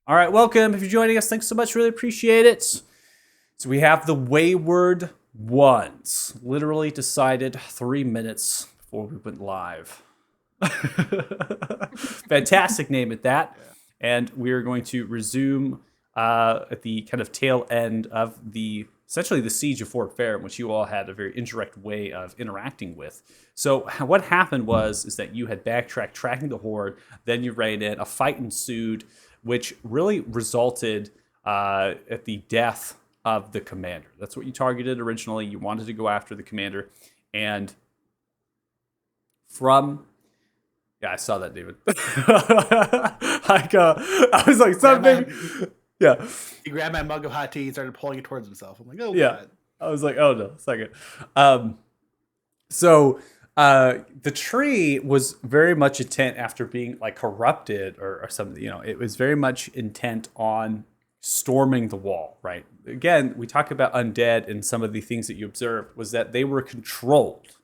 All right, welcome. If you're joining us, thanks so much. Really appreciate it. So we have the Wayward Ones. Literally decided 3 minutes before we went live. Fantastic name at that. Yeah. And we are going to resume at the kind of tail end of the essentially the siege of Fort Fair, which you all had a very indirect way of interacting with. So what happened was is that you had backtracked, tracking the horde, then you ran in, a fight ensued, which really resulted at the death of the commander. That's what you targeted originally. You wanted to go after the commander, and from yeah, I saw that, David. I was like, Grab something. my, Yeah, he grabbed my mug of hot tea and started pulling it towards himself. I'm like, oh yeah. god. I was like, oh no, second. Um, so the tree was very much intent after being like corrupted or something. It was very much intent on storming the wall. Right. Again, we talk about undead, and some of the things that you observed was that they were controlled.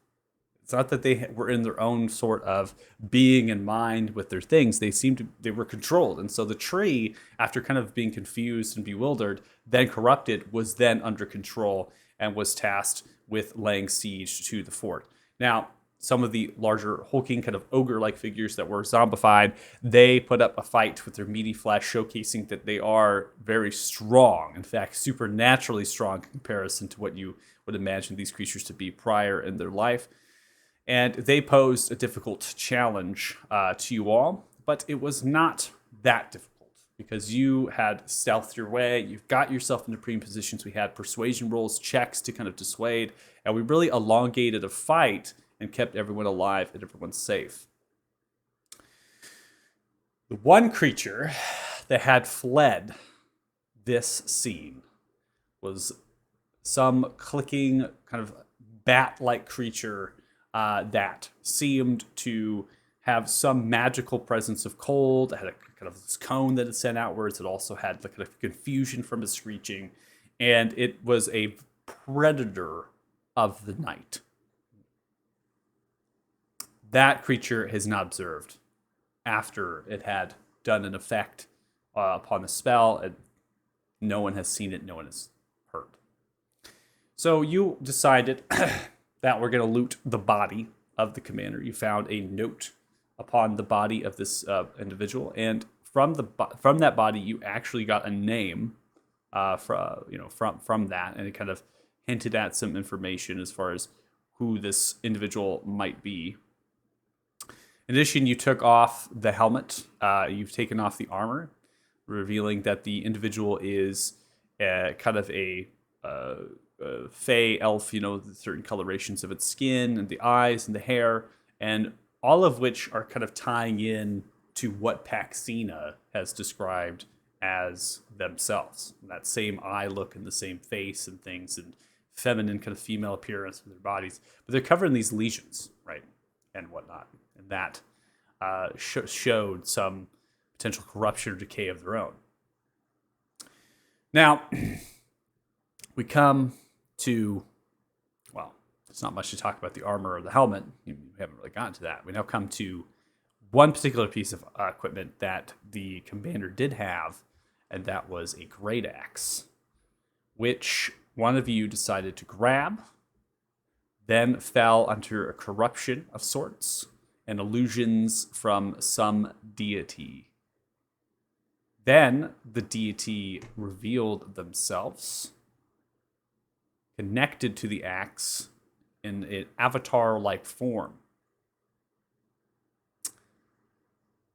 It's not that they were in their own sort of being and mind with their things. They were controlled. And so the tree, after kind of being confused and bewildered, then corrupted, was then under control and was tasked with laying siege to the fort. Now, some of the larger hulking kind of ogre-like figures that were zombified, they put up a fight with their meaty flesh, showcasing that they are very strong. In fact, supernaturally strong in comparison to what you would imagine these creatures to be prior in their life. And they posed a difficult challenge to you all, but it was not that difficult because you had stealthed your way. You've got yourself into prime positions. We had persuasion rolls, checks to kind of dissuade, and we really elongated a fight and kept everyone alive and everyone safe. The one creature that had fled this scene was some clicking kind of bat-like creature that seemed to have some magical presence of cold. It had a kind of this cone that it sent outwards. It also had the kind of confusion from its screeching, and it was a predator of the night. That creature has not observed after it had done an effect upon the spell, and no one has seen it. No one has heard. So you decided that we're going to loot the body of the commander. You found a note upon the body of this individual, and from that body, you actually got a name from that, and it kind of hinted at some information as far as who this individual might be. In addition, you took off the helmet. You've taken off the armor, revealing that the individual is kind of a fey elf, certain colorations of its skin and the eyes and the hair, and all of which are kind of tying in to what Paxina has described as themselves. That same eye look and the same face and things and feminine kind of female appearance with their bodies. But they're covered in these lesions, right, and whatnot. And that showed some potential corruption or decay of their own. Now, we come to, well, there's not much to talk about the armor or the helmet. We haven't really gotten to that. We now come to one particular piece of equipment that the commander did have, and that was a great axe, which one of you decided to grab, then fell under a corruption of sorts and illusions from some deity. Then the deity revealed themselves, connected to the axe in an avatar-like form.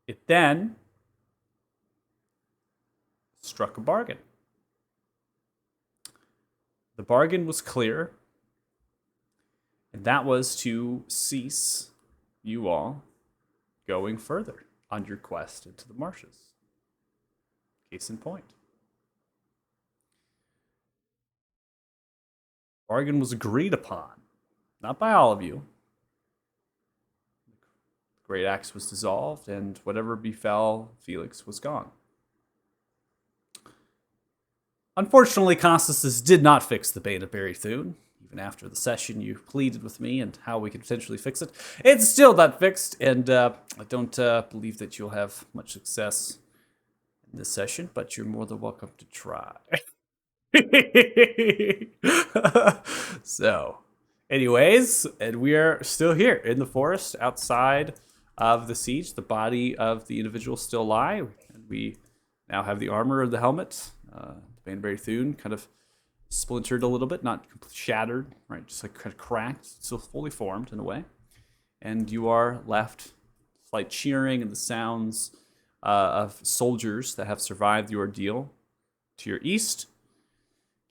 It then struck a bargain. The bargain was clear, and that was to cease you all going further on your quest into the marshes. Case in point. Bargain was agreed upon, not by all of you. The great axe was dissolved, and whatever befell Felix was gone. Unfortunately, Constances did not fix the Bane of Barrythune. Even after the session, you pleaded with me and how we could potentially fix it. It's still not fixed, and I don't believe that you'll have much success in this session, but you're more than welcome to try. So, anyways, and we are still here in the forest outside of the siege. The body of the individual still lie, and we now have the armor of the helmet. Banbury Thune kind of splintered a little bit, not completely shattered, right? Just like kind of cracked, still fully formed in a way. And you are left slight cheering and the sounds of soldiers that have survived the ordeal to your east,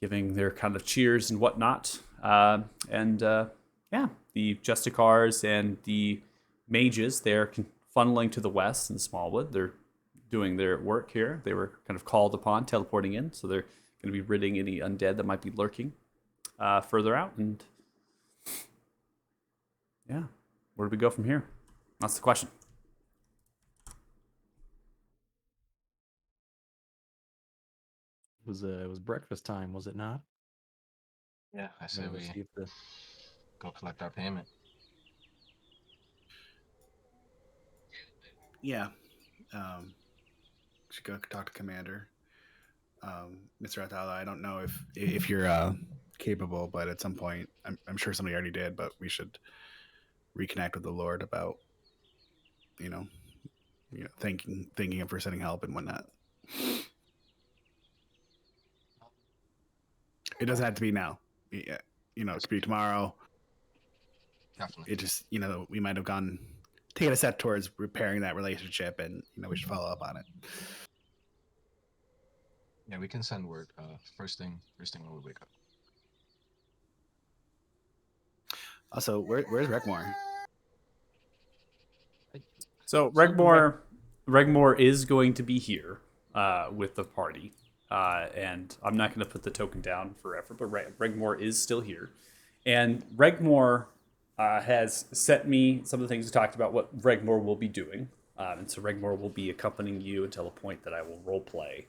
giving their kind of cheers and whatnot. Yeah, the Justicars and the mages, they're funneling to the west in Smallwood. They're doing their work here. They were kind of called upon, teleporting in, so they're going to be ridding any undead that might be lurking further out. And yeah, where do we go from here? That's the question. It was breakfast time, was it not? Yeah, I say we See if the go collect our payment. Yeah. Should go talk to Commander. Mr. Athala, I don't know if you're capable, but at some point, I'm sure somebody already did, but we should reconnect with the Lord about, thanking him for sending help and whatnot. It doesn't have to be now. Yeah, it could be tomorrow. Definitely. It just, we might have taken a step towards repairing that relationship, and we should follow up on it. Yeah, we can send word. First thing when we wake up. Also, where's Regmore? So Regmore is going to be here with the party, and I'm not going to put the token down forever, but Regmore is still here, and Regmore has sent me some of the things we talked about what Regmore will be doing, and so Regmore will be accompanying you until a point that I will role play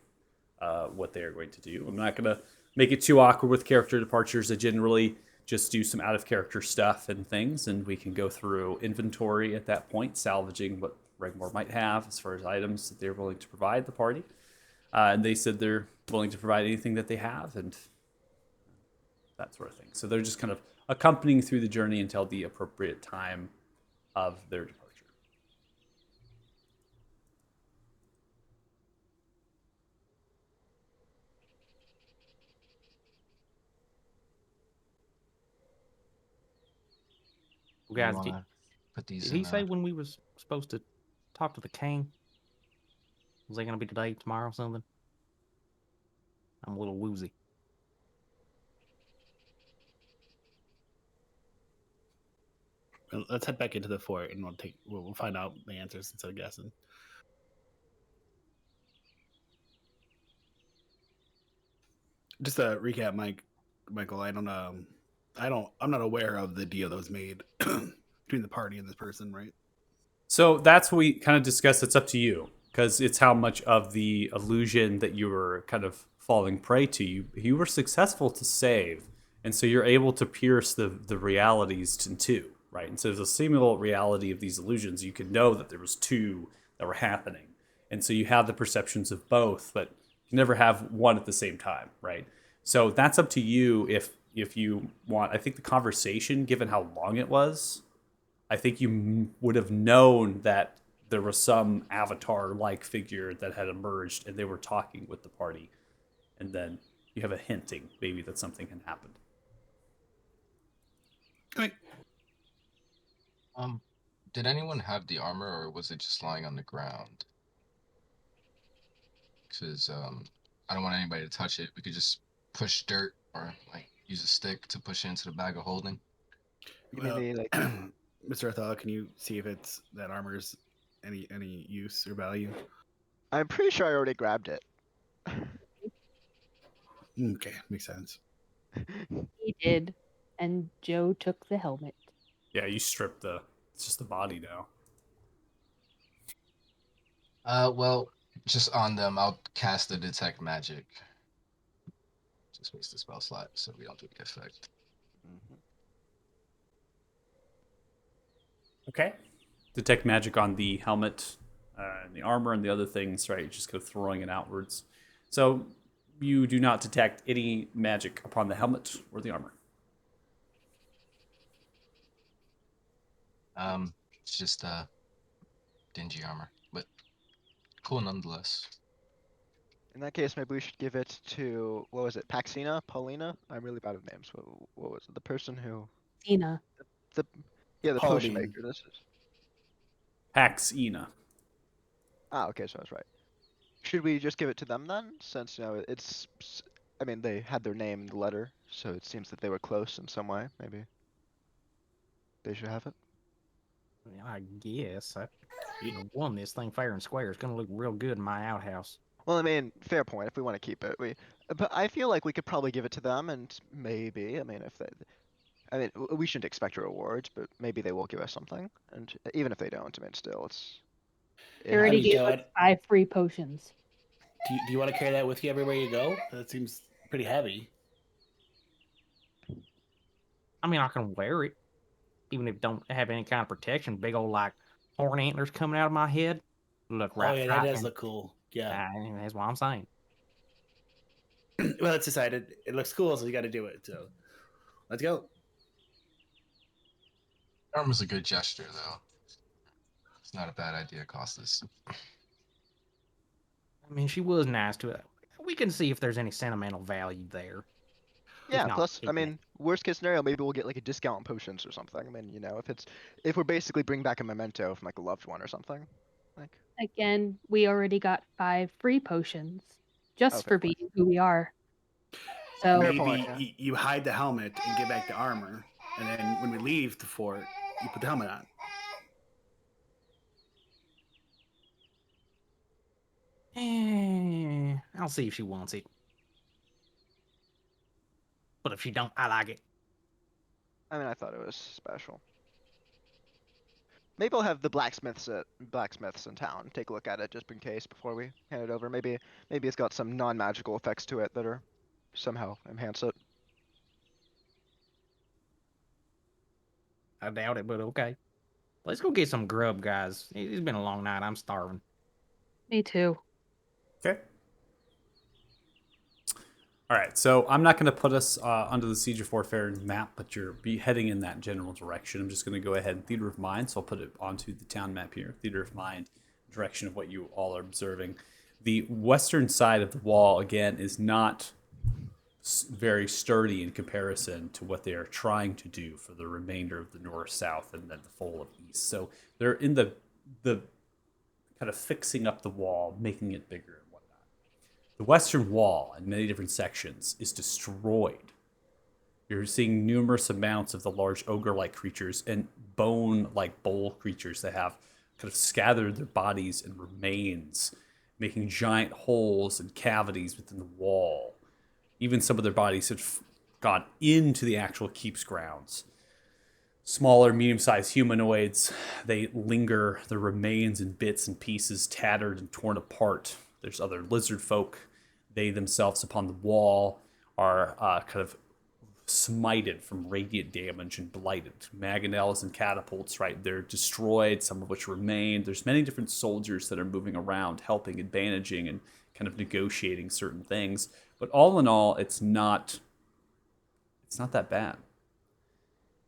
what they are going to do. I'm not going to make it too awkward with character departures. I generally just do some out of character stuff and things, and we can go through inventory at that point, salvaging what Regmore might have as far as items that they're willing to provide the party. And they said they're willing to provide anything that they have and that sort of thing. So they're just kind of accompanying through the journey until the appropriate time of their departure. guys, You wanna put these did in? he say when we was supposed to talk to the king? Was it gonna be today, tomorrow, something? I'm a little woozy. Let's head back into the fort, and we'll find out the answers instead of guessing. Just to recap, Michael, I'm not aware of the deal that was made between the party and this person, right? So that's what we kind of discussed. It's up to you because it's how much of the illusion that you were kind of falling prey to. You were successful to save, and so you're able to pierce the realities in two, right? And so there's a seeming reality of these illusions. You could know that there was two that were happening, and so you have the perceptions of both, but you never have one at the same time, right? So that's up to you if you want. I think the conversation, given how long it was, I think you would have known that there was some avatar-like figure that had emerged, and they were talking with the party, and then you have a hinting maybe that something had happened. Okay. Did anyone have the armor, or was it just lying on the ground? Because I don't want anybody to touch it. We could just push dirt or like use a stick to push it into the bag of holding. Maybe Mr. Athala, can you see if that armor's any use or value? I'm pretty sure I already grabbed it. Okay, makes sense. He did, and Joe took the helmet. Yeah, you stripped it's just the body now. Well, just on them, I'll cast the detect magic. Just waste the spell slot so we don't do the effect. Okay. Detect magic on the helmet and the armor and the other things, right? Just kind of throwing it outwards. So you do not detect any magic upon the helmet or the armor. It's just dingy armor, but cool nonetheless. In that case, maybe we should give it to, what was it, Paxina? Paulina? I'm really bad with names. What was it? The person who, Tina. yeah, the potion Paladin. maker. This is. Paxina. Okay, so I was right. Should we just give it to them then? Since, I mean, they had their name in the letter, so it seems that they were close in some way. Maybe they should have it. I guess I won this thing fair and square. It's gonna look real good in my outhouse. Well, I mean, fair point. If we want to keep it, but I feel like we could probably give it to them, and maybe, I mean, we shouldn't expect rewards, but maybe they will give us something. And even if they don't, I mean, still, They already mean, gave so us 5 free potions. Do you want to carry that with you everywhere you go? That seems pretty heavy. I mean, I can wear it, even if it don't have any kind of protection. Big old like horn antlers coming out of my head. Look right. Oh yeah, that does look cool. Yeah. That's what I'm saying. Well, it's decided. It looks cool, so you got to do it. So let's go. Armor's a good gesture, though. It's not a bad idea, Costas. I mean, she was nice to it. We can see if there's any sentimental value there. Yeah. not, Plus, keep I mean, worst case scenario, maybe we'll get like a discount on potions or something. I mean, if we're basically bringing back a memento from like a loved one or something, like. Again, we already got 5 free potions just fair for point. being who we are. So Fair Maybe point, yeah. you hide the helmet and get back the armor, and then when we leave the fort, you put the helmet on. I'll see if she wants it. But if she don't, I like it. I mean, I thought it was special. Maybe I'll have the blacksmiths in town take a look at it just in case before we hand it over. Maybe it's got some non-magical effects to it that are somehow enhance it. I doubt it, but okay. Let's go get some grub, guys. It's been a long night. I'm starving. me too. Okay. All right, so I'm not going to put us under the Siege of Fort Fairn map, but you're heading in that general direction. I'm just going to go ahead and Theater of Mind, so I'll put it onto the town map here. Theater of Mind, direction of what you all are observing. The western side of the wall, again, is not very sturdy in comparison to what they are trying to do for the remainder of the north, south, and then the full of east. So they're in the kind of fixing up the wall, making it bigger. The western wall, in many different sections, is destroyed. You're seeing numerous amounts of the large ogre-like creatures and bone-like bowl creatures that have kind of scattered their bodies and remains, making giant holes and cavities within the wall. Even some of their bodies have gone into the actual keep's grounds. Smaller, medium-sized humanoids, they linger, their remains in bits and pieces, tattered and torn apart. There's other lizard folk. They themselves upon the wall are kind of smited from radiant damage and blighted. Mangonels and catapults, right? They're destroyed, some of which remain. There's many different soldiers that are moving around, helping and bandaging and kind of negotiating certain things. But all in all, it's not that bad.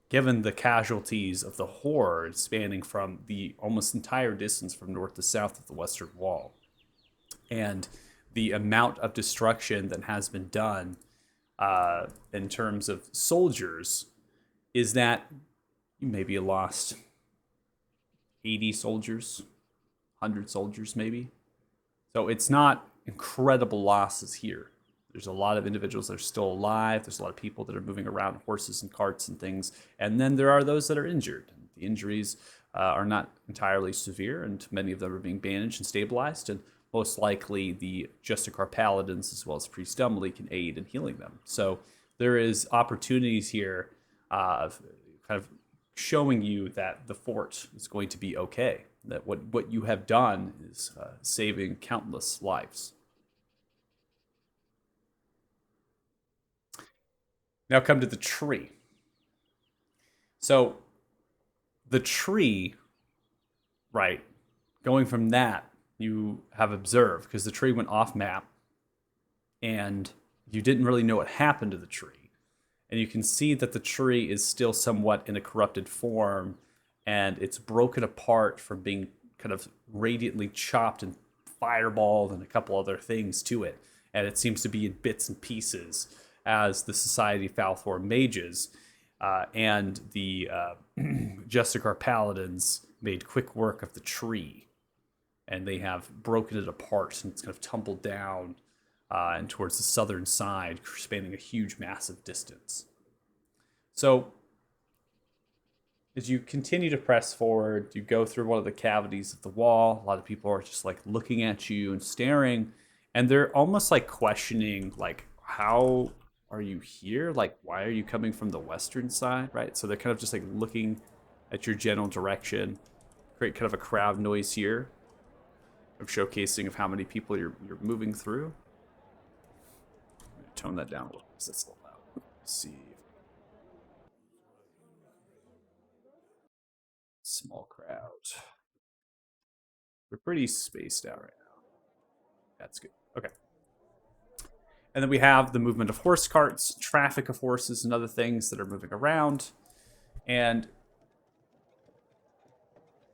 Given the casualties of the horde spanning from the almost entire distance from north to south of the western wall, and the amount of destruction that has been done in terms of soldiers, is that you maybe lost 80 soldiers, 100 soldiers maybe. So it's not incredible losses here. There's a lot of individuals that are still alive. There's a lot of people that are moving around, horses and carts and things. And then there are those that are injured. The injuries are not entirely severe, and many of them are being bandaged and stabilized. And most likely the Justicar Paladins, as well as Priest Dumbly, can aid in healing them. So there is opportunities here of kind of showing you that the fort is going to be okay. That what you have done is saving countless lives. Now come to the tree. So the tree, right, going from that, you have observed, because the tree went off map, and you didn't really know what happened to the tree. And you can see that the tree is still somewhat in a corrupted form, and it's broken apart from being kind of radiantly chopped and fireballed and a couple other things to it. And it seems to be in bits and pieces as the Society of Falthor mages and the Justicar paladins made quick work of the tree. And they have broken it apart, and it's kind of tumbled down and towards the southern side, spanning a huge, massive distance. So, as you continue to press forward, you go through one of the cavities of the wall. A lot of people are just like looking at you and staring, and they're almost like questioning, like, how are you here? Like, why are you coming from the western side, right? So they're kind of just like looking at your general direction, create kind of a crowd noise here of showcasing of how many people you're moving through. I'm gonna tone that down a little because that's a little loud. Let's see. Small crowd. We're pretty spaced out right now. That's good. Okay. And then we have the movement of horse carts, traffic of horses, and other things that are moving around. And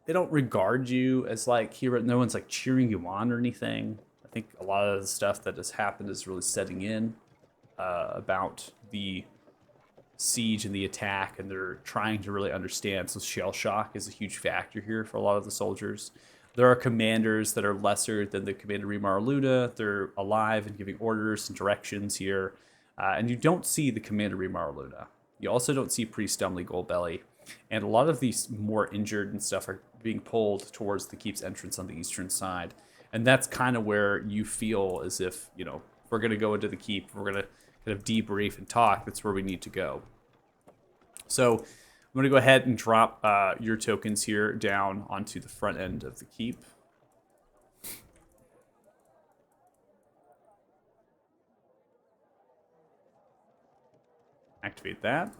they don't regard you as like hero. No one's like cheering you on or anything. I think a lot of the stuff that has happened is really setting in about the siege and the attack, and they're trying to really understand. So shell shock is a huge factor here for a lot of the soldiers. There are commanders that are lesser than the Commander Remar Luna. They're alive and giving orders and directions here. And you don't see the Commander Remar Luna. You also don't see Priest Dumbly Goldbelly. And a lot of these more injured and stuff are being pulled towards the keep's entrance on the eastern side. And that's kind of where you feel as if, you know, if we're going to go into the keep, we're going to kind of debrief and talk, that's where we need to go. So I'm going to go ahead and drop your tokens here down onto the front end of the keep. Activate that.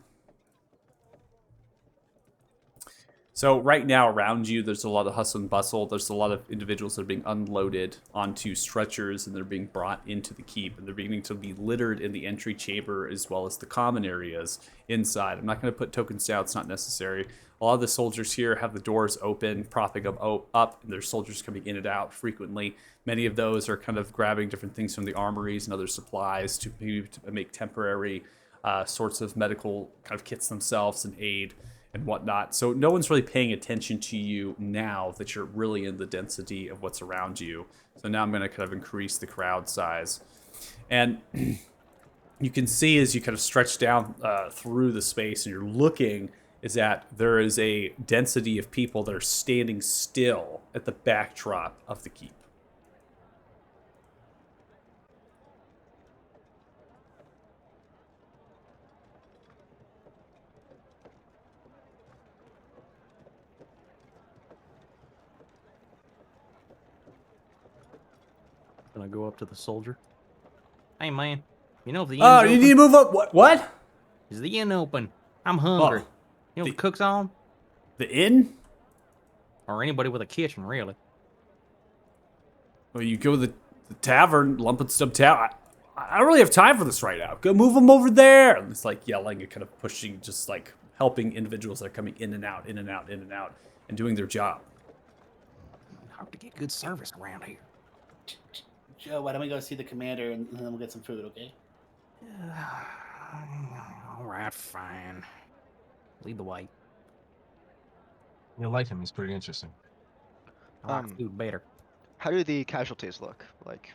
So right now around you, there's a lot of hustle and bustle. There's a lot of individuals that are being unloaded onto stretchers, and they're being brought into the keep, and they're beginning to be littered in the entry chamber as well as the common areas inside. I'm not going to put tokens down. It's not necessary. A lot of the soldiers here have the doors open, propping them up, and there's soldiers coming in and out frequently. Many of those are kind of grabbing different things from the armories and other supplies to make temporary sorts of medical kind of kits themselves and aid and whatnot. So no one's really paying attention to you now that you're really in the density of what's around you. So now I'm going to kind of increase the crowd size. And you can see as you kind of stretch down through the space and you're looking, is that there is a density of people that are standing still at the backdrop of the keep. Gonna go up to the soldier. Hey man, you know if the inn's Oh, open? you need to move up. What? Is the inn open? I'm hungry. Oh, You know if the cook's on? The inn? Or anybody with a kitchen, really. Well, you go to the tavern, Lump and Stub Tavern. I don't really have time for this right now. Go move them over there. And it's like yelling and kind of pushing, just like helping individuals that are coming in and out, in and out, in and out, and doing their job. Hard to get good service around here. Joe, why don't we go see the commander and then we'll get some food, okay? All right, fine. Lead the way. You'll like him. He's pretty interesting. I like food better. How do the casualties look? Like,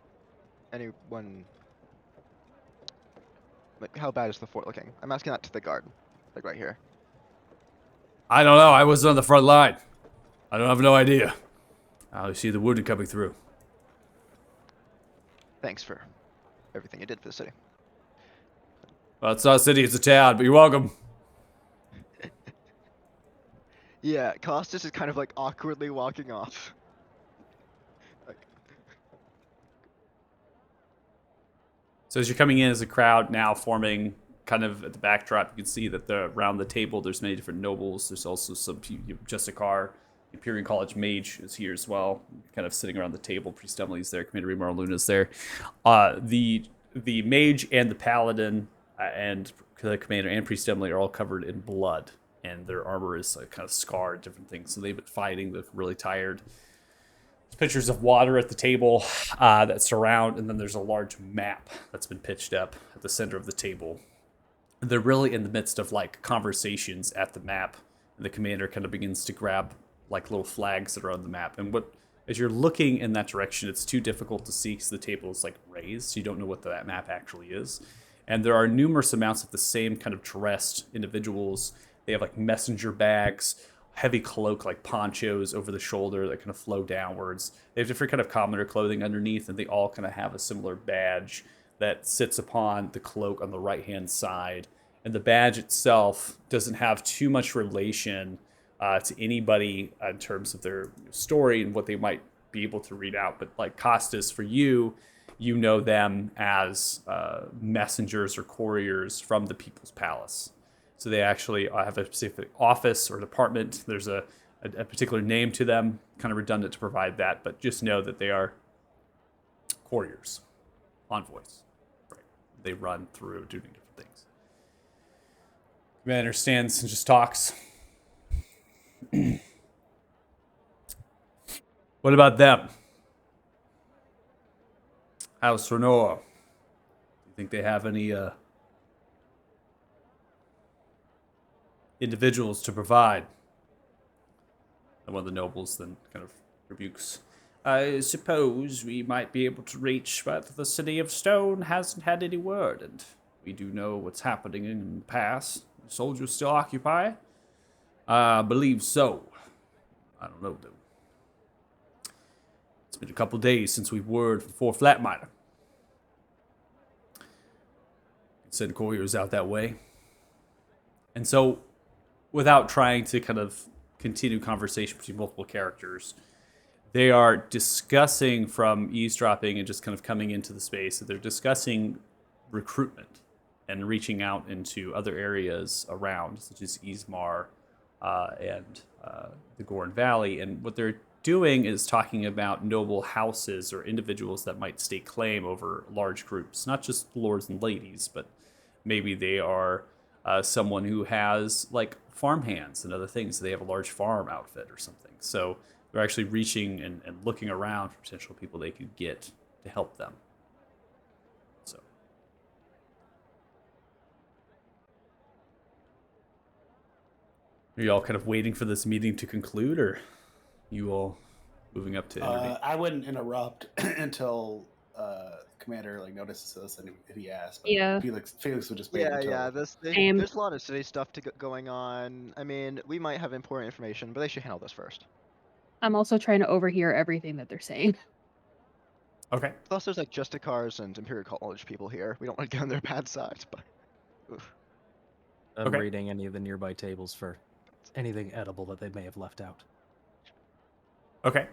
anyone? Like, how bad is the fort looking? I'm asking that to the guard, like right here. I don't know. I was on the front line. I don't have no idea. I see the wounded coming through. Thanks for everything you did for the city. Well, it's not a city, it's a town, but you're welcome. Yeah, Costas is kind of like awkwardly walking off. Like, So as you're coming in as a crowd now forming kind of at the backdrop, you can see that around the table there's many different nobles. There's also some Justicar, Imperial College mage is here as well, kind of sitting around the table. Priest Emily's there, Commander Remar Luna's there. The mage and the paladin and the commander and Priest Emily are all covered in blood, and their armor is kind of scarred, different things. So they've been fighting, they look really tired. There's pictures of water at the table that surround, and then there's a large map that's been pitched up at the center of the table. They're really in the midst of like conversations at the map, and the commander kind of begins to grab like little flags that are on the map. And as you're looking in that direction, it's too difficult to see because the table is like raised, so you don't know what that map actually is. And there are numerous amounts of the same kind of dressed individuals. They have like messenger bags, heavy cloak like ponchos over the shoulder that kind of flow downwards. They have different kind of commoner clothing underneath, and they all kind of have a similar badge that sits upon the cloak on the right-hand side. And the badge itself doesn't have too much relation to anybody in terms of their story and what they might be able to read out. But like Costas, for you, you know them as messengers or couriers from the People's Palace. So they actually have a specific office or department. There's a particular name to them, kind of redundant to provide that, but just know that they are couriers, envoys. Right. They run through doing different things. Commander stands and just talks. What about them? House Renor. Do you think they have any individuals to provide? And one of the nobles then kind of rebukes. I suppose we might be able to reach, but the City of Stone hasn't had any word, and we do know what's happening in the past. The soldiers still occupy? I believe so. I don't know, though. It's been a couple days since we've word from Fort Flatminer. Send couriers out that way. And so, without trying to kind of continue conversation between multiple characters, they are discussing from eavesdropping and just kind of coming into the space. So they're discussing recruitment and reaching out into other areas around, such as Ismar and the Gorn Valley. And what they're doing is talking about noble houses or individuals that might stake claim over large groups, not just lords and ladies, but maybe they are someone who has like farm hands and other things. They have a large farm outfit or something. So they're actually reaching and looking around for potential people they could get to help them. So. Are you all kind of waiting for this meeting to conclude, or you all moving up to intervene? I wouldn't interrupt until Commander like notices us and if he asks. But Yeah. Felix would just wait Yeah, until. yeah. Same. There's a lot of city stuff going on. I mean, we might have important information, but they should handle this first. I'm also trying to overhear everything that they're saying. Okay. Plus, there's like Justicars and Imperial College people here. We don't want to get on their bad side, but. Oof. I'm Okay. reading any of the nearby tables for anything edible that they may have left out. Okay.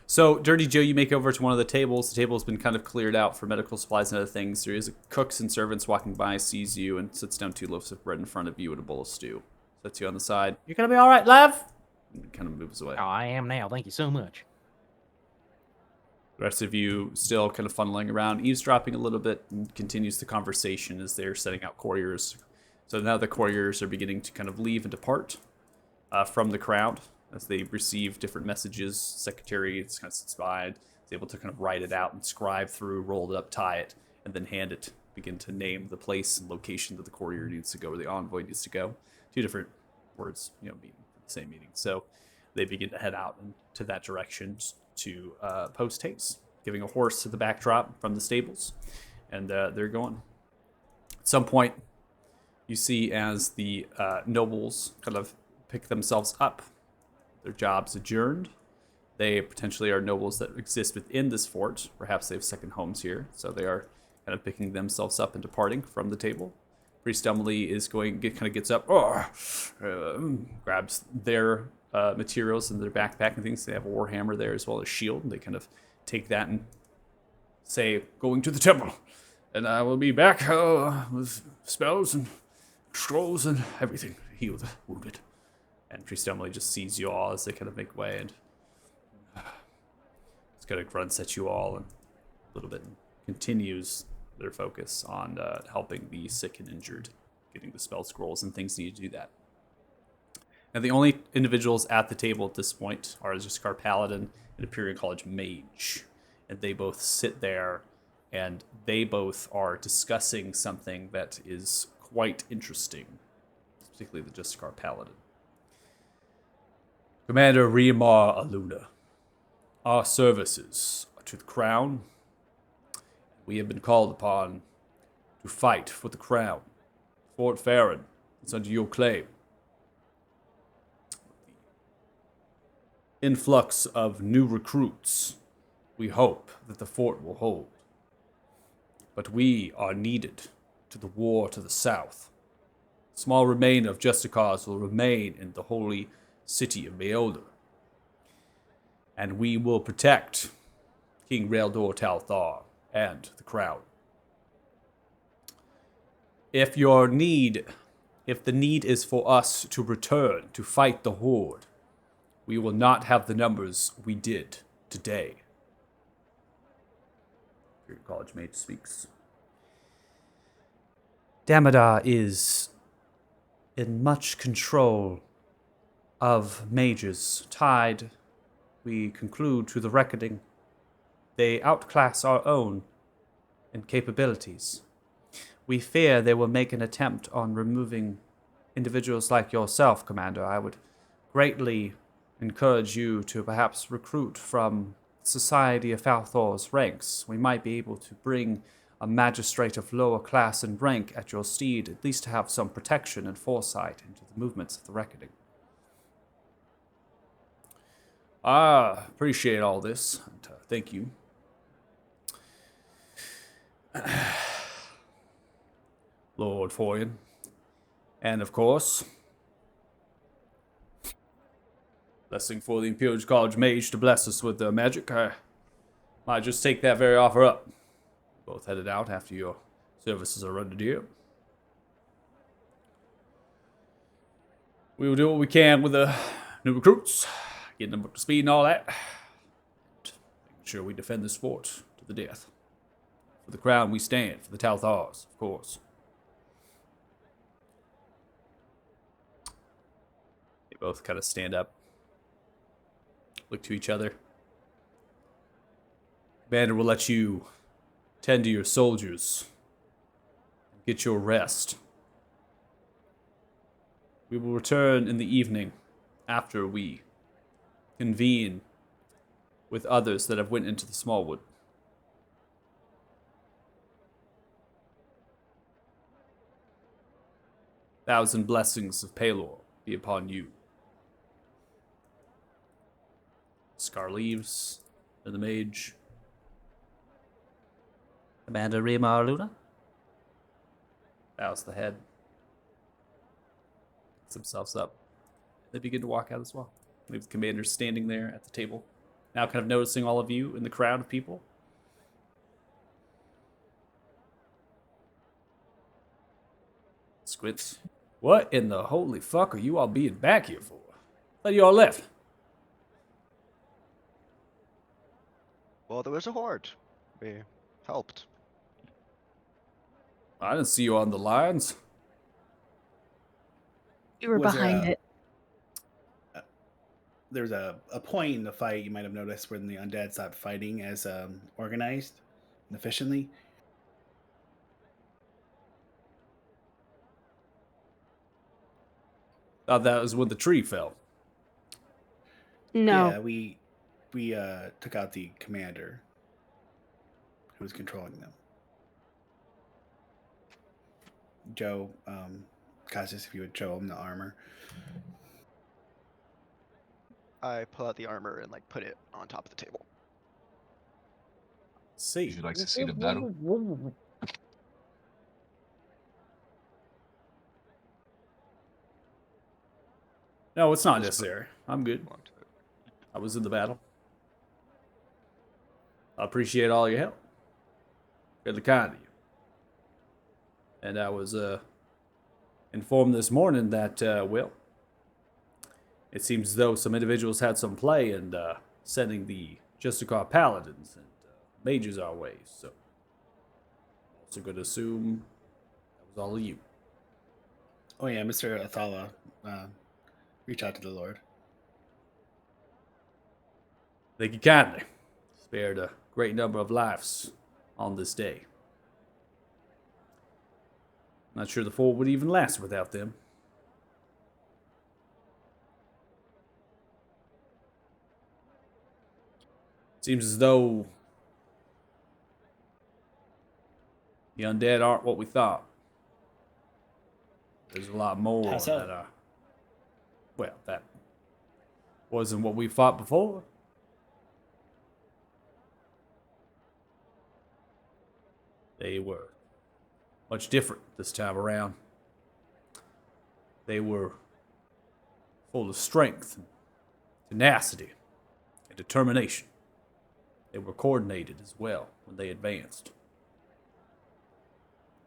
So, Dirty Joe, you make over to one of the tables. The table has been kind of cleared out for medical supplies and other things. There is cooks and servants walking by, sees you, and sits down 2 loaves of bread in front of you and a bowl of stew. Sets you on the side. You're going to be all right, love? And kind of moves away. Oh, I am now. Thank you so much. The rest of you still kind of funneling around, eavesdropping a little bit, and continues the conversation as they're setting out couriers. So now the couriers are beginning to kind of leave and depart from the crowd as they receive different messages. Secretary is kind of sits by, is able to kind of write it out and scribe through, roll it up, tie it, and then hand it. Begin to name the place and location that the courier needs to go, or the envoy needs to go. 2 different words, meaning for the same meeting. So they begin to head out into that direction to post haste, giving a horse to the backdrop from the stables, and they're going. At some point, you see as the nobles kind of pick themselves up, their jobs adjourned. They potentially are nobles that exist within this fort. Perhaps they have second homes here, so they are kind of picking themselves up and departing from the table. Priest Emily is gets up, grabs their materials in their backpack and things. They have a warhammer there as well as shield. And they kind of take that and say, going to the temple. And I will be back with spells and scrolls and everything to heal the wounded. And Tristramoli just sees you all as they kind of make way, and just kind of grunts at you all and a little bit continues their focus on helping the sick and injured, getting the spell scrolls and things needed to do that. And the only individuals at the table at this point are Jaskar Paladin and Imperial College Mage. And they both sit there and they both are discussing something that is quite interesting, particularly the Jaskar Paladin. Commander Riamar Aluna, our services are to the crown. We have been called upon to fight for the crown. Fort Farron is under your claim. Influx of new recruits, we hope that the fort will hold. But we are needed to the war to the south. Small remain of Justicars will remain in the holy city of Beolder. And we will protect King Raeldor Talthar and the crown. If the need is for us to return to fight the Horde, we will not have the numbers we did today. Your college mate speaks. Damodar is in much control of mages. Tied, we conclude, to the reckoning. They outclass our own in capabilities. We fear they will make an attempt on removing individuals like yourself, Commander. I would greatly encourage you to perhaps recruit from Society of Falthor's ranks. We might be able to bring a magistrate of lower class and rank at your steed, at least to have some protection and foresight into the movements of the reckoning. I appreciate all this, and thank you. Lord Foyan. And of course, blessing for the Imperial College Mage to bless us with their magic. I might just take that very offer up. Both headed out after your services are rendered here. We will do what we can with the new recruits, getting them up to speed and all that. And making sure we defend this fort to the death. For the crown we stand, for the Talthars, of course. They both kind of stand up, look to each other. Commander will let you tend to your soldiers, get your rest. We will return in the evening after we convene with others that have went into the Smallwood. Thousand blessings of Palor be upon you. Scar leaves, and the mage. Commander Riamar Aluna bows the head, gets themselves up. They begin to walk out as well. Leave the commander standing there at the table, now kind of noticing all of you in the crowd of people. Squints. What in the holy fuck are you all being back here for? I thought you all left. Well, there was a horde. We helped. I didn't see you on the lines. We were Was there behind a- it. There's a point in the fight you might have noticed when the undead stopped fighting as organized and efficiently. Thought that was when the tree fell. No. Yeah, we took out the commander who was controlling them. Joe, Cassius, if you would show him the armor. I pull out the armor and like put it on top of the table. See. Would you like to see the battle? No, it's not Just put- necessary. I'm good. Onto it. I was in the battle. I appreciate all your help. Really kind of you. And I was informed this morning that, well, It seems as though some individuals had some play in sending the Justicar paladins and mages our way. So, also going to assume that was all of you. Oh yeah, Mr. Athala, reach out to the Lord. Thank you kindly. Spared a great number of lives on this day. Not sure the fort would even last without them. Seems as though the undead aren't what we thought. There's a lot more How so? that are. Well, that wasn't what we fought before. They were much different this time around. They were full of strength, and tenacity, and determination. They were coordinated as well when they advanced.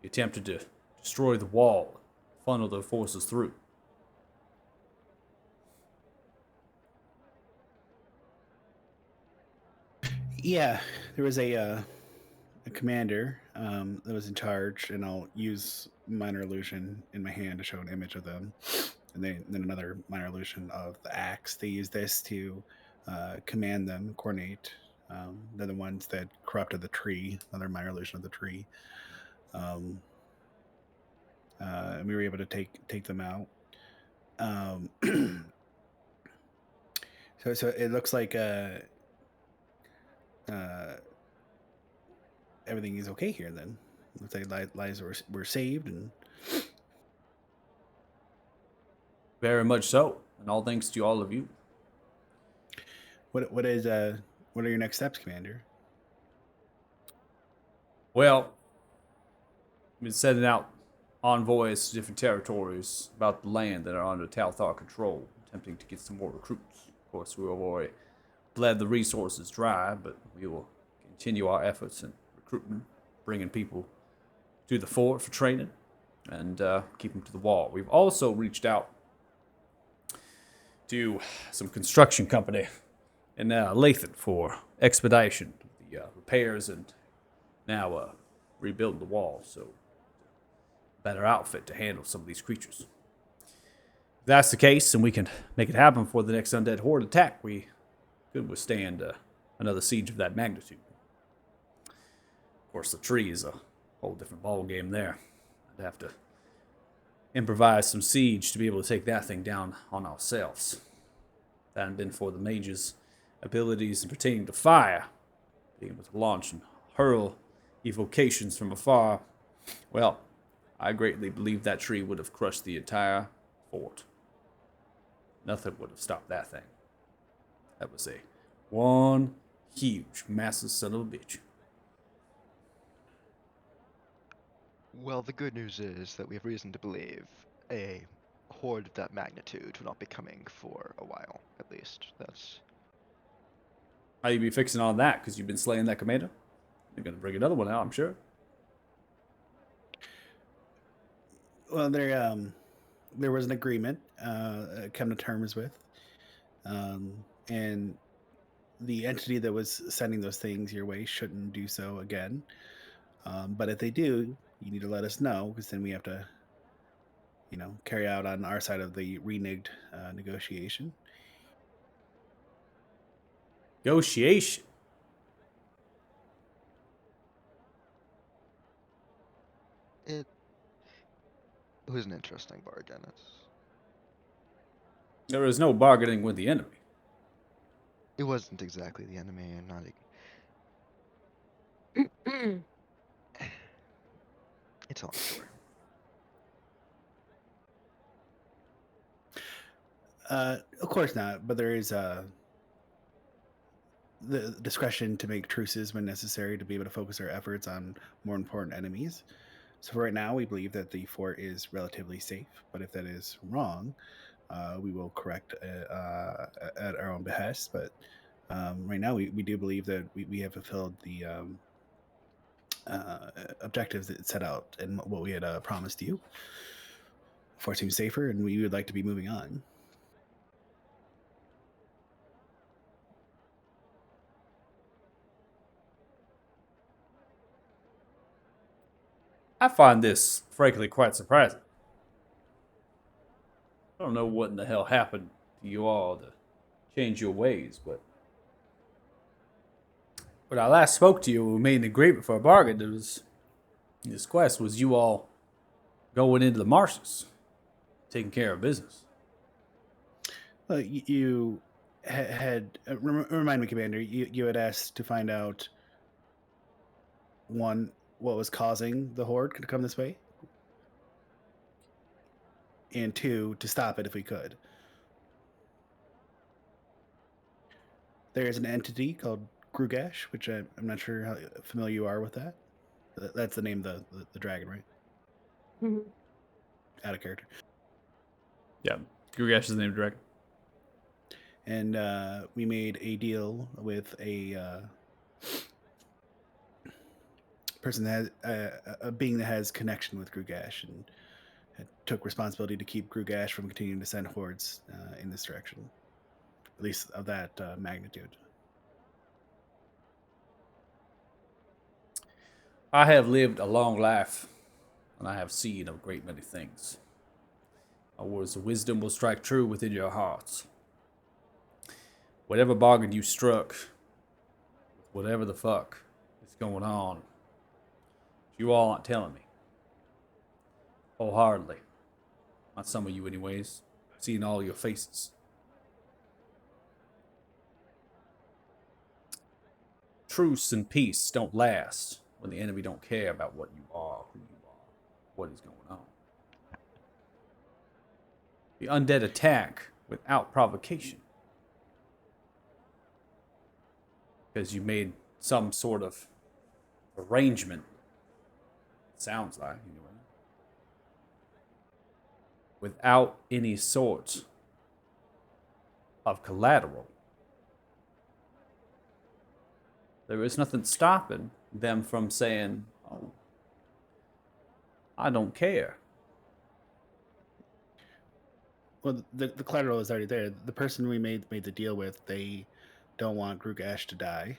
They attempted to destroy the wall, funnel their forces through. Yeah, there was a commander that was in charge, and I'll use minor illusion in my hand to show an image of them, and then another minor illusion of the axe. They use this to command them, coordinate. They're the ones that corrupted the tree. Another minor illusion of the tree. And we were able to take them out. So it looks like everything is okay here. Then looks like lives were saved, and Very much so, and all thanks to all of you. what are your next steps, Commander? Well, we've been sending out envoys to different territories about the land that are under Talthar control, attempting to get some more recruits. Of course, we have already bled the resources dry, but we will continue our efforts in recruitment, bringing people to the fort for training, and keep them to the wall. We've also reached out to some construction company in Lathan for expedition, the repairs, and now rebuilding the wall. So, better outfit to handle some of these creatures. If that's the case, and we can make it happen for the next undead horde attack, we could withstand another siege of that magnitude. Of course, the tree is a whole different ball game there. I'd have to improvise some siege to be able to take that thing down on ourselves. If that hadn't been for the mage's abilities in pertaining to fire, being able to launch and hurl evocations from afar, well, I greatly believe that tree would have crushed the entire fort. Nothing would have stopped that thing. That was a one huge, massive son of a bitch. Well, the good news is that we have reason to believe a horde of that magnitude will not be coming for a while, at least. That's How you be fixing on that? Because you've been slaying that commander? You're going to bring another one out, I'm sure. Well, there was an agreement come to terms with, and the entity that was sending those things your way shouldn't do so again. But if they do, you need to let us know, because then we have to, carry out on our side of the reneged negotiation. Negotiation. it. It was an interesting bargain. There is no bargaining with the enemy. It wasn't exactly the enemy, and not. It's a long story. Of course not, but there is the discretion to make truces when necessary to be able to focus our efforts on more important enemies. So for right now, we believe that the fort is relatively safe, but if that is wrong, we will correct at our own behest. But right now, we do believe that we have fulfilled the objectives that set out and what we had promised you. Fort seems safer, and we would like to be moving on. I find this, frankly, quite surprising. I don't know what in the hell happened to you all to change your ways, but when I last spoke to you, we made an agreement for a bargain. This quest was you all going into the marshes, taking care of business. Well, you had remind me, Commander. You had asked to find out one, what was causing the horde to come this way, and two, to stop it if we could. There is an entity called Grugash, which I'm not sure how familiar you are with that. That's the name of the dragon, right? Mhm. Out of character. Yeah, Grugash is the name of the dragon. And we made a deal with a person that has a being that has connection with Grugash, and took responsibility to keep Grugash from continuing to send hordes in this direction, at least of that magnitude. I have lived a long life, and I have seen a great many things. My words of wisdom will strike true within your hearts. Whatever bargain you struck, whatever the fuck is going on, you all aren't telling me. Wholeheartedly. Not some of you, anyways. Seeing all your faces. Truce and peace don't last when the enemy don't care about what you are, who you are, what is going on. The undead attack without provocation. Because you made some sort of arrangement. Sounds like, anyway. Without any sort of collateral. There is nothing stopping them from saying, oh, I don't care. Well, the collateral is already there. The person we made the deal with, they don't want Grugash to die,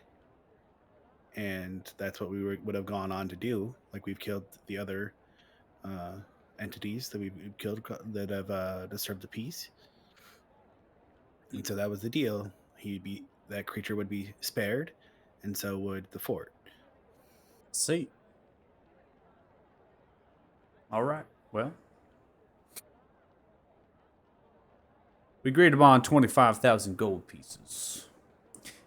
and that's what we would have gone on to do. Like, we've killed the other entities that we've killed that have disturbed the peace, and so that was the deal. That creature would be spared, and so would the fort. See. All right. Well, we agreed upon 25,000 gold pieces.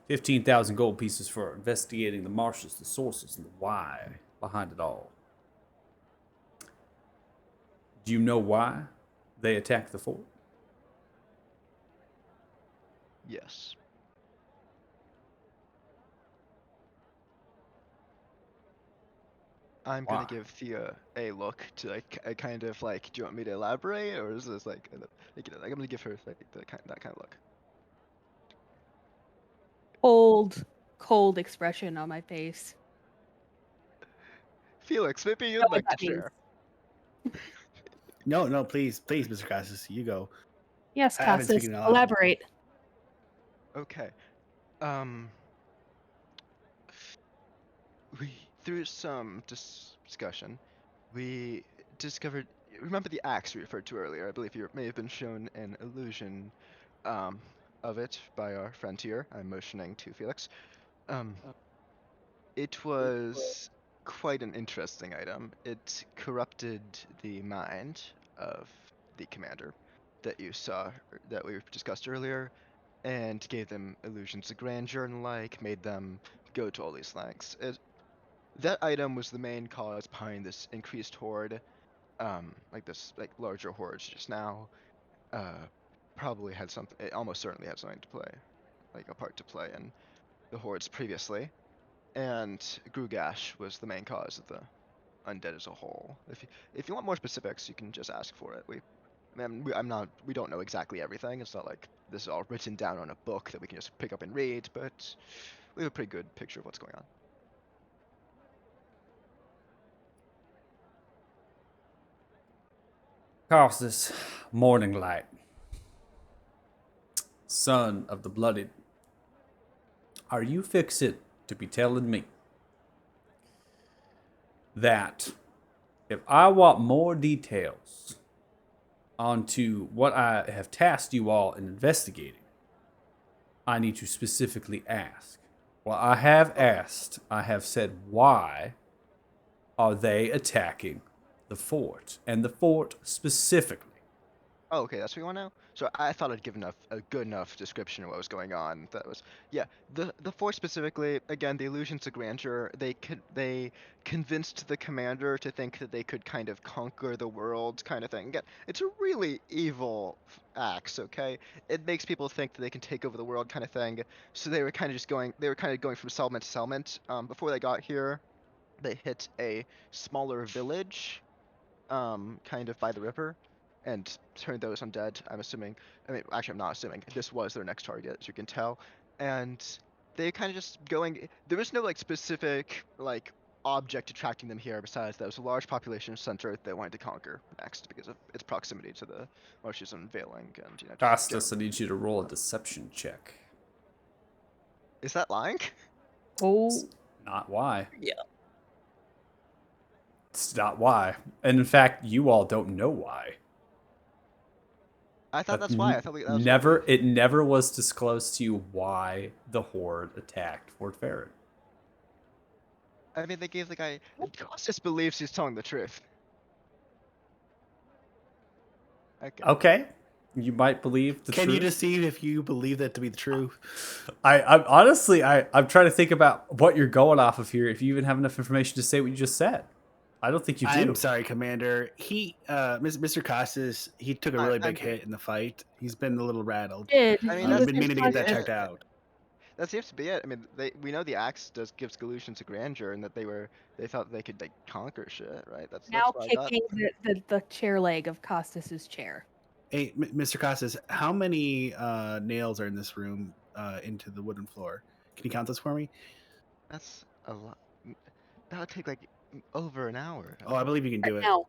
15,000 gold pieces for investigating the marshes, the sources, and the why behind it all. Do you know why they attacked the fort? Yes. I'm Why? gonna give Thea a look to like a kind of like, do you want me to elaborate, or is this like, I'm gonna give her like that kind of look. Cold expression on my face. Felix, maybe Know you'd what like to that means. share. No, please, Mr. Cassis, you go. Yes, I've been Cassis, speaking a lot. elaborate. Okay. We through some discussion, we discovered. Remember the axe we referred to earlier? I believe you may have been shown an illusion um, of it by our friend here. I'm motioning to Felix. Um, it was quite an interesting item. It corrupted the mind of the commander that you saw, that we discussed earlier, and gave them illusions of grandeur and like, made them go to all these lengths. That item was the main cause behind this increased horde, like this like larger hordes just now. Probably had something. It almost certainly had something to play, like a part to play in the hordes previously. And Grugash was the main cause of the undead as a whole. If you want more specifics, you can just ask for it. We don't know exactly everything. It's not like this is all written down on a book that we can just pick up and read, but we have a pretty good picture of what's going on. Cast this morning light, son of the blooded, are you fixed to be telling me that If I want more details onto what I have tasked you all in investigating, I need to specifically ask. Well, I have asked, I have said, why are they attacking the fort? And the fort specifically. Oh, okay, that's what you want to know? So I thought I'd give a good enough description of what was going on. That was, yeah, the fort specifically. Again, the illusions of grandeur. They convinced the commander to think that they could kind of conquer the world, kind of thing. Again, it's a really evil axe. Okay, it makes people think that they can take over the world, kind of thing. So they were kind of just going. They were kind of going from settlement to settlement. Before they got here, they hit a smaller village kind of by the river, and turned those undead. I'm assuming. I mean, actually, I'm not assuming. This was their next target, as you can tell. And they kind of just going. There was no like specific like object attracting them here. Besides, there was a large population center they wanted to conquer next because of its proximity to the marshes and Veiling, and you know. Just Costas, I need you to roll a deception check. Is that lying? Oh, Not why. Yeah. It's not why. And in fact, you all don't know why. I thought But that's why. I thought that was never it never was disclosed to you why the Horde attacked Fort Farron. I mean, they gave the guy. Costas believes he's telling the truth. Okay. Okay. You might believe the Can truth. you deceive if you believe that to be the truth? I'm honestly I'm trying to think about what you're going off of here. If you even have enough information to say what you just said, I don't think you do. I'm sorry, Commander. Mr. Costas, he took a really big hit in the fight. He's been a little rattled. did. I mean, I've that's been meaning to get that checked out. That seems to be it. I mean, we know the axe gives Galushians a grandeur, and that they thought they could like conquer shit, right? That's Now what I got. kicking the chair leg of Costas's chair. Hey, Mr. Costas, how many nails are in this room into the wooden floor? Can you count this for me? That's a lot. That would take like over an hour. Oh, I believe you can do it. No,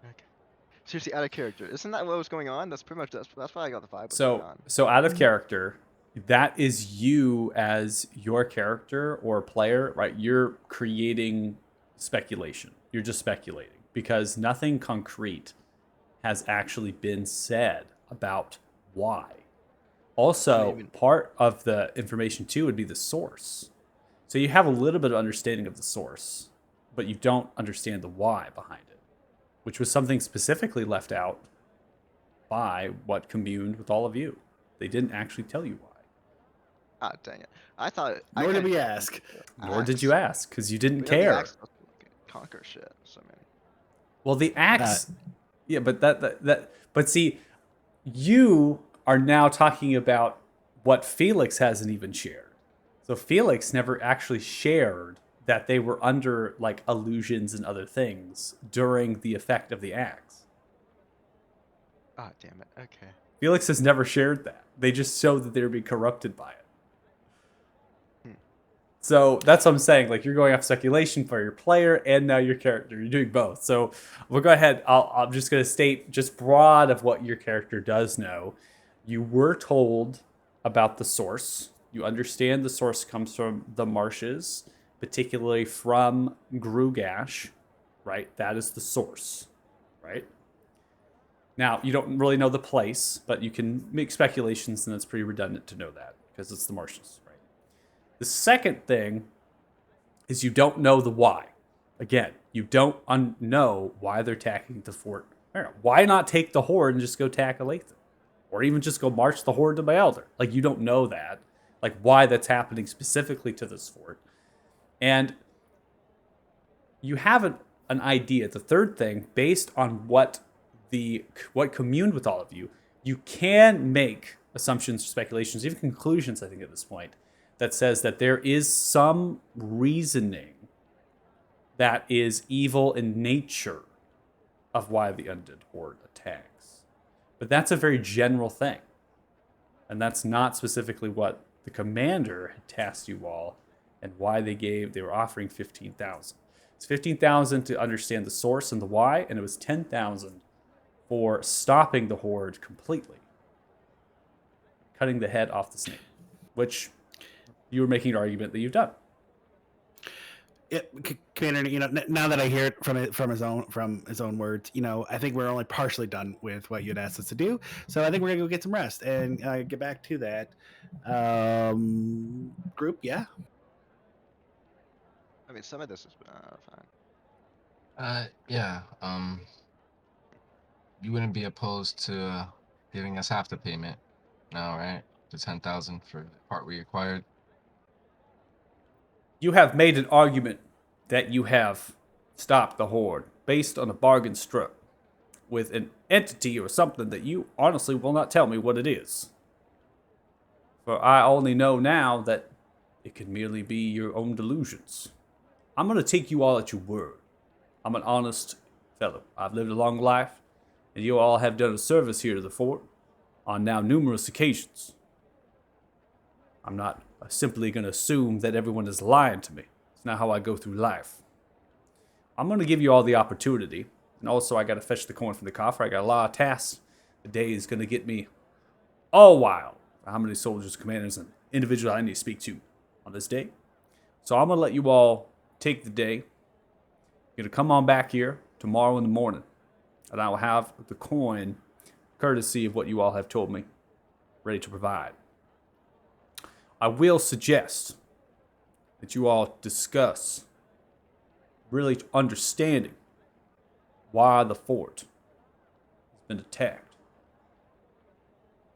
Okay. Seriously, out of character. Isn't that what was going on? That's pretty much that's why I got the vibe. So out of character, that is you as your character or player, right? You're creating speculation. You're just speculating because nothing concrete has actually been said about why. Also, part of the information too would be the source. So you have a little bit of understanding of the source, but you don't understand the why behind it, which was something specifically left out by what communed with all of you. They didn't actually tell you why. Ah, dang it! I thought. Nor did we ask. Nor did you ask, because you didn't We know the care. axe doesn't conquer shit. So I mean. Well, the axe, yeah, but but see, you are now talking about what Felix hasn't even shared. So Felix never actually shared that they were under like illusions and other things during the effect of the axe. Ah, damn it. Okay. Felix has never shared that. They just showed that they were being corrupted by it. So that's what I'm saying. Like, you're going off speculation for your player and now your character. You're doing both. So we'll go ahead. I'm just going to state just broad of what your character does know. You were told about the source. You understand the source comes from the marshes, particularly from Grugash, right? That is the source, right? Now, you don't really know the place, but you can make speculations, and it's pretty redundant to know that because it's the marshes, right? The second thing is you don't know the why. Again, you don't know why they're attacking the fort. Why not take the Horde and just go attack Alathan? Or even just go march the Horde to Baalder? Like, you don't know that. Like, why that's happening specifically to this fort. And you have an idea. The third thing, based on what communed with all of you, you can make assumptions, speculations, even conclusions, I think, at this point, that says that there is some reasoning that is evil in nature of why the undead horde attacks. But that's a very general thing. And that's not specifically what the commander had tasked you all and why they were offering 15,000. It's 15,000 to understand the source and the why, and it was 10,000 for stopping the horde completely. Cutting the head off the snake, which you were making an argument that you've done. Commander, now that I hear it from his own words, I think we're only partially done with what you'd asked us to do. So I think we're gonna go get some rest and get back to that group. Yeah. I mean, some of this is fine. Yeah. You wouldn't be opposed to giving us half the payment now, right? The 10,000 for the part we acquired. You have made an argument that you have stopped the horde based on a bargain struck with an entity or something that you honestly will not tell me what it is. For I only know now that it could merely be your own delusions. I'm going to take you all at your word. I'm an honest fellow. I've lived a long life, and you all have done a service here to the fort on now numerous occasions. I'm not simply going to assume that everyone is lying to me. It's not how I go through life. I'm going to give you all the opportunity. And also, I got to fetch the coin from the coffer. I got a lot of tasks. The day is going to get me all wild. How many soldiers, commanders, and individuals I need to speak to on this day. So I'm going to let you all take the day. You're going to come on back here tomorrow in the morning. And I will have the coin, courtesy of what you all have told me, ready to provide. I will suggest that you all discuss really understanding why the fort has been attacked.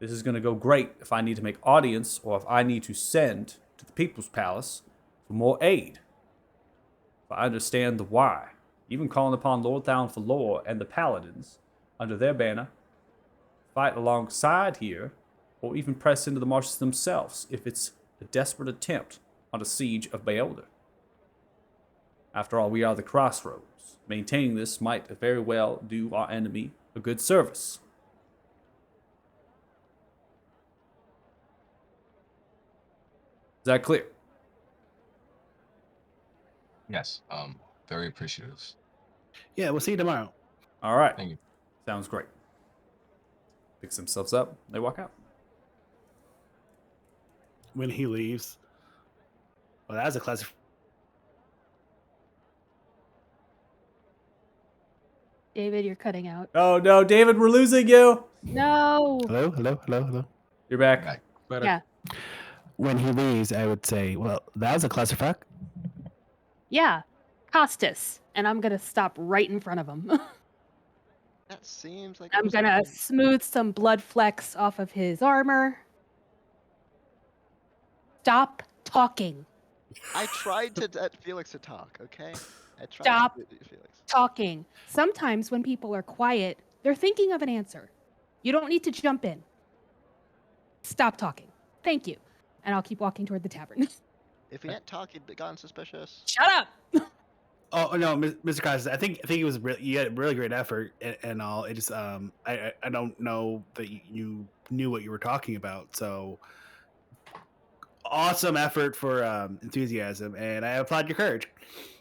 This is going to go great if I need to make audience or if I need to send to the People's Palace for more aid. If I understand the why, even calling upon Lord Thalamphalor and the Paladins under their banner, fight alongside here, or even press into the marshes themselves if it's a desperate attempt on a siege of Baelder. After all, we are the crossroads. Maintaining this might very well do our enemy a good service. Is that clear? Yes. Very appreciative. Yeah, we'll see you tomorrow. All right. Thank you. Sounds great. Picks themselves up. They walk out. When he leaves, well, that was a classic. David, you're cutting out. Oh no, David, we're losing you. No. Hello. You're back. Back. Better. Yeah. When he leaves, I would say, well, that was a clusterfuck. Yeah. Costas. And I'm going to stop right in front of him. That seems like it I'm was a going to good- smooth some blood flecks off of his armor. Stop talking. I tried to get Felix to talk. Okay. I tried Stop. to get Felix. Talking. Sometimes when people are quiet, they're thinking of an answer. You don't need to jump in. Stop talking. Thank you. And I'll keep walking toward the tavern. If he hadn't talked, he'd gotten suspicious. Shut up. Oh no, Mr. Costas, I think it was you had a really great effort and all. It just I don't know that you knew what you were talking about. So awesome effort for enthusiasm, and I applaud your courage.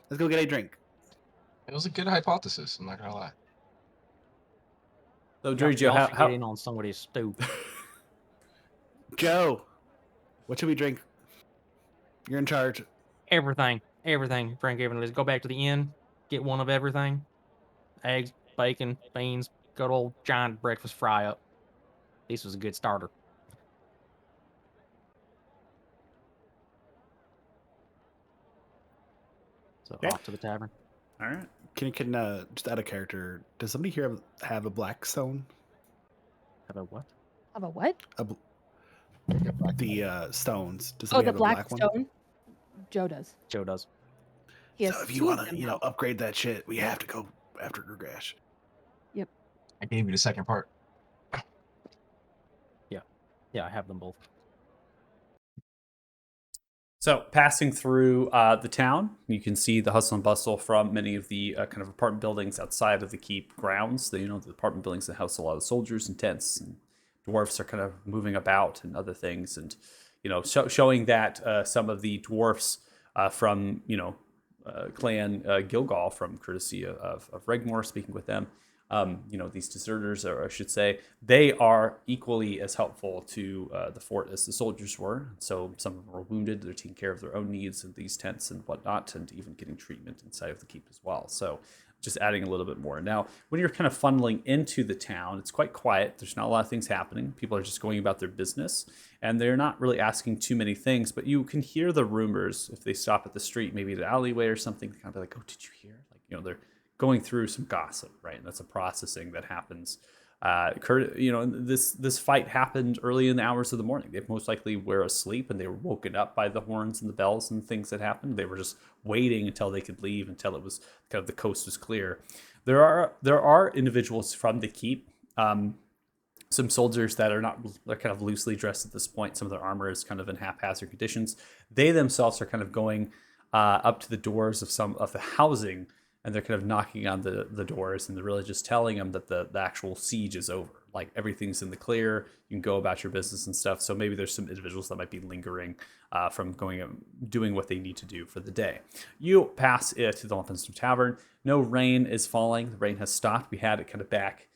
Let's go get a drink. It was a good hypothesis. I'm not gonna lie. So, Y'all Giorgio, should how get in on somebody's stew. Joe, what should we drink? You're in charge. Everything. Drink everything. Let's go back to the inn. Get one of everything. Eggs, bacon, beans. Good old giant breakfast fry up. This was a good starter. So Okay. off to the tavern. all right. Can just add a character? Does somebody here have a black stone? Have a what? Have a what? The stones. Does Oh, somebody the have black a black one? stone? Joe does. Joe does. He has So if you two of want to, them now. upgrade that shit, we have to go after Grugash. I gave you the second part. Yeah, I have them both. So, passing through the town, you can see the hustle and bustle from many of the kind of apartment buildings outside of the keep grounds. The apartment buildings that house a lot of soldiers and tents, and dwarfs are kind of moving about and other things, and showing that some of the dwarfs from clan Gilgal, from courtesy of Regmore, speaking with them, these deserters, or I should say, they are equally as helpful to the fort as the soldiers were. So some of them were wounded; they're taking care of their own needs in these tents and whatnot, and even getting treatment inside of the keep as well. So just adding a little bit more. Now, when you're kind of funneling into the town, it's quite quiet. There's not a lot of things happening. People are just going about their business, and they're not really asking too many things. But you can hear the rumors if they stop at the street, maybe the alleyway or something. Kind of be like, "Oh, did you hear?" Like, they're going through some gossip, right? And that's a processing that happens. This fight happened early in the hours of the morning. They most likely were asleep and they were woken up by the horns and the bells and things that happened. They were just waiting until they could leave, until it was kind of the coast was clear. There are individuals from the keep, some soldiers that they're kind of loosely dressed at this point. Some of their armor is kind of in haphazard conditions. They themselves are kind of going up to the doors of some of the housing, and they're kind of knocking on the doors, and they're really just telling them that the actual siege is over. Like, everything's in the clear. You can go about your business and stuff. So maybe there's some individuals that might be lingering from going and doing what they need to do for the day. You pass it to the Lampenstone Tavern. No rain is falling. The rain has stopped. We had it kind of back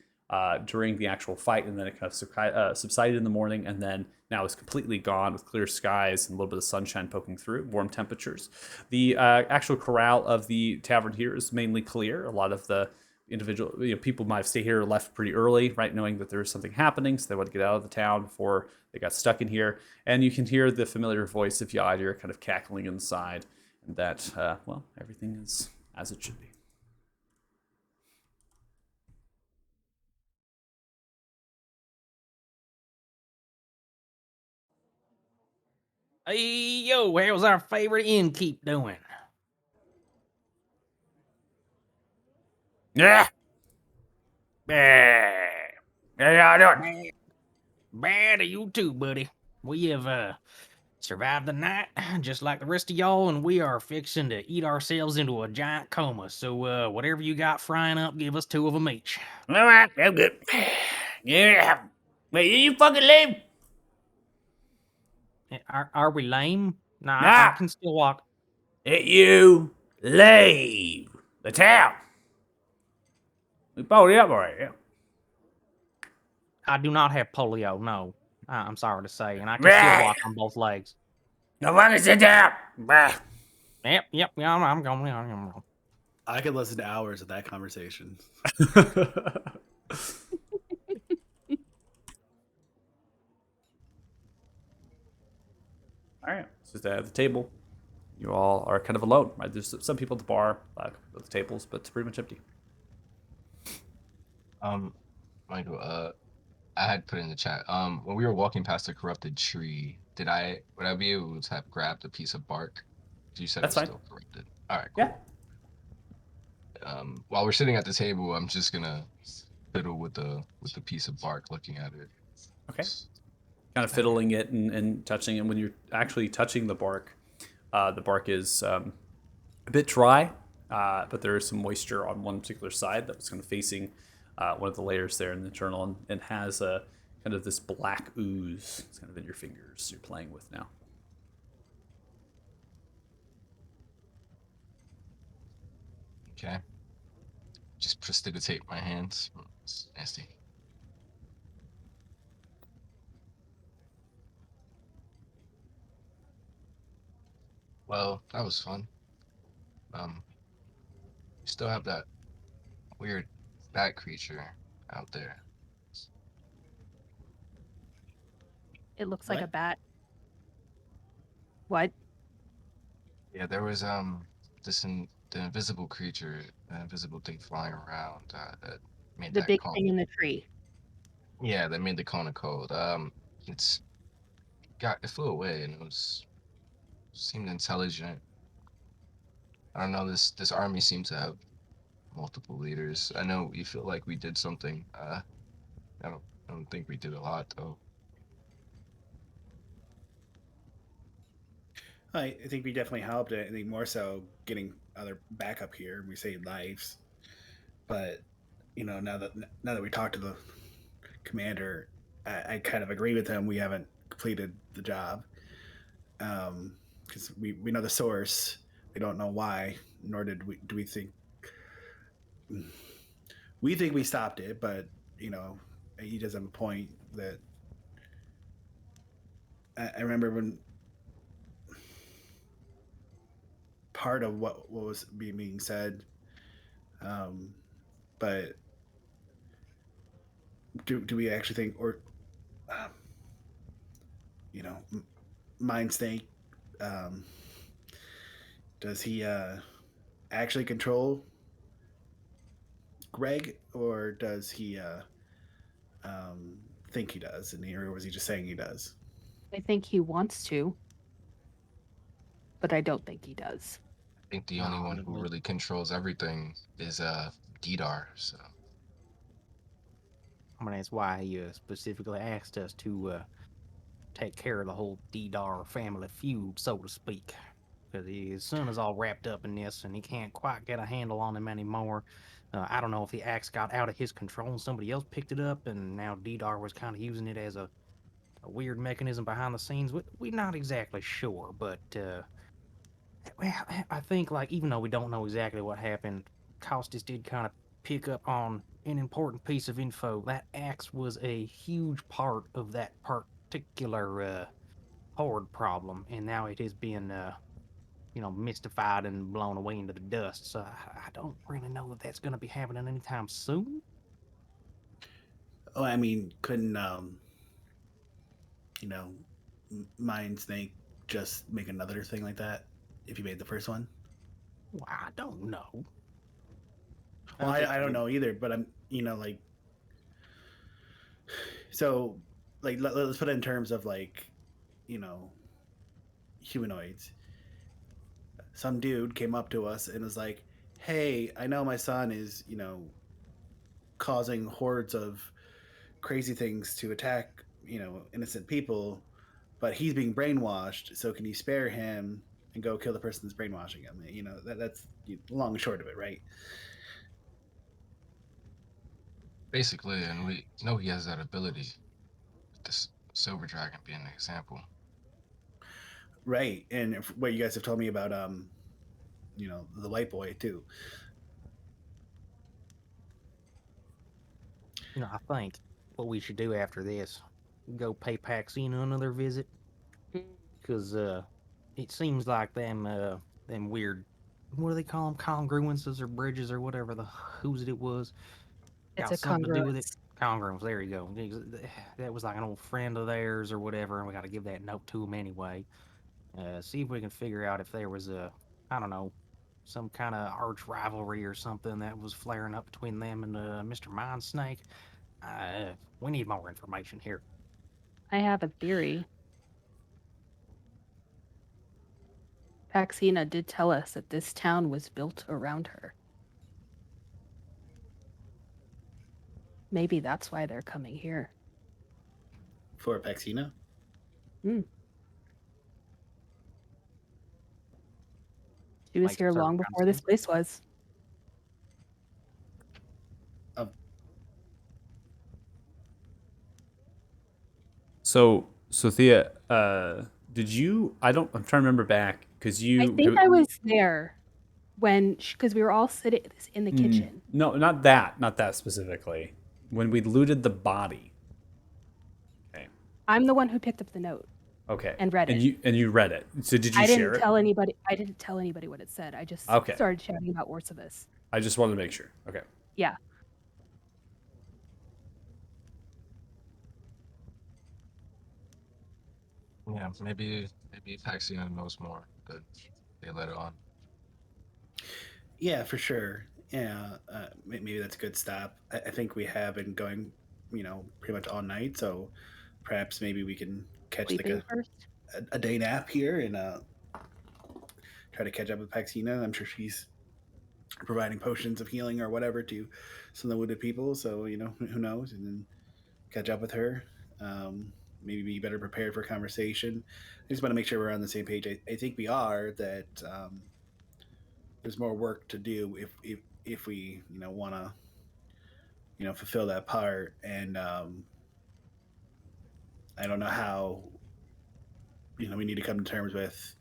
during the actual fight, and then it kind of subsided in the morning, and then now it's completely gone with clear skies and a little bit of sunshine poking through, warm temperatures. The actual corral of the tavern here is mainly clear. A lot of the individual people might have stayed here or left pretty early, right, knowing that there was something happening, so they want to get out of the town before they got stuck in here. And you can hear the familiar voice of Yadir kind of cackling inside, and that, everything is as it should be. Hey, yo, how's our favorite innkeep doing? Yeah. Yeah, Bad. Bad to you too, buddy. We have survived the night, just like the rest of y'all, and we are fixing to eat ourselves into a giant coma. So, whatever you got frying up, give us 2 of them each. All right, I'm good. Yeah. Wait, you fucking leave? Are we lame? Nah, I Nah. can still walk. You leave the town. We pulled it up already. Yeah. I do not have polio, no. I'm sorry to say, and I can still walk on both legs. No fucking sit down. Bah. Yep, yeah, I'm going. I could listen to hours of that conversation. All right, so at the table, you all are kind of alone, right? There's some people at the bar, at the tables, but it's pretty much empty. Michael, I had put in the chat. When we were walking past a corrupted tree, would I be able to have grabbed a piece of bark? You said That's it was fine. still corrupted. All right, cool. Yeah. While we're sitting at the table, I'm just gonna fiddle with the piece of bark, looking at it. Okay. Kind of fiddling it and touching it. When you're actually touching the bark is a bit dry, but there is some moisture on one particular side that was kind of facing one of the layers there in the internal, and has a kind of this black ooze. It's kind of in your fingers you're playing with now. Okay. Just prestidigitate my hands. It's nasty. Well, that was fun. You still have that weird bat creature out there. It looks like What? a bat. What? Yeah, there was the invisible creature, the invisible thing flying around that made The that big call. thing in the tree. Yeah, that made the cone cold. It flew away, and seemed intelligent. I don't know. This army seems to have multiple leaders. I know you feel like we did something. I don't think we did a lot though. I think we definitely helped it. I think more so getting other backup here. We saved lives, but now that we talked to the commander, I kind of agree with him. We haven't completed the job because we know the source. We don't know why, nor do we think We think we stopped it, but he does have a point that I remember when part of what was being said, um, but do we actually think or um, you know mind snake um, does he actually control Greg, or does he um, think he does, or was he just saying he does? I think he wants to, but I don't think he does. I think the only No, one who really controls everything is Didar. So I mean, that's why he specifically asked us to take care of the whole D-Dar family feud, so to speak. Because his son is all wrapped up in this, and he can't quite get a handle on him anymore. I don't know if the axe got out of his control and somebody else picked it up, and now D-Dar was kind of using it as a weird mechanism behind the scenes. We're not exactly sure, but well, I think, like, even though we don't know exactly what happened, Costas did kind of pick up on an important piece of info. That axe was a huge part of that particular horde problem, and now it has been, mystified and blown away into the dust. So I don't really know that that's going to be happening anytime soon. Oh, I mean, couldn't you know, Mind Snake just make another thing like that if you made the first one? Well, I don't know. Well, I'm just I don't know either, but I'm like so let's put it in terms of like you know humanoids. Some dude came up to us and was like, "Hey, I know my son is causing hordes of crazy things to attack innocent people, but he's being brainwashed. So can you spare him and go kill the person that's brainwashing him? That's long and short of it, right? basically, and we know he has that ability. This Silver Dragon being an example. Right. And what you guys have told me about, the white boy too. I think what we should do after this, go pay Paxina another visit, because it seems like them weird, what do they call them, congruences or bridges or whatever the who's it was, It's got a something to do with it. congruence. Congruence, there you go. That was like an old friend of theirs or whatever, and we got to give that note to him anyway. See if we can figure out if there was I don't know, some kind of arch rivalry or something that was flaring up between them and Mr. Mindsnake. We need more information here. I have a theory. Paxina did tell us that this town was built around her. Maybe that's why they're coming here. For Paxina? Hmm. She was Like here search long around before this scene. place was. Of So Thea, did you? I don't. I'm trying to remember back because I think I was there when, because we were all sitting in the kitchen. No, not that specifically. When we looted the body. Okay. I'm the one who picked up the note Okay. and read it. You read it. So did you I didn't share it? tell anybody. I didn't tell anybody what it said. I just Okay. started shouting about Orcivis. I just wanted to make sure. Okay. Yeah. Yeah, maybe Paxion knows more, but they let it on. Yeah, for sure. Yeah, maybe that's a good stop. I think we have been going, pretty much all night. So perhaps maybe we can catch like Sleeping first. a day nap here and try to catch up with Paxina. I'm sure she's providing potions of healing or whatever to some of the wounded people. So who knows, and then catch up with her. Maybe be better prepared for conversation. I just want to make sure we're on the same page. I think we are. That there's more work to do if we want to fulfill that part. And I don't know how we need to come to terms with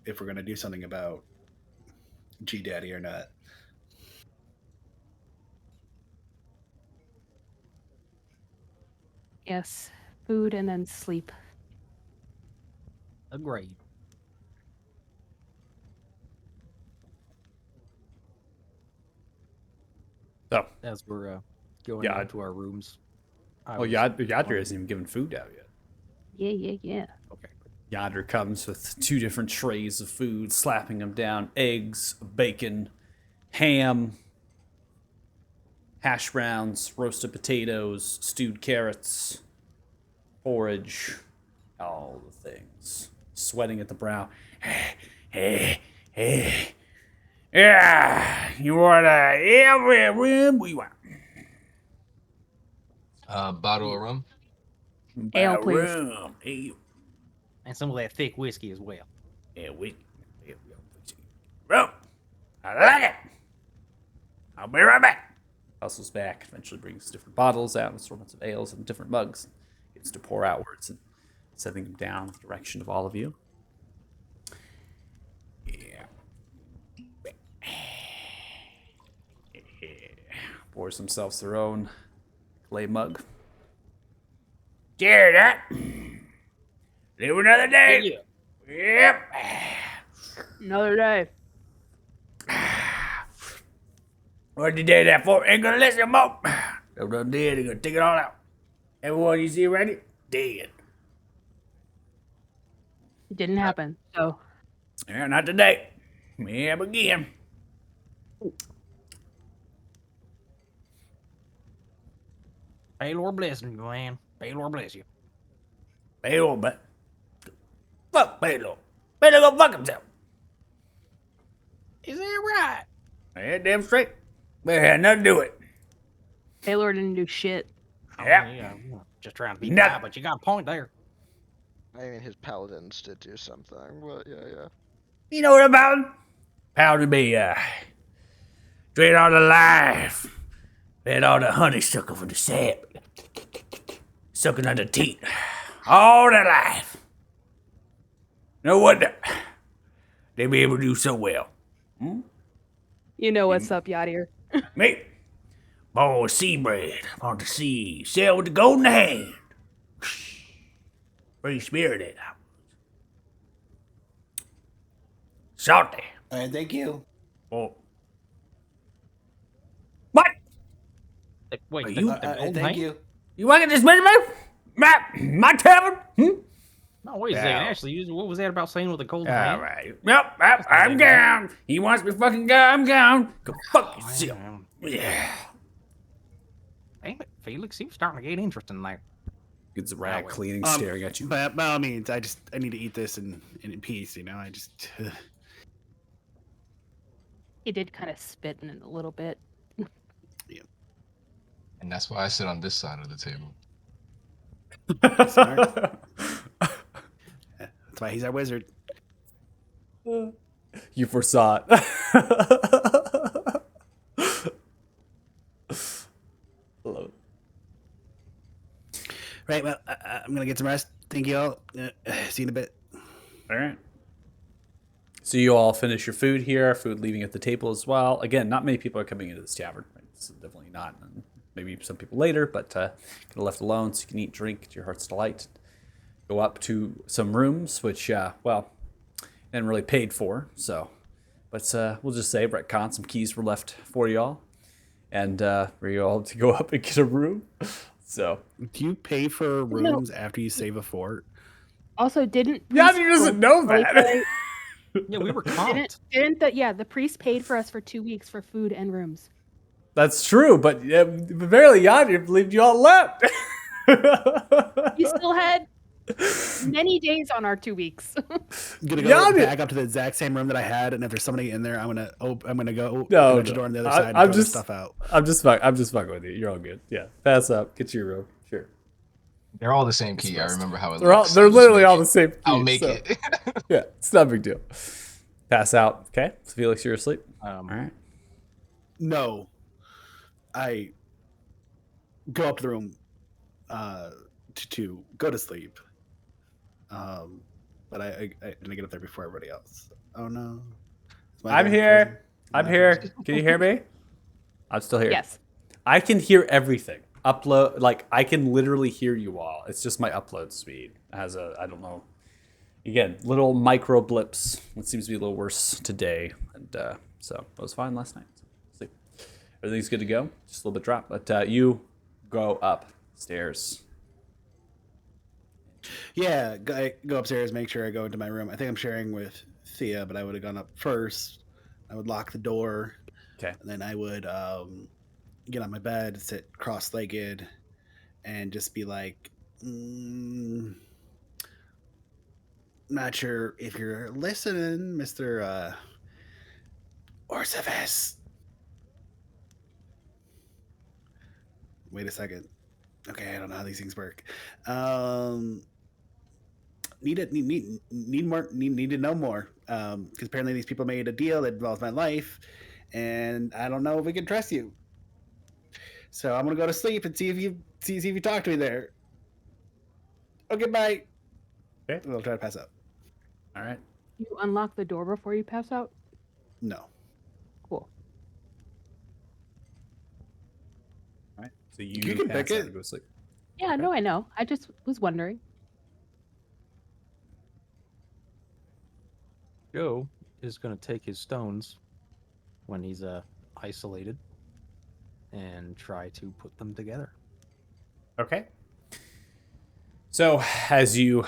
if we're going to do something about G Daddy or not. Yes. Food and then sleep. Agreed. So, As we're going Yeah, down to our rooms. Yadri hasn't even given food out yet. Yeah. Okay. Yadri comes with 2 different trays of food, slapping them down: eggs, bacon, ham, hash browns, roasted potatoes, stewed carrots, porridge, all the things. Sweating at the brow. Yeah, you want every room we want. Bottle of rum. Ale, please. Room. Ale. And some of that thick whiskey as well. Yeah, rum. I like it. I'll be right back. Hustles back, eventually brings different bottles out, assortments of ales and different mugs. Gets to pour outwards and setting them down in the direction of all of you. Yeah. Pours themselves their own clay mug. Cheer that. Live another day. Yep. Another day. What you did that for? Ain't gonna listen more. They're done dead. They're gonna take it all out. Everyone you see ready? Dead. It didn't happen. So Yeah, not today. Yeah, again. Baylor bless you, man. Baylor bless you. Baylor, but fuck Baylor. Baylor go fuck himself. Is that right? Yeah, damn straight. Baylor had nothing to do with it. Taylor didn't do shit. Yeah. Yeah. Just trying to be Nothing. quiet, but you got a point there. I mean, his paladins did do something, but yeah. You know what about? Paladin be drain all the life. Let all the honey sucker from the sap. Sucking on the teeth. All that life. No wonder they be able to do so well. You know what's up, Yadir. Me, born with sea bread on the sea, sail with the golden hand. Free spirited. Salty. All right, thank you. Oh. What? Wait, Are the, you- the golden Thank hand? you. You want to get this money, man? My tavern? No, wait a second. Yeah. Actually, what was that about saying with the golden hand? All right. Yep, I'm down. He wants me fucking go. I'm gone. Go fuck yourself. Yeah. Damn it, Felix, he was starting to get interesting there. Gets a rag well. cleaning, staring at you. But by all means, I need to eat this in peace. You know, He did kind of spit in it a little bit. And that's why I sit on this side of the table. Smart. That's why he's our wizard. You foresaw it. Love it. Right. Well, I'm gonna get some rest. Thank you all. See you in a bit. All right. So you all finish your food here. Food leaving at the table as well. Again, not many people are coming into this tavern. Right? It's definitely not. And maybe some people later, but kind of left alone so you can eat, drink to your heart's delight. Go up to some rooms, which and really paid for. So, but we'll just say retcon, some keys were left for y'all, and for you all to go up and get a room. So Do you pay for rooms after you save a fort? Also, didn't Yadi priest doesn't know that. roleplay- Yeah, we were comped. the priest paid for us for 2 weeks for food and rooms. That's true, but barely Yadi believed you all left. We still had many days on our 2 weeks. I'm gonna go Yeah, back up to the exact same room that I had, and if there's somebody in there, I'm gonna go No, open the no. door on the other I- side and I'm throw just- the stuff out. I'm just fucking with you. You're all good. Yeah, pass up, get your room. Sure. They're all the same key. I remember how it They're looks. they're I'll just literally make all it. the same. I'll key, make so- it. Yeah, it's not a big deal. Pass out. Okay. So Felix, you're asleep. All right. No, I go up to the room to go to sleep. But I didn't get up there before everybody else. Oh no! Is my I'm door here. frozen? I'm Am I here. frozen? Can you hear me? I'm still here. Yes. I can hear everything. upload, like I can literally hear you all. It's just my upload speed has a, I don't know. Again, little micro blips. It seems to be a little worse today, and so it was fine last night. So, everything's good to go. Just a little bit drop, but you go upstairs. Yeah, go upstairs, make sure I go into my room. I think I'm sharing with Thea, but I would have gone up first. I would lock the door, Okay. and then I would get on my bed, sit cross-legged, and just be like, not sure if you're listening, Mister Orcephus. Wait a second. Okay, I don't know how these things work. Need to know more. Because apparently these people made a deal that involves my life, and I don't know if we can trust you. So I'm gonna go to sleep and see if you talk to me there. Okay, bye. Okay. And I'll try to pass out. All right. You unlock the door before you pass out? No. Cool. All right. So You you can pass pick out it. and go to sleep. Yeah, no, I know. I just was wondering. Joe is going to take his stones when he's isolated and try to put them together. Okay. So as you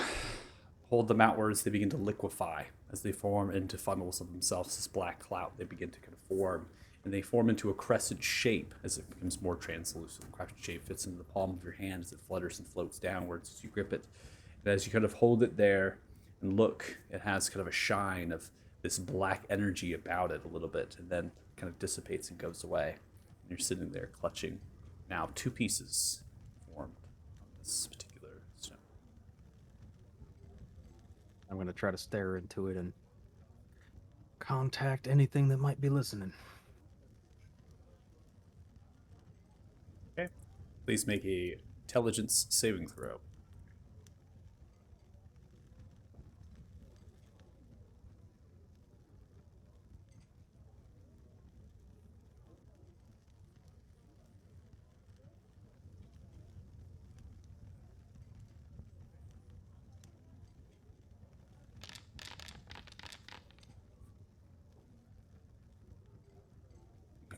hold them outwards, they begin to liquefy as they form into funnels of themselves. This black cloud, they begin to kind of form, and they form into a crescent shape as it becomes more translucent. The crescent shape fits into the palm of your hand as it flutters and floats downwards as you grip it. And as you kind of hold it there and look, it has kind of a shine of this black energy about it a little bit, and then kind of dissipates and goes away. And you're sitting there clutching now two pieces formed on this particular stone. I'm going to try to stare into it and contact anything that might be listening. Okay. Please make a intelligence saving throw.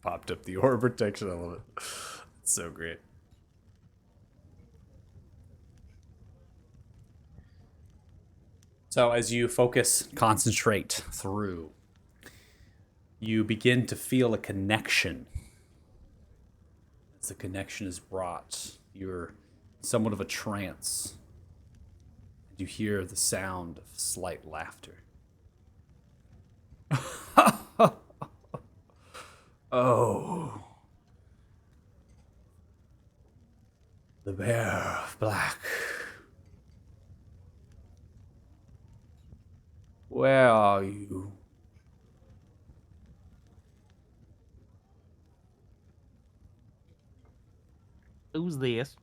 Popped up the aura protection. I love it. It's so great. So as you focus, concentrate through, you begin to feel a connection. As the connection is brought, you're somewhat of a trance. And you hear the sound of slight laughter. Oh. The Bear of Black. Where are you? Who's this?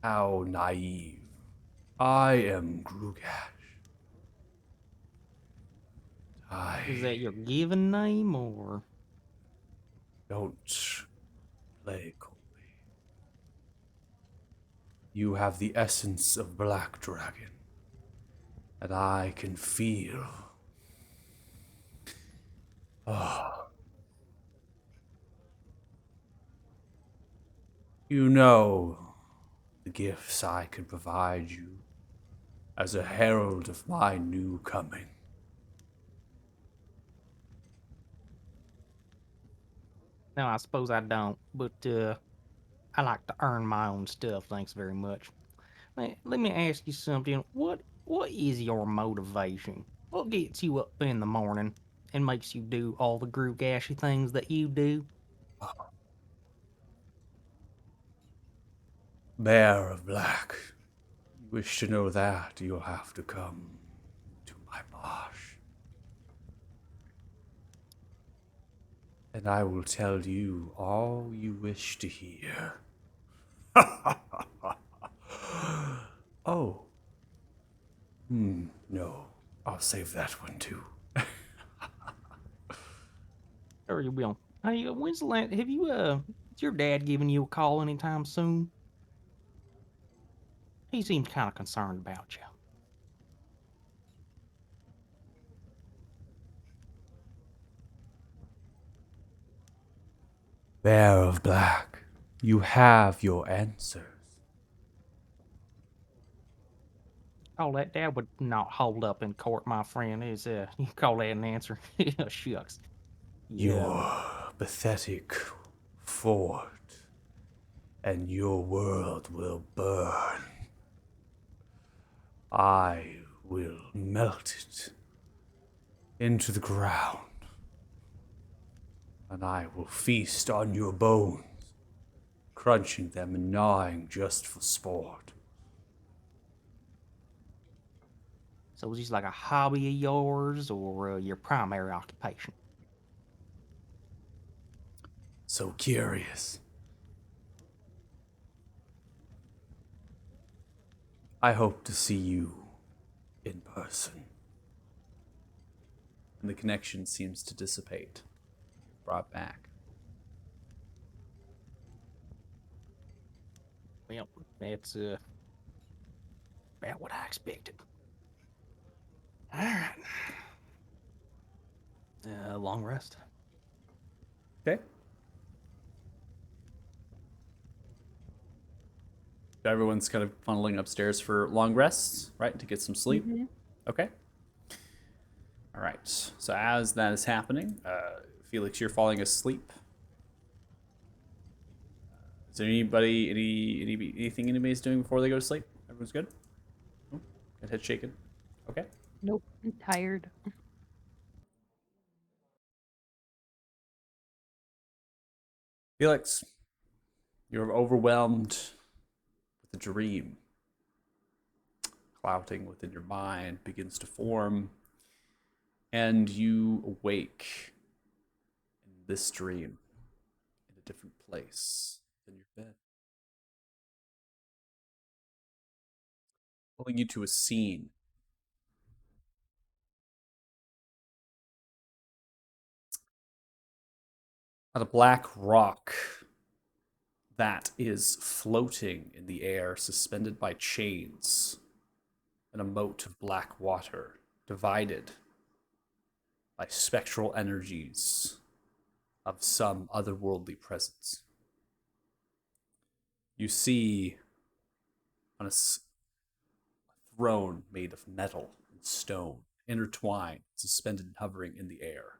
How naive. I am Grugash. Is that your given name or? Don't play Colby. You have the essence of Black Dragon, and I can feel. Oh. You know the gifts I could provide you as a herald of my new coming. No, I suppose I don't, but I like to earn my own stuff, thanks very much. Let me ask you something. What is your motivation? What gets you up in the morning and makes you do all the Grugashy things that you do? Bear of Black, you wish to know that, you'll have to come to my marsh. And I will tell you all you wish to hear. Oh. No. I'll save that one too. Very well. Hey, when's the last? Have you has your dad given you a call anytime soon? He seems kind of concerned about you. Bear of Black, you have your answers. Oh, that would not hold up in court, my friend. Is you call that an answer? Shucks. Yeah. Your pathetic fort and your world will burn. I will melt it into the ground, and I will feast on your bones, crunching them and gnawing just for sport. So is this like a hobby of yours or your primary occupation? So curious. I hope to see you in person. And the connection seems to dissipate. Brought back. Well, that's about what I expected. All right. Long rest. Okay. Everyone's kind of funneling upstairs for long rests, right? To get some sleep. Mhm. Okay. All right. So as that is happening, Felix, you're falling asleep. Is there anything anybody's doing before they go to sleep? Everyone's good? Oh, got head shaking. Okay. Nope. I'm tired. Felix, you're overwhelmed with a dream. Clouding within your mind begins to form, and you awake in this dream in a different place than your bed. Pulling you to a scene on a black rock that is floating in the air, suspended by chains in a moat of black water, divided by spectral energies of some otherworldly presence. You see on a throne made of metal and stone, intertwined, suspended and hovering in the air,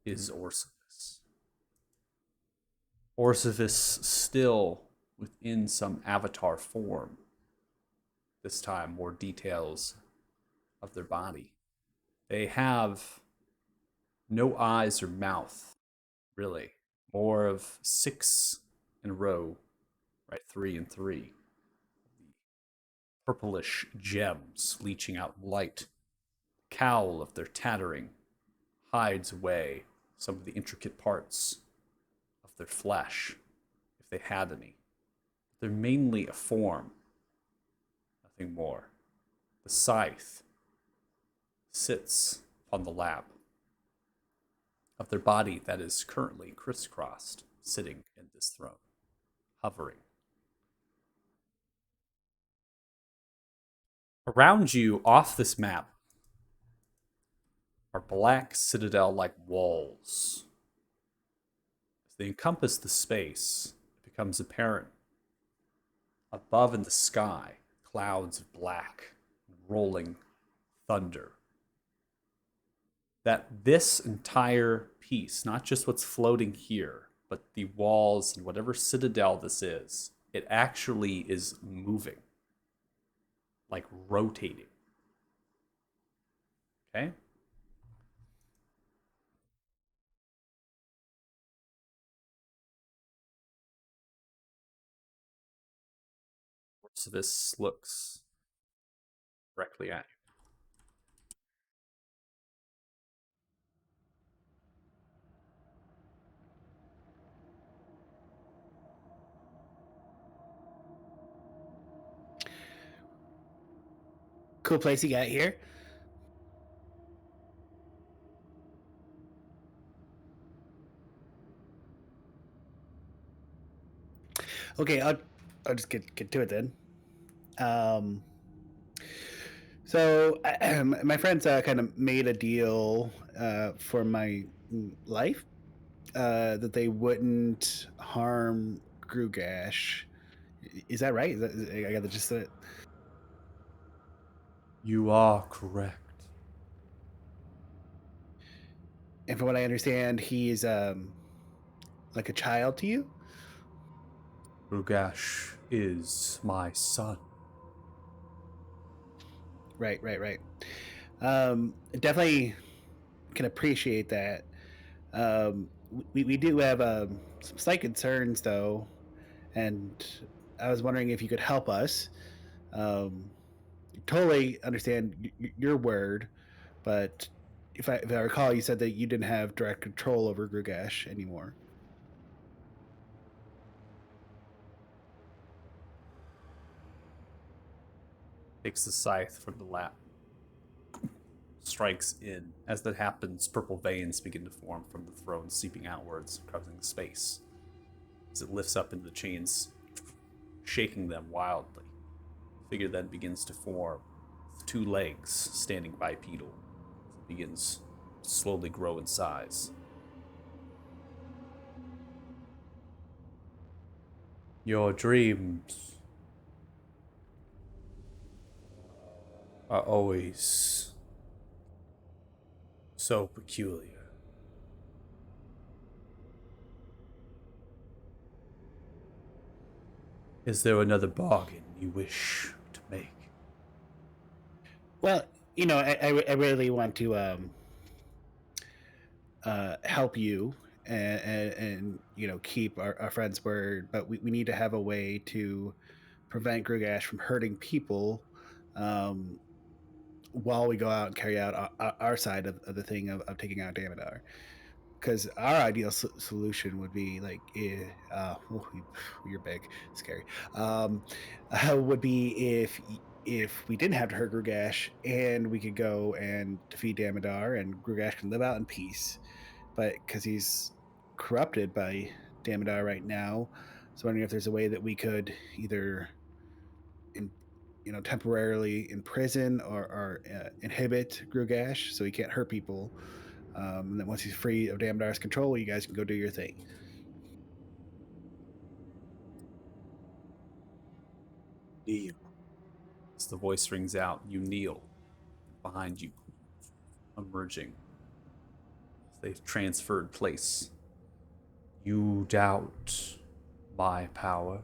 is Orsivis. Orsivis still within some avatar form. This time, more details of their body. They have no eyes or mouth, really. More of 6 in a row, right? 3 and 3. Purplish gems leeching out light. Cowl of their tattering hides away some of the intricate parts of their flesh, if they had any. They're mainly a form, nothing more. The scythe sits on the lap of their body that is currently crisscrossed, sitting in this throne, hovering. Around you, off this map, are black citadel like walls. As they encompass the space, it becomes apparent. Above in the sky, clouds of black, rolling thunder. That this entire piece, not just what's floating here, but the walls and whatever citadel this is, it actually is moving, like rotating. Okay? So this looks directly at you. Cool place you got here. Okay, I'll just get to it then. So my friends kind of made a deal for my life that they wouldn't harm Grugash. Is that right? I got the gist of it. You are correct. And from what I understand, he's like a child to you. Rugash is my son. Right. Definitely can appreciate that. We do have some slight concerns though, and I was wondering if you could help us. Um, totally understand your word, but if I recall, you said that you didn't have direct control over Grugash anymore. Takes the scythe from the lap. Strikes in. As that happens, purple veins begin to form from the throne, seeping outwards, causing space. As it lifts up into the chains, shaking them wildly. The figure then begins to form, with 2 legs standing bipedal. It begins to slowly grow in size. Your dreams are always so peculiar. Is there another bargain you wish to make? Well, I really want to help you and keep our friend's word, but we need to have a way to prevent Grugash from hurting people um, while we go out and carry out our side of the thing of taking out Damodar. Because our ideal solution would be like, oh, you're big, scary. Would be if we didn't have to hurt Grugash and we could go and defeat Damodar and Grugash can live out in peace. But because he's corrupted by Damodar right now, so wondering if there's a way that we could either in, temporarily imprison or inhibit Grugash so he can't hurt people. And then once he's free of Damodar's control, you guys can go do your thing. Kneel. As the voice rings out, you kneel. Behind you, emerging. They've transferred place. You doubt my power?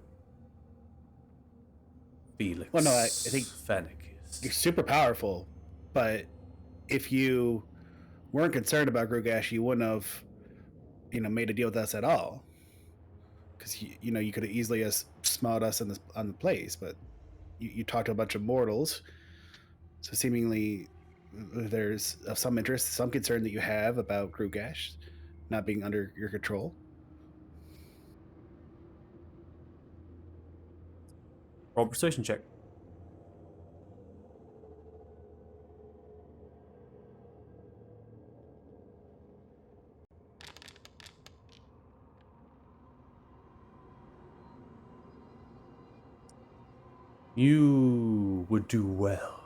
Felix. Well, no, I think Fennecis. you're super powerful, but if you weren't concerned about Grugash, you wouldn't have, made a deal with us at all. Because you could have easily smelled us on the place, but you talked to a bunch of mortals, so seemingly there's of some interest, some concern that you have about Grugash not being under your control. Roll persuasion check. You would do well.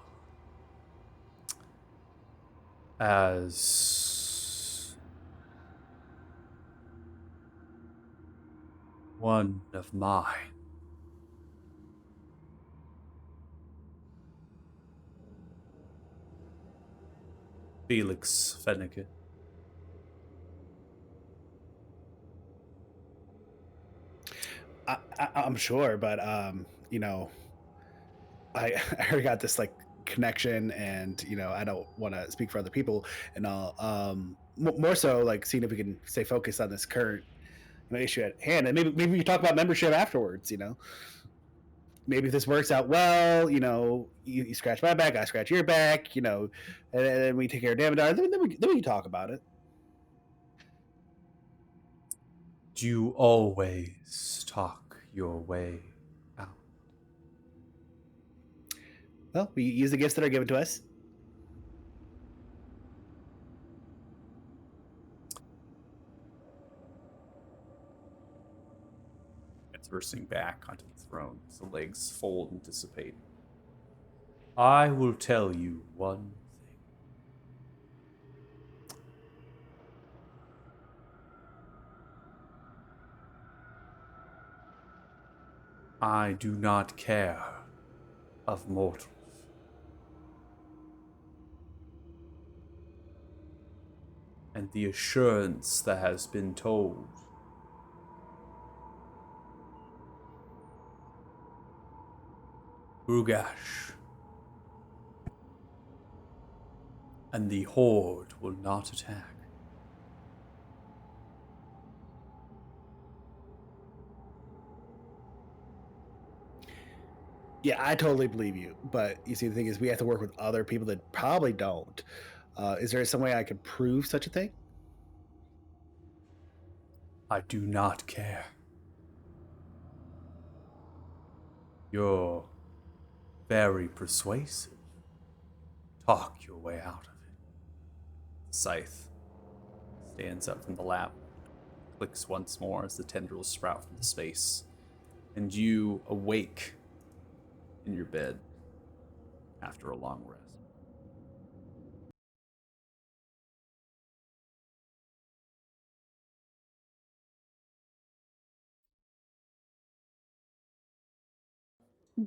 As one of mine. Felix Fenneke. I'm sure, but I already got this like connection, and I don't want to speak for other people, and I'll more so like seeing if we can stay focused on this current issue at hand, and maybe we can talk about membership afterwards. Maybe if this works out well, you scratch my back, I scratch your back, and then we take care of Damodar, then we can talk about it. Do you always talk your way out? Well, we use the gifts that are given to us. That's reversing back onto the throne as the legs fold and dissipate. I will tell you one thing. I do not care of mortals. And the assurance that has been told Rugash and the Horde will not attack. Yeah, I totally believe you. But you see, the thing is, we have to work with other people that probably don't. Is there some way I could prove such a thing? I do not care. You're very persuasive. Talk your way out of it. Scythe stands up from the lap, clicks once more as the tendrils sprout from the space, and you awake in your bed after a long rest.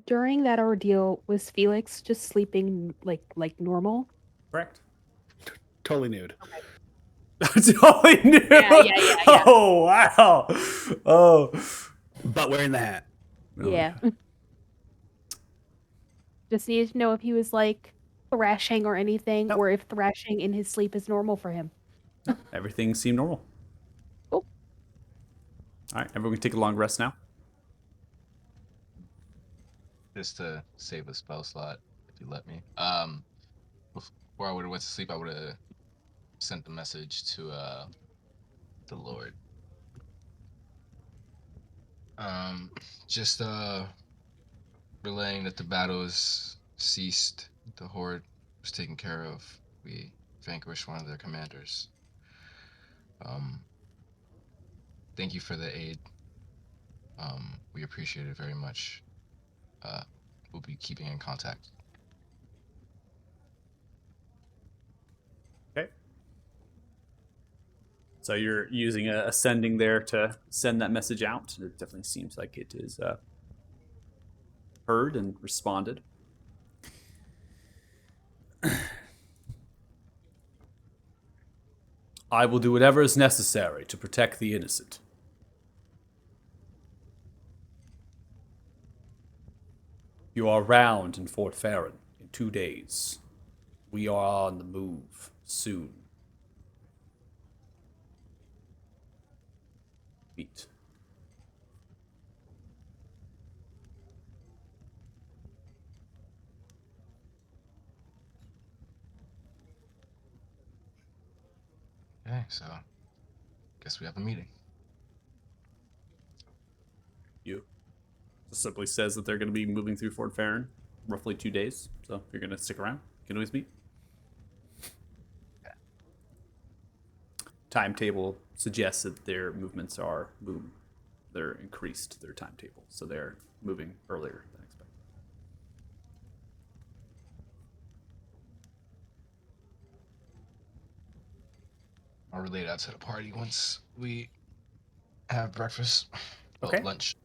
During that ordeal, was Felix just sleeping like normal? Correct. Totally nude. Totally new. Yeah. Oh wow. Oh. But wearing the hat. Yeah. Just needed to know if he was like thrashing or anything, Nope. or if thrashing in his sleep is normal for him. Everything seemed normal. Cool. All right, everyone can take a long rest now. Just to save a spell slot, if you let me. Before I would have went to sleep, I would have sent the message to the Lord. Just relaying that the battle has ceased, the Horde was taken care of. We vanquished one of their commanders. Thank you for the aid. We appreciate it very much. We'll be keeping in contact. Okay. So you're using a sending there to send that message out. It definitely seems like it is heard and responded. I will do whatever is necessary to protect the innocent. You are round in Fort Farron in 2 days. We are on the move soon. Meet. Okay, so guess we have a meeting. You. Just simply says that they're going to be moving through Fort Farron roughly 2 days. So if you're going to stick around, you can always meet. Timetable suggests that their movements are they're increased their timetable, so they're moving earlier than expected. I'll relay that to the party once we have breakfast. Okay. Lunch.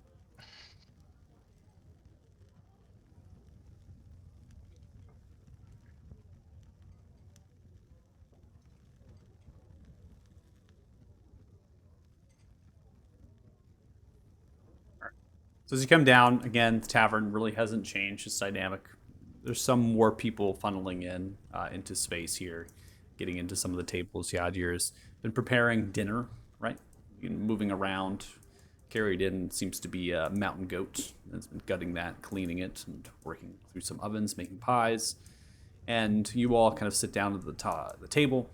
So as you come down, again, the tavern really hasn't changed its dynamic. There's some more people funneling in into space here, getting into some of the tables. Yadir's been preparing dinner, right? Moving around. Carried in seems to be a mountain goat. Has been gutting that, cleaning it, and working through some ovens, making pies. And you all kind of sit down at the table.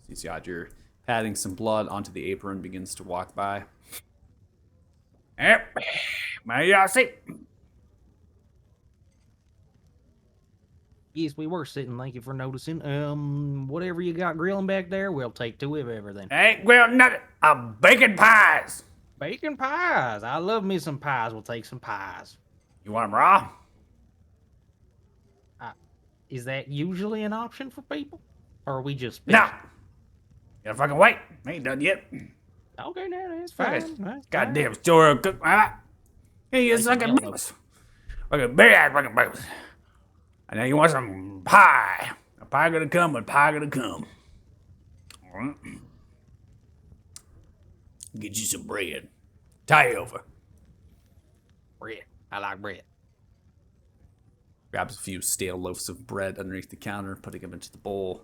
Sees Yadir patting some blood onto the apron, begins to walk by. Yep. May I sit? Yes, we were sitting. Thank you for noticing. Whatever you got grilling back there, we'll take 2 of everything. Ain't grilled nothing. I'm baking pies. Bacon pies. I love me some pies. We'll take some pies. You want them raw? Is that usually an option for people? Or are we just No. special? Gotta fucking wait. Ain't done yet. Okay, no, that's Fucking fine. That's goddamn store cook. Hey, you Like fucking yellow. breakfast. Fucking big ass fucking breakfast. And now you want some pie. A pie gonna come, a pie gonna come. All right. Get you some bread. Tie you over. Bread. I like bread. Grabs a few stale loaves of bread underneath the counter, putting them into the bowl.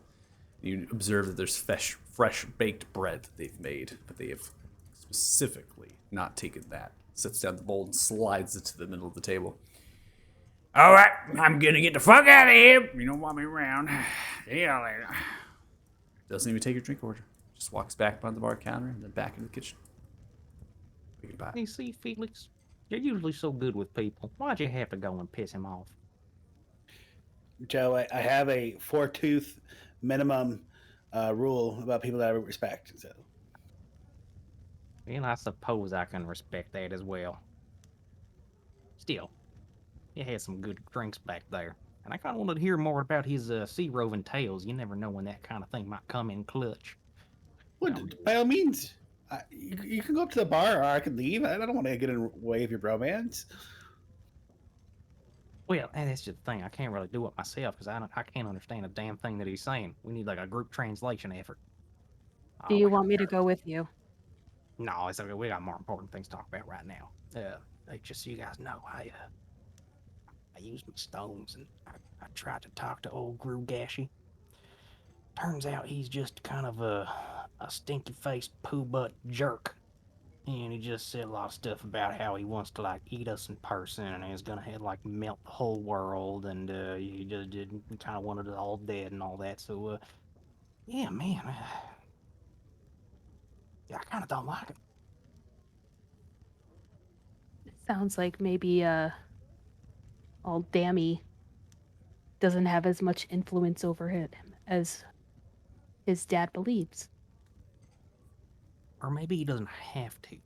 You observe that there's fresh baked bread that they've made, but they have specifically not taken that. Sets down the bowl and slides it to the middle of the table. All right, I'm gonna get the fuck out of here. You don't want me around. See y'all later. Doesn't even take your drink order. Just walks back behind the bar counter and then back into the kitchen. Goodbye. You see, Felix, you're usually so good with people. Why'd you have to go and piss him off? Joe, I have a 4-tooth minimum rule about people that I respect. So Well, I suppose I can respect that as well. Still, he had some good drinks back there. And I kind of wanted to hear more about his sea roving tales. You never know when that kind of thing might come in clutch. well, by all means, you can go up to the bar, or I can leave. I don't want to get in the way of your bromance. Well, and that's just the thing. I can't really do it myself because I can't understand a damn thing that he's saying. We need like a group translation effort. Do you want me to go with you? No, it's okay. We got more important things to talk about right now. Just so you guys know, I used my stones and I tried to talk to old Grugashi. Turns out he's just kind of a stinky-faced poo-butt jerk. And he just said a lot of stuff about how he wants to like eat us in person and he's gonna have like melt the whole world and he just didn't kind of wanted it all dead and all that. So yeah, man, I kind of don't like it. It sounds like maybe old Dammy doesn't have as much influence over him as his dad believes. Or maybe he doesn't have to.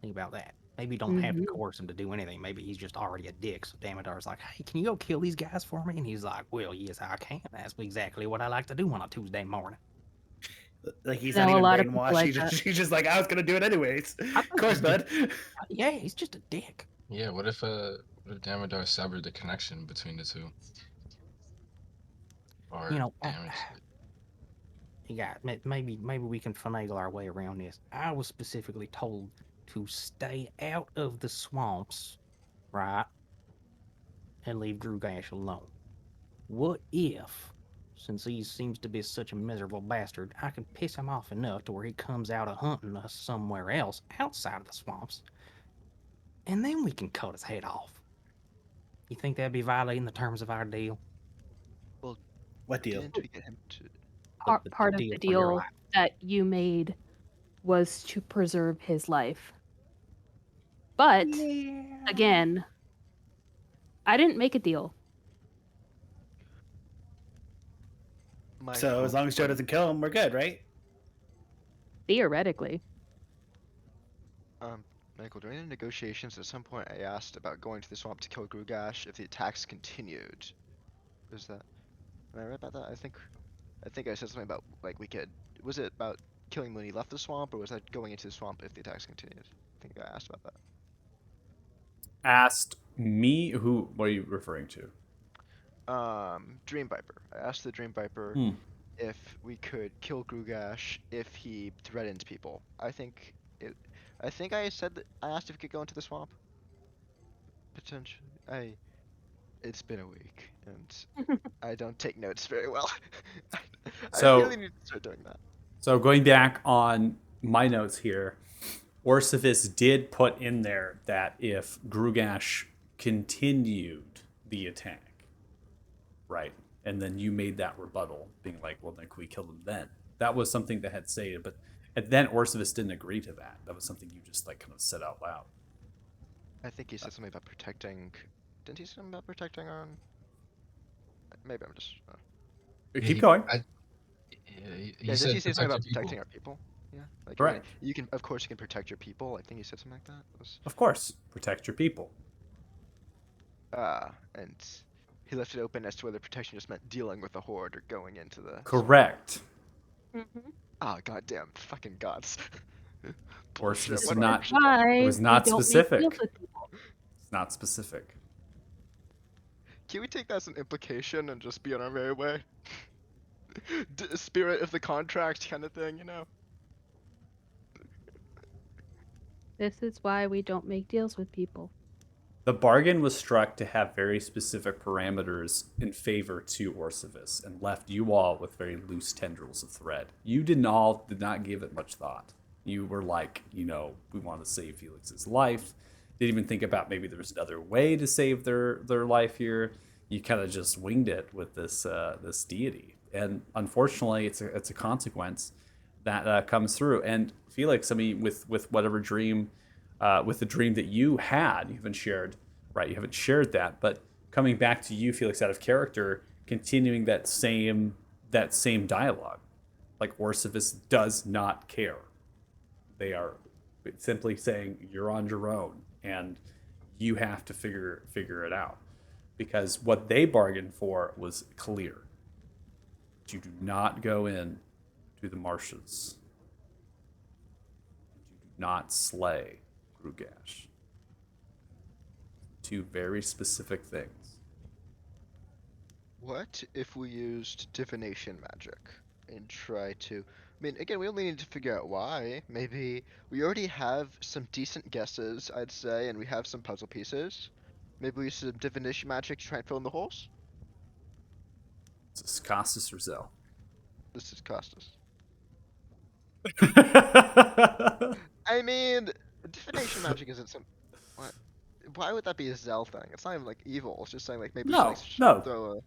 Think about that. Maybe you don't have to Mhm. coerce him to do anything. Maybe he's just already a dick. So Damodar's like, hey, can you go kill these guys for me? And he's like, well, yes, I can. That's exactly what I like to do on a Tuesday morning. Like he's Know not a even lot of people brainwashed. like He's just like, I was gonna do it anyways. I Of think course, he's bud. Yeah, he's just a dick. Yeah, what if Damodar severed the connection between the two? Or You know, damaged it? yeah, maybe we can finagle our way around this. I was specifically told to stay out of the swamps, right, and leave Grugash alone. What if, since he seems to be such a miserable bastard, I can piss him off enough to where he comes out a hunting us somewhere else outside of the swamps, and then we can cut his head off. You think that'd be violating the terms of our deal? What deal? Didn't we get him to? Part of the for your deal life. that you made was to preserve his life. But again, I didn't make a deal. My So as hope long as Joe was- doesn't kill him, we're good, right? Theoretically. Michael, during the negotiations, at some point I asked about going to the swamp to kill Grugash if the attacks continued. Was that? Am I right about that? I think I said something about like we could. Was it about killing when he left the swamp, or was that going into the swamp if the attacks continued? I think I asked about that. Asked me who? What are you referring to? Dream Viper. I asked the Dream Viper Hmm. if we could kill Grugash if he threatens people. I think I said that I asked if we could go into the swamp. Potentially. It's been a week and I don't take notes very well. I So- really need to start doing that. So going back on my notes here, Orsivis did put in there that if Grugash continued the attack, right, and then you made that rebuttal, being like, well, then can we kill them then? That was something that had said, but and then Orsivis didn't agree to that. That was something you just like kind of said out loud. I think he said something about protecting. Didn't he say something about protecting our own? Maybe I'm just. Keep going. He Yeah, did said he say something protect about your people. protecting our people? Yeah. Like, I mean, Correct. you can, of course, you can protect your people. I think you said something like that. Of course, protect your people. And he left it open as to whether protection just meant dealing with the horde or going into the swamp. Correct. Mm-hmm. Ah, goddamn, fucking gods. Or Bullshit. this is What not. option? Why It was we not don't make specific. deals with people. It's not specific. Can we take that as an implication and just be on our merry way? Spirit of the contract kind of thing, you know? This is why we don't make deals with people. The bargain was struck to have very specific parameters in favor to Orcivis and left you all with very loose tendrils of thread. You did not give it much thought. You were like, we want to save Felix's life. Didn't even think about maybe there was another way to save their life here. You kind of just winged it with this deity, and unfortunately, it's a consequence that comes through. And Felix, I mean, with whatever dream, with the dream that you had, you haven't shared, right? You haven't shared that, but coming back to you, Felix, out of character, continuing that same dialogue, like Orcivis does not care. They are simply saying you're on your own, and you have to figure it out, because what they bargained for was clear. You do not go in to the marshes. You do not slay Grugash. Two very specific things. What if we used divination magic and try to... I mean, again, we only need to figure out why. Maybe we already have some decent guesses, I'd say, and we have some puzzle pieces. Maybe we use some divination magic to try and fill in the holes? Is this Costas or Zell? This is Costas. That's I mean, divination magic isn't some... What? Why would that be a Zell thing? It's not even, like, evil. It's just saying, like, maybe No, she no. throw a...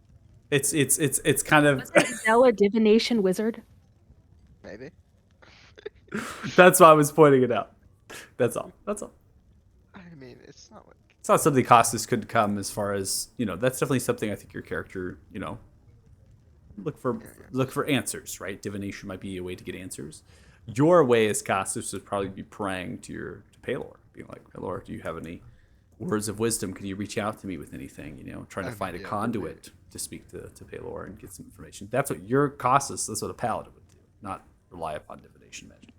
It's kind of Wasn't Zell a divination wizard? Maybe. that's why I was pointing it out. That's all. I mean, it's not like... It's not something Costas could come as far as, that's definitely something I think your character, look for answers, right? Divination might be a way to get answers. Your way as Costas would probably be praying to Palor, being like, Palor, do you have any words of wisdom? Can you reach out to me with anything? Trying to find a conduit to speak to Palor and get some information. That's what your Costas, that's what a paladin would do, not rely upon divination magic.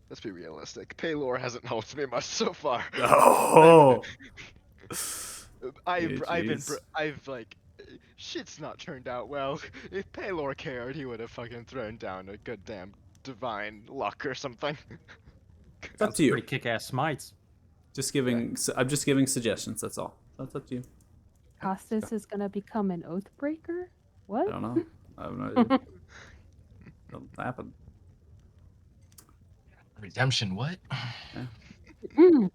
Let's be realistic. Paylor hasn't helped me much so far. Oh, I've jeez. like, shit's not turned out well. If Paylor cared, he would have fucking thrown down a good damn divine luck or something. It's up to you. Pretty kick-ass smites. I'm just giving suggestions. That's all. That's up to you. Costas is gonna become an oath breaker? What? I don't know. I have no idea. It'll happen. Redemption, what? Mm.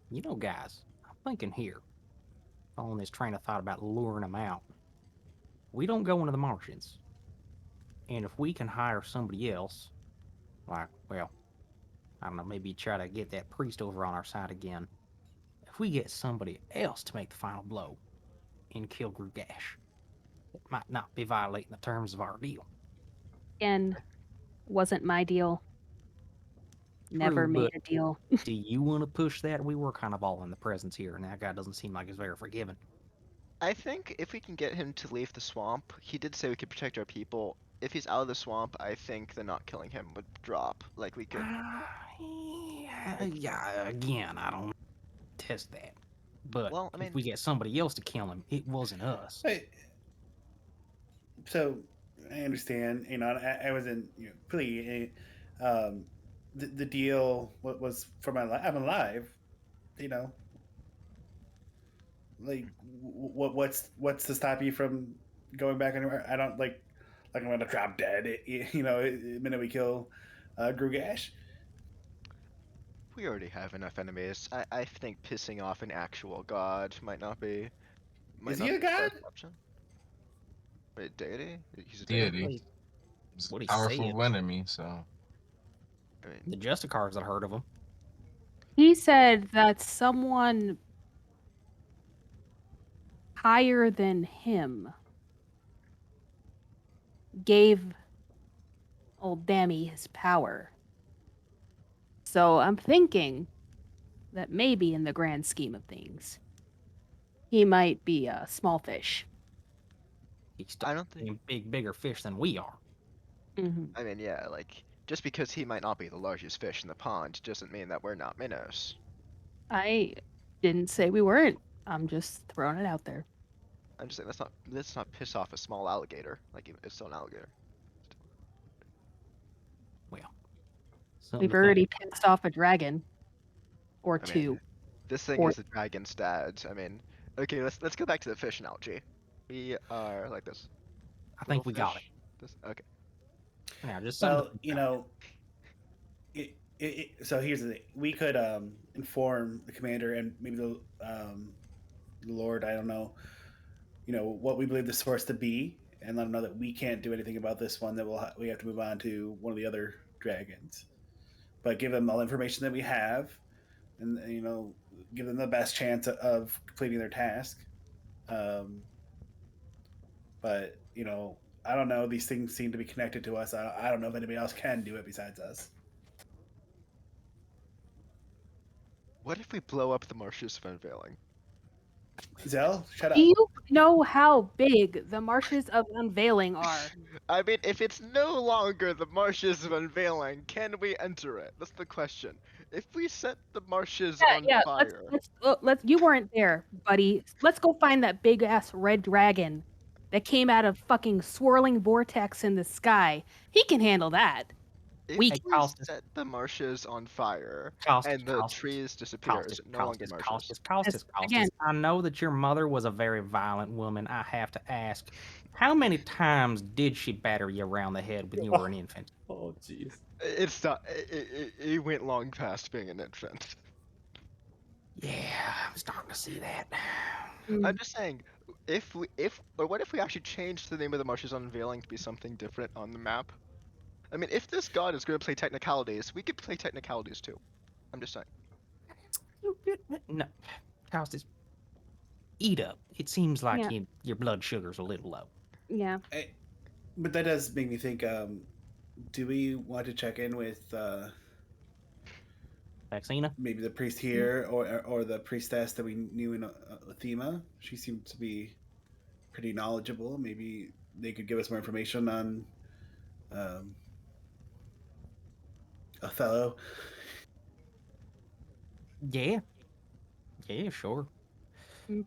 You know, guys, I'm thinking here, following this train of thought about luring them out. We don't go into the Martians. And if we can hire somebody else, like, well, I don't know, maybe try to get that priest over on our side again. If we get somebody else to make the final blow and kill Grugash, it might not be violating the terms of our deal. Again, wasn't my deal. Never True, made but a deal. do you want to push that? We were kind of all in the presence here, and that guy doesn't seem like he's very forgiving. I think if we can get him to leave the swamp, he did say we could protect our people. If he's out of the swamp, I think the not killing him would drop. Like, we could... Yeah, again, I don't test that. But Well, I mean... if we get somebody else to kill him, it wasn't us. Hey, so I understand. I wasn't pretty. The deal was for my life. I'm alive. Like what's to stop you from going back anywhere? I don't like I'm gonna drop dead. The minute we kill Grugash. We already have enough enemies. I think pissing off an actual god might not be... Is he a god? Option. Wait, deity? He's a Deity. He's a What he powerful said. enemy, so. I mean, The Justicars had heard of him. He said that someone higher than him gave old Dammy his power. So I'm thinking that maybe in the grand scheme of things, he might be a small fish. He's still I don't think. bigger fish than we are. Mm-hmm. I mean, yeah, like just because he might not be the largest fish in the pond doesn't mean that we're not minnows. I didn't say we weren't. I'm just throwing it out there. I'm just saying let's not piss off a small alligator. Like it's still an alligator. Well, something We've to already think. pissed off a dragon or I mean, two. this thing Or is the dragon's dad. I mean, okay, let's go back to the fish analogy. We are like this. I think we Little got it. fish. This okay. Now, just something to Well, think you about. know, so here's the thing: we could inform the commander and maybe the Lord. I don't know, what we believe the source to be, and let them know that we can't do anything about this one. That we have to move on to one of the other dragons, but give them all the information that we have, and give them the best chance of completing their task. Um, but I don't know. These things seem to be connected to us. I don't know if anybody else can do it besides us. What if we blow up the marshes of unveiling? Zell, shut do up. you know how big the marshes of unveiling are? I mean, if it's no longer the marshes of unveiling, can we enter it? That's the question. If we set the marshes on Yeah. fire, Let's. You weren't there, buddy. Let's go find that big ass red dragon that came out of fucking swirling vortex in the sky. He can handle that. if We Hey, we Costas, set the marshes on fire Costas, and the trees disappear, is it no longer marshes? Costas, again. I know that your mother was a very violent woman. I have to ask, how many times did she batter you around the head when you were an infant? Oh, jeez. It's not. It went long past being an infant. Yeah, I'm starting to see that. I'm just saying, what if we actually change the name of the marshes on unveiling to be something different on the map? I mean, if this god is going to play technicalities, we could play technicalities too. I'm just saying. No, Costas, eat up. It seems like Yeah. your blood sugar's a little low. Yeah. But that does make me think. Do we want to check in with Vaccina? maybe the priest here or the priestess that we knew in Athema? She seemed to be pretty knowledgeable. Maybe they could give us more information on um, Othello. Yeah. Yeah, sure.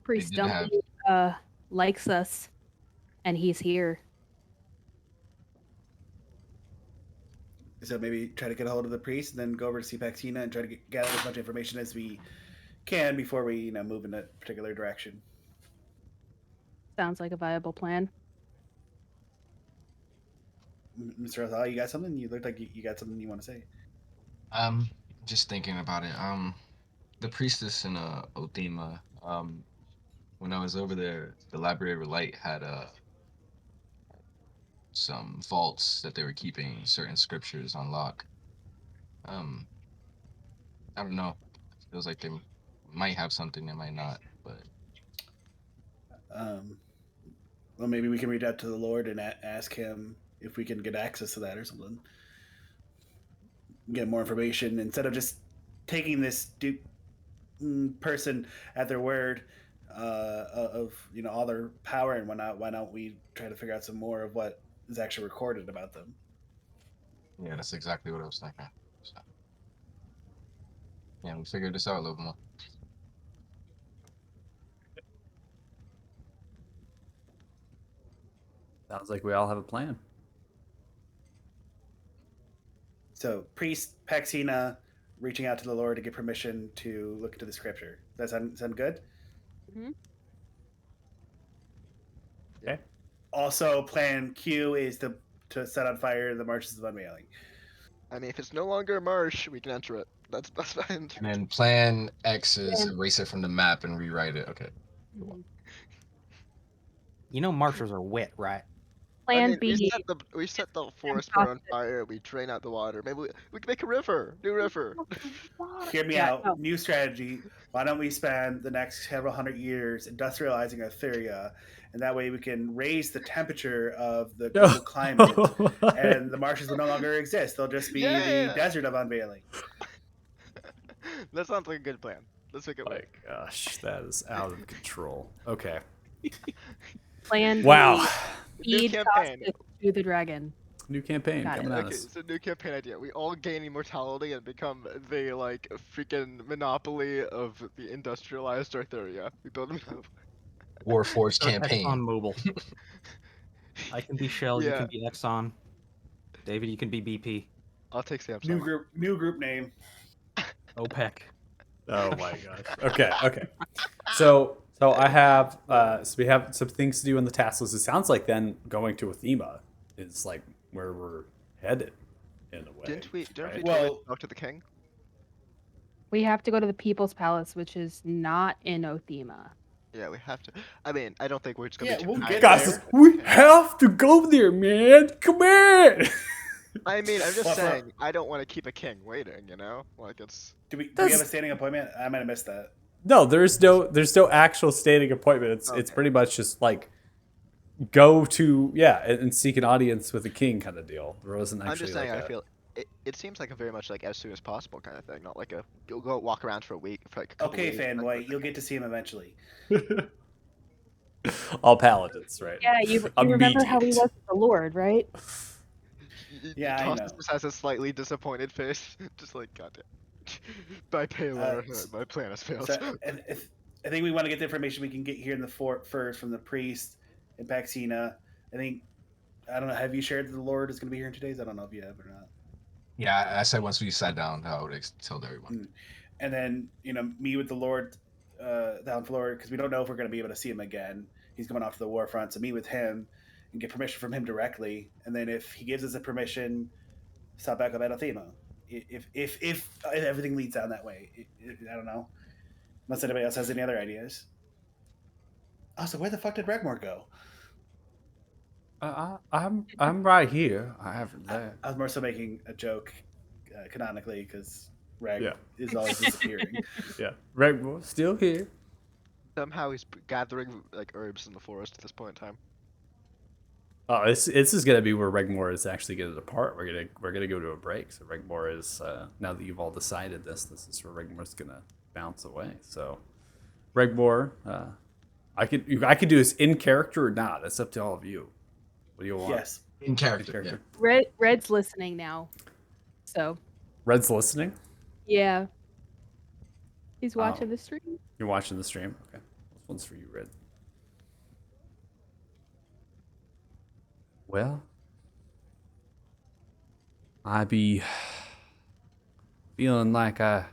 Priest did have Dumpy likes us, and he's here. So maybe try to get a hold of the priest and then go over to see Paxina and try to gather as much information as we can before we move in a particular direction. Sounds like a viable plan. Mr. Othello, you got something? You looked like you got something you want to say. just thinking about it. The priestess in Othema. When I was over there, the Library of Light had some vaults that they were keeping certain scriptures on lock. Um, I don't know. It feels like they might have something, they might not. But Um, well, maybe we can reach out to the Lord and ask him if we can get access to that or something. Get more information instead of just taking this person at their word of all their power and whatnot. Why don't we try to figure out some more of what is actually recorded about them? yeah, that's exactly what I was thinking. So yeah, we figured this out a little more. Sounds like we all have a plan. So, priest Paxina reaching out to the Lord to get permission to look into the scripture. Does that sound good? Mm-hmm. Okay. Also, plan Q is to set on fire the marshes of unveiling. I mean, if it's no longer a marsh, we can enter it. That's fine. And then plan X is erase it from the map and rewrite it. Okay. Mm-hmm. You know marshes are wet, right? I Plan mean, B. we set the forest part on fire. We drain out the water. Maybe we can make a river. New river. Hear me Yeah, out. no. New strategy. why don't we spend the next several hundred years industrializing Etheria, and that way we can raise the temperature of the global climate, and the marshes will no longer exist. They'll just be the Yeah. desert of unveiling. That sounds like a good plan. Let's make it My work. gosh, that is out of control. Okay. Plan Wow. New Feed campaign. Costas to the dragon. New campaign Got it. coming at Okay, us. so new campaign idea. We all gain immortality and become the like freaking monopoly of the industrialized Artheria. We build them up. Warforged Start campaign. ExxonMobil. I can be Shell. You Yeah. can be Exxon. David, you can be BP. I'll take New Samsung. group name. OPEC. Oh my gosh. Okay. So I have so we have some things to do in the task list. It sounds like then going to Athema is like where we're headed in a way. Didn't we right? Well- talk to the king? We have to go to the People's Palace, which is not in Othema. Yeah, we have to. I mean, I don't think we're just gonna Yeah, be too we'll kind get Guys, there. we have to go there, man. Come on. I mean, I'm just Well, saying, I don't want to keep a king waiting, you know? Like, it's. Do we have That's- a standing appointment? I might have missed that. No, there's no actual standing appointment. It's Okay. pretty much just like go to and seek an audience with the king kind of deal. There wasn't actually I'm just saying, like I feel. It seems like a very much like as soon as possible kind of thing, not like a. You'll go walk around for a week, for like a couple Okay, weeks, that fanboy, sort you'll get to see him eventually. all paladins, right? Yeah, you remember how he was with the Lord, right? Yeah, I Costas know. just has a slightly disappointed face, just like goddamn. My payload, my plan has failed. So, I think we want to get the information we can get here in the fort first from the priest and Paxina. I don't know. Have you shared that the Lord is going to be here in 2 days? I don't know if you have or not. Yeah, I said once we sat down, I would tell everyone. And then meet with the Lord down Florida, because we don't know if we're going to be able to see him again. He's coming off to the war front, so meet with him and get permission from him directly. And then if he gives us a permission, stop back up at Athema. If everything leads down that way, I don't know. Unless anybody else has any other ideas. Also, where the fuck did Regmore go? I'm right here. I haven't left. I was more so making a joke canonically, because Reg Yeah. is always disappearing. Yeah, Regmore still here. Somehow he's gathering like herbs in the forest at this point in time. Oh, this is gonna be where Regmore is actually gonna depart. We're gonna go to a break. So Regmore is now that you've all decided this is where Regmore's gonna bounce away. So Regmore, I could do this in character or not. That's up to all of you. What do you want? Yes. In character. Red's listening now, so Red's listening. yeah, he's watching the stream. You're watching the stream. Okay, this one's for you, Red. Well, I be feeling like I'm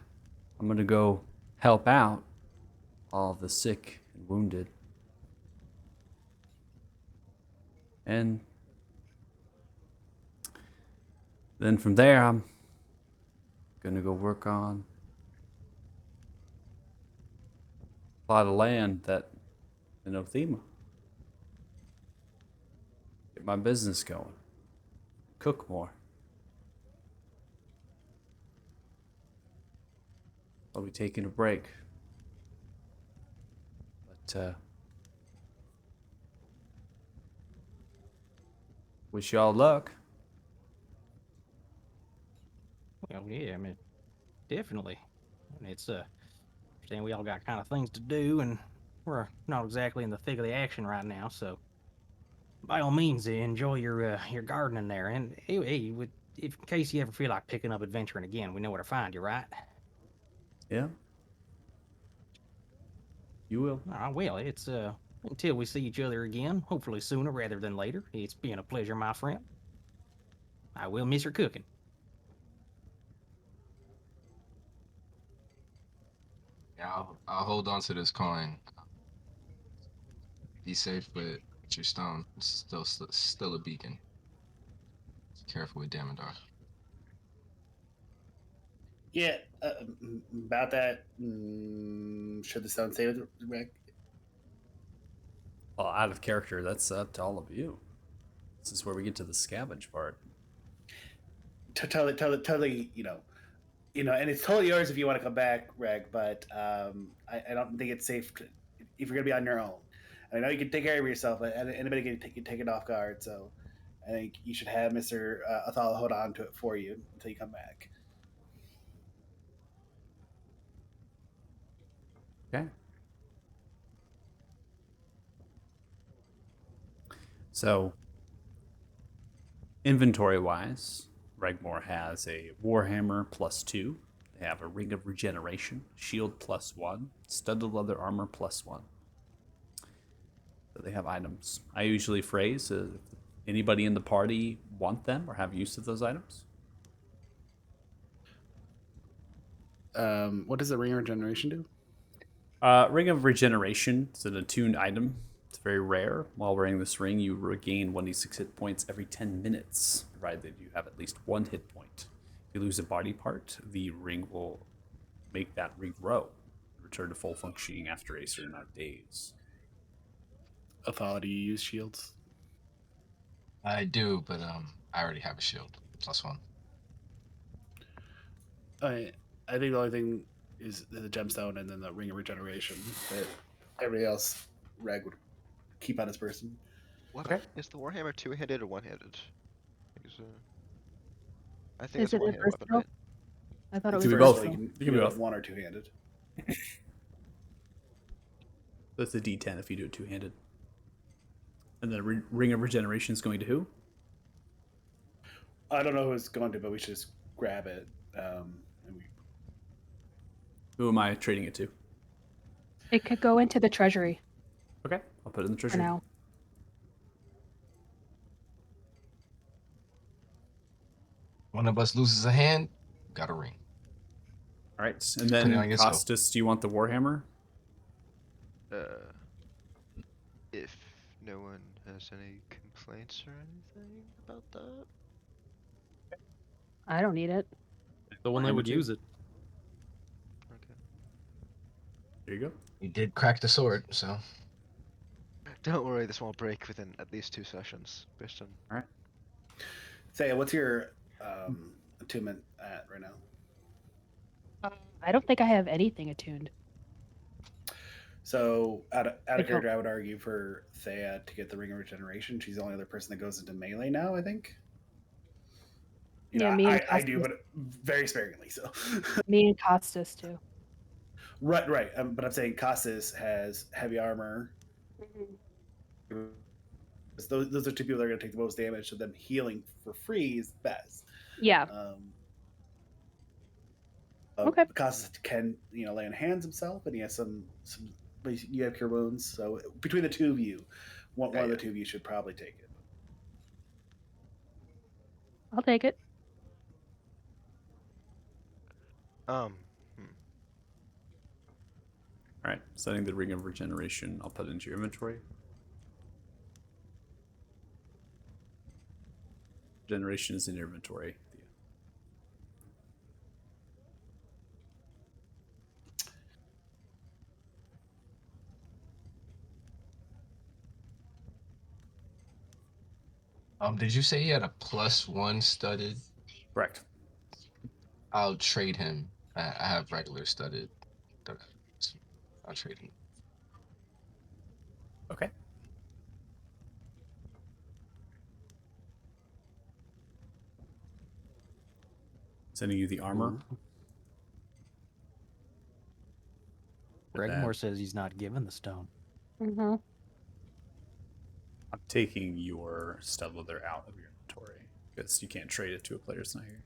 gonna go help out all the sick and wounded. And then from there, I'm gonna go work on a plot of land that in Othema. Get my business going. Cook more. I'll be taking a break. But wish y'all luck. Well, yeah, I mean, definitely. And it's understand we all got kind of things to do, and we're not exactly in the thick of the action right now. So, by all means, enjoy your gardening there. And hey, if in case you ever feel like picking up adventuring again, we know where to find you, right? Yeah. You will. Well, it's until we see each other again, hopefully sooner rather than later. It's been a pleasure, my friend. I will miss your cooking. Yeah, I'll hold on to this coin. Be safe with your stone. It's still a beacon. Be careful with Damodar. Yeah, about that. Should the stone stay with Reg? Well, out of character, that's up to all of you. This is where we get to the scavenge part. Totally, and it's totally yours if you want to come back, Reg. But I don't think it's safe if you're gonna be on your own. And I know you can take care of yourself, but anybody can take it off guard. So I think you should have Mister Athala hold on to it for you until you come back. Okay. So, inventory-wise, Regmore has a Warhammer +2. They have a Ring of Regeneration, Shield +1, Studded Leather Armor +1. So they have items. I usually phrase if anybody in the party want them or have use of those items. What does the Ring of Regeneration do? Ring of Regeneration is an attuned item. It's very rare. While wearing this ring, you regain 1d6 hit points every 10 minutes, provided that you have at least 1 hit point. If you lose a body part, the ring will make that regrow, return to full functioning after a certain amount of days. Athala, do you use shields? I do, but I already have a shield +1. I think the only thing is the gemstone and then the Ring of Regeneration. But everybody else, Reg would keep on his person. What Okay. is the Warhammer two-handed or one-handed? I think Is it's a it one-handed weapon, versatile? right? I thought it It's was Can be both. versatile. You You can can be do both. it one or two-handed. That's a d10 if you do it two-handed. And the Ring of Regeneration is going to who? I don't know who it's going to, but we should just grab it. And we, Who am I trading it to? It could go into the treasury Okay, I'll put it in the for treasury. now. One of us loses a hand, got a ring. All right, and Put it then on yourself. Costas, do you want the Warhammer? If no one has any complaints or anything about that. I don't need it. The one that Warhammer would too. use it. Okay. There you go. You did crack the sword, so Don't worry, this won't break within at least 2 sessions, based on. All right. say, what's your attunement at right now? I don't think I have anything attuned. So, out of don't- character, I would argue for Thea to get the Ring of Regeneration. She's the only other person that goes into melee now, I think. Yeah, me and I do, Costas. but very sparingly. So, Me and Costas too. right. But I'm saying Costas has heavy armor. Those are two people that are going to take the most damage. So, them healing for free is best. Yeah. Okay. Costas can lay on hands himself, and he has some. But you have cure wounds, so between the two of you, one of the two of you should probably take it. I'll take it. All right, setting the Ring of Regeneration. I'll put it into your inventory. Regeneration is in your inventory. did you say he had a +1 studded? Correct. I'll trade him. I have regular studded. I'll trade him. Okay. Sending you the armor. Regmore says he's not given the stone. Mm-hmm. I'm taking your stud leather out of your inventory because you can't trade it to a player that's not here.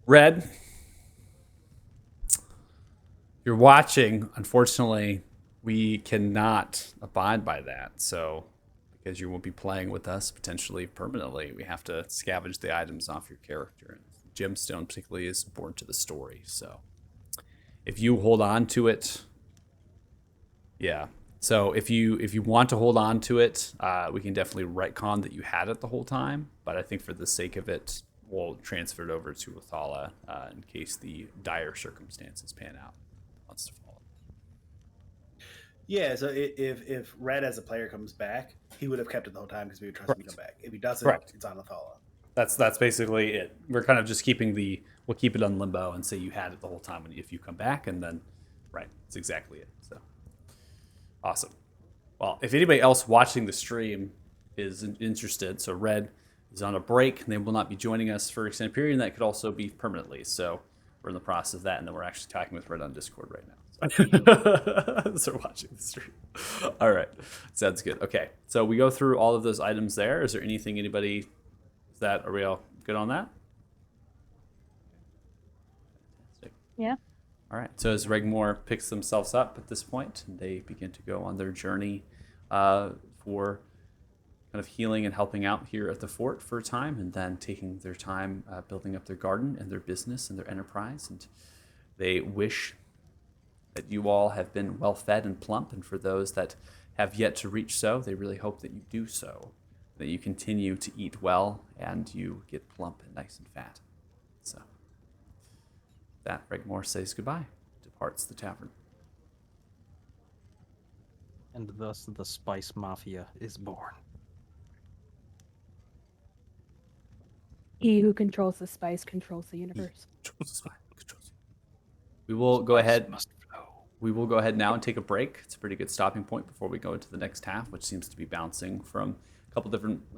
Red, you're watching. Unfortunately, we cannot abide by that. So, because you won't be playing with us potentially permanently, we have to scavenge the items off your character. Gemstone particularly is important to the story. So if you hold on to it, yeah. So if you want to hold on to it, we can definitely retcon that you had it the whole time. But I think for the sake of it, we'll transfer it over to Athala in case the dire circumstances pan out. Wants to follow. Yeah, so if Red as a player comes back, he would have kept it the whole time because we would trust him to come back. If he doesn't, Correct. it's on Athala. That's basically it. We're kind of just keeping we'll keep it on limbo and say you had it the whole time if you come back, and then right, that's exactly it. So awesome. Well, if anybody else watching the stream is interested, so Red is on a break and they will not be joining us for an extended period, and that could also be permanently. So we're in the process of that, and then we're actually talking with Red on Discord right now. So watching the stream. All right, sounds good. Okay, so we go through all of those items there. Is there anything anybody? Are we all good on that? Fantastic. Yeah. All right. So as Regmore picks themselves up at this point, they begin to go on their journey for kind of healing and helping out here at the fort for a time, and then taking their time building up their garden and their business and their enterprise. And they wish that you all have been well fed and plump, and for those that have yet to reach so, they really hope that you do so, that you continue to eat well and you get plump and nice and fat. So that Regmore says goodbye, departs the tavern. And thus the Spice Mafia is born. He who controls the spice controls the universe. We will go ahead. Must flow. We will go ahead now and take a break. It's a pretty good stopping point before we go into the next half, which seems to be bouncing from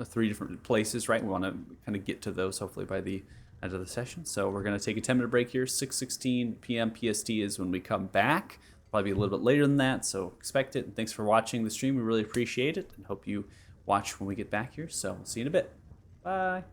three different places, right? We want to kind of get to those hopefully by the end of the session. So we're going to take a 10-minute break here. 6:16 p.m. PST is when we come back. Probably a little bit later than that, so expect it. And thanks for watching the stream. We really appreciate it, and hope you watch when we get back here. So we'll see you in a bit. Bye.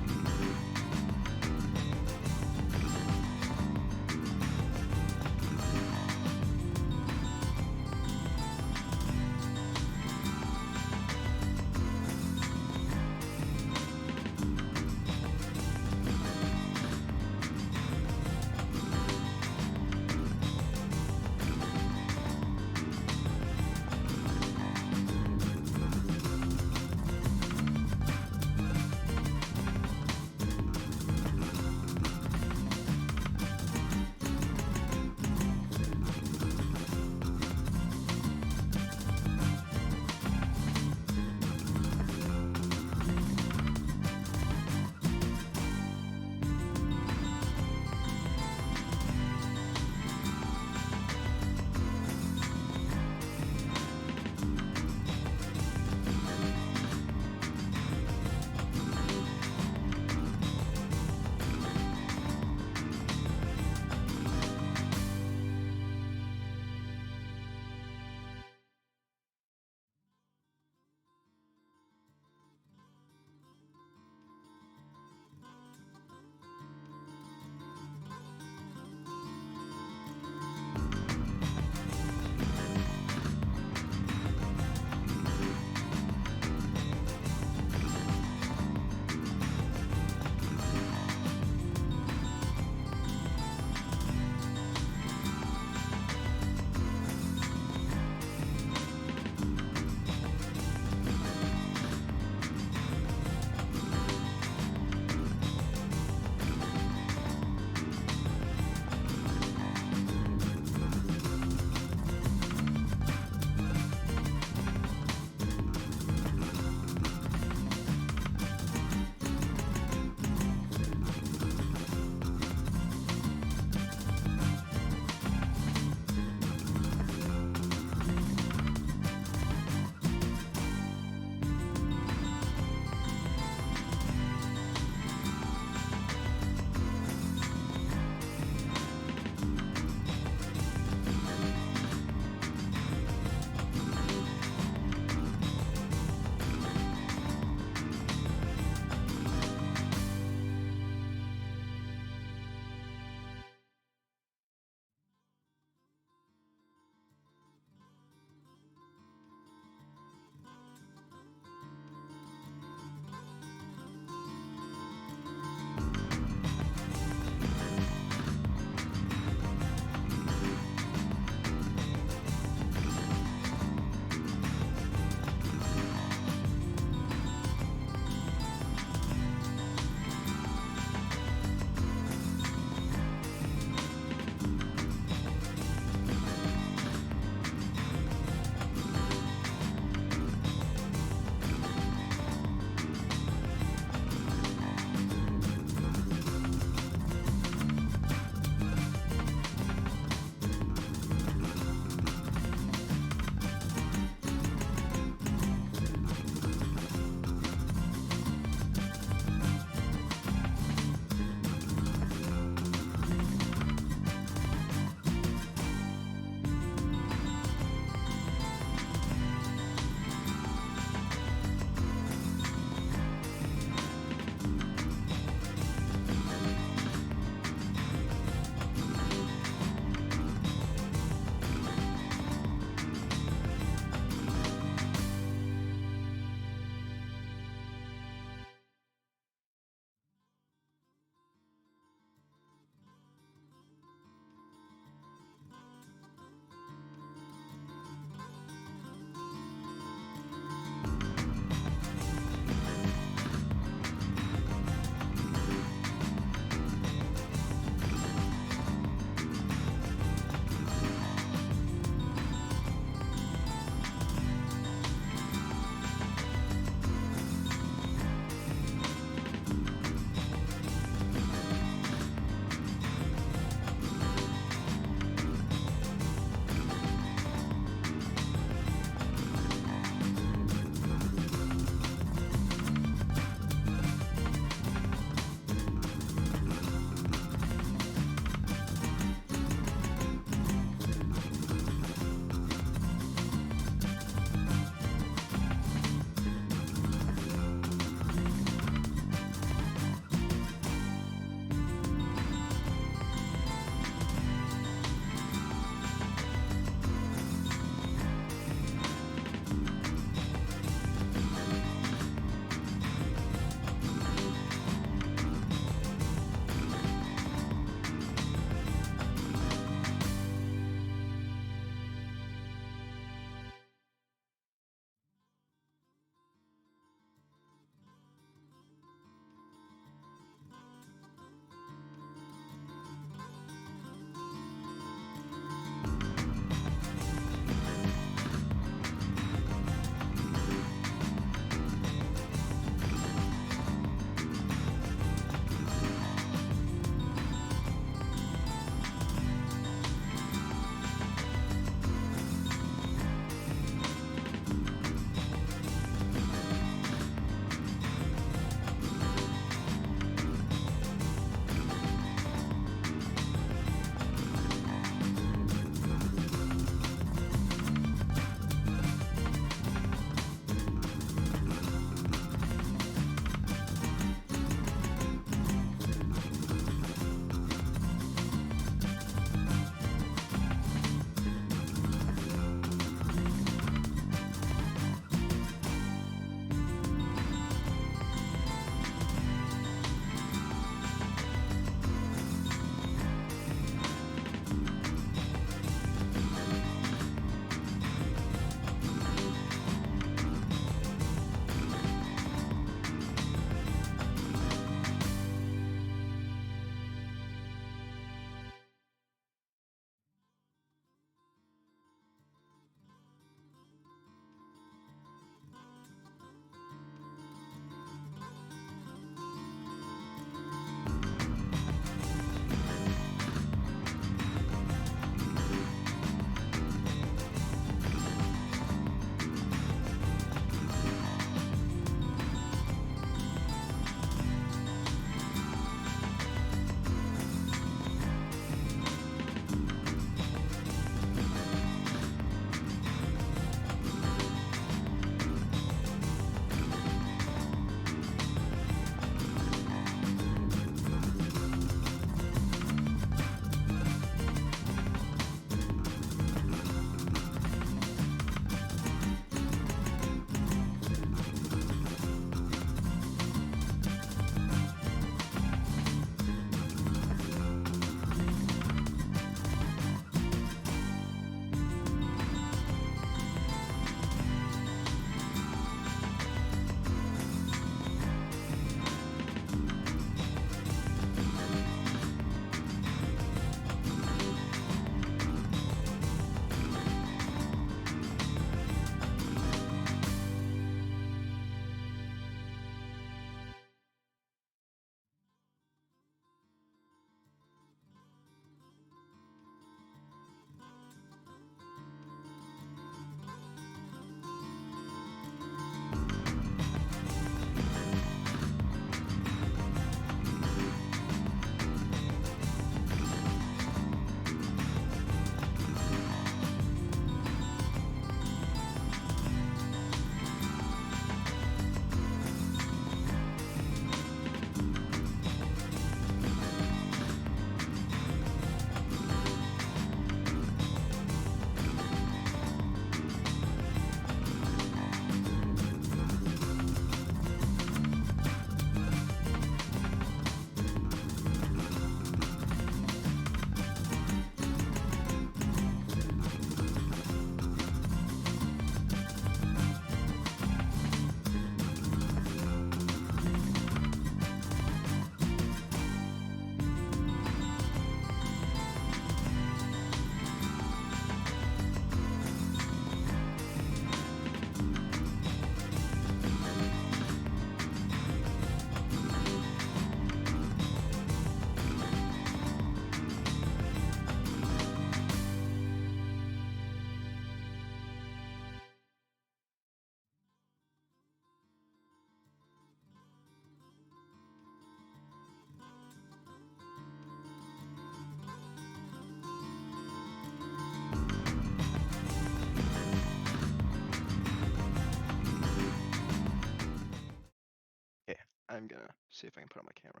I'm gonna see if I can put on my camera.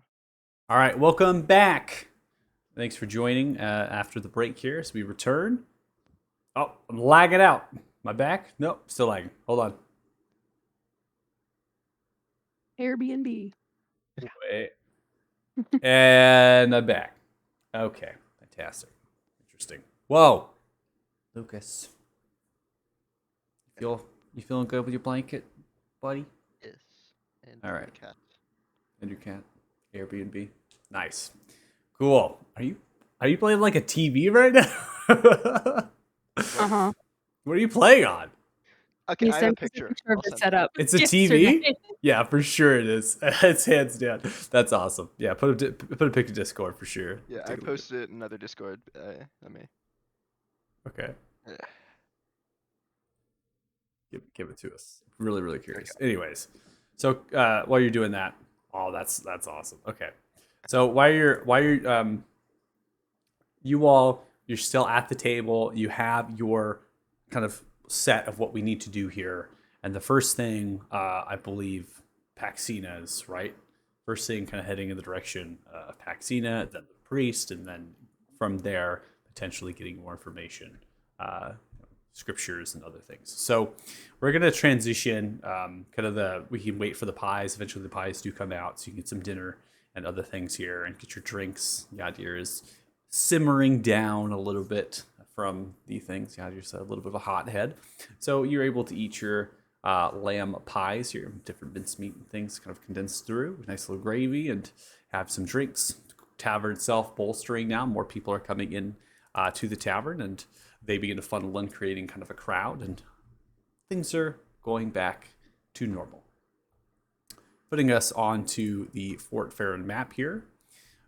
All right, welcome back. Thanks for joining after the break here as we return. Oh, I'm lagging out. My back? Nope, still lagging. Hold on. Airbnb. Wait. And I'm back. Okay, fantastic. Interesting. Whoa. Lucas. You feeling good with your blanket, buddy? Yes. And All my right. cat. And your cat? Airbnb? Nice. Cool. Are you playing like a TV right now? Uh-huh. What are you playing on? Okay, You I have a sent us picture. of I'll the send it. setup. It's a yesterday. TV? Yeah, for sure it is. It's hands down. That's awesome. Yeah, put a pic in Discord for sure. Yeah, I Take a look at posted it in another Discord. Let me. it. Okay. Uh, Give it to us. Really, really curious. Anyways, so while you're doing that, oh, that's awesome. Okay, so while you're you're still at the table. You have your kind of set of what we need to do here, and the first thing I believe Paxina's right. First thing, kind of heading in the direction of Paxina, then the priest, and then from there potentially getting more information. Scriptures and other things. So we're gonna transition. We can wait for the pies. Eventually, the pies do come out, so you can get some dinner and other things here, and get your drinks. Yadir is simmering down a little bit from the things. Yadir's a little bit of a hothead, so you're able to eat your lamb pies, your different mincemeat and things, kind of condensed through. Nice little gravy, and have some drinks. Tavern itself bolstering now. More people are coming in to the tavern, and they begin to funnel in, creating kind of a crowd, and things are going back to normal. Putting us onto the Fort Farron map here,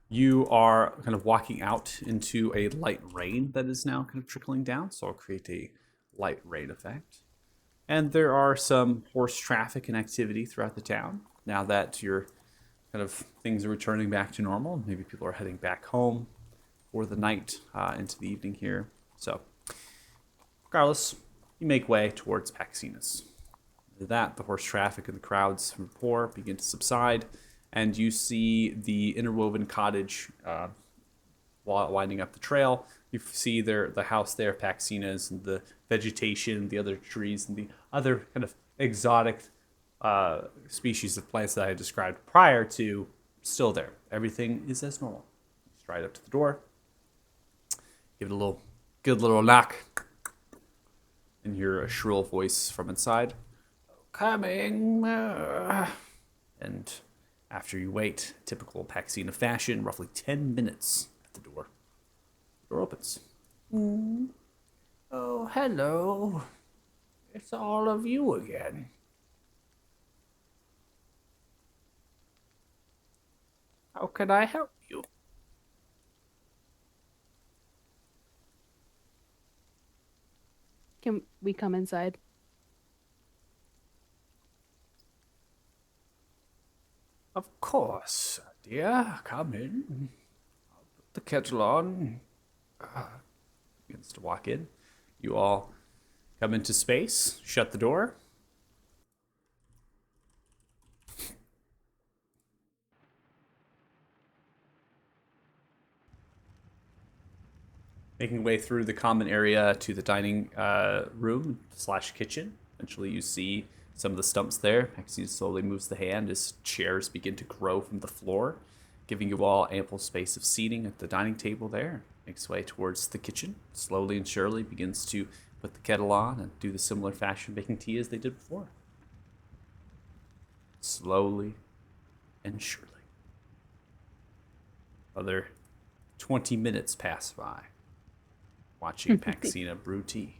you are kind of walking out into a light rain that is now kind of trickling down, so I'll create a light rain effect. And there are some horse traffic and activity throughout the town now that your kind of things are returning back to normal. Maybe people are heading back home for the night into the evening here. So regardless, you make way towards Paxina's. After that, the horse traffic and the crowds from rapport begin to subside, and you see the interwoven cottage winding up the trail. You see the house there, Paxina's, and the vegetation, the other trees, and the other kind of exotic species of plants that I had described prior to still there. Everything is as normal. Stride up to the door, give it a good little knock, and hear a shrill voice from inside. Coming. And after you wait, typical Paxina fashion, roughly 10 minutes at the door. The door opens. Oh, hello. It's all of you again. How can I help you? Can we come inside? Of course, dear. Come in. I'll put the kettle on. Begins to walk in. You all come into space, shut the door. Making way through the common area to the dining room / kitchen. Eventually you see some of the stumps there. Maxine slowly moves the hand as chairs begin to grow from the floor, giving you all ample space of seating at the dining table there. Makes way towards the kitchen. Slowly and surely begins to put the kettle on and do the similar fashion making tea as they did before. Slowly and surely. Other 20 minutes pass by. Watching Paxina brew tea.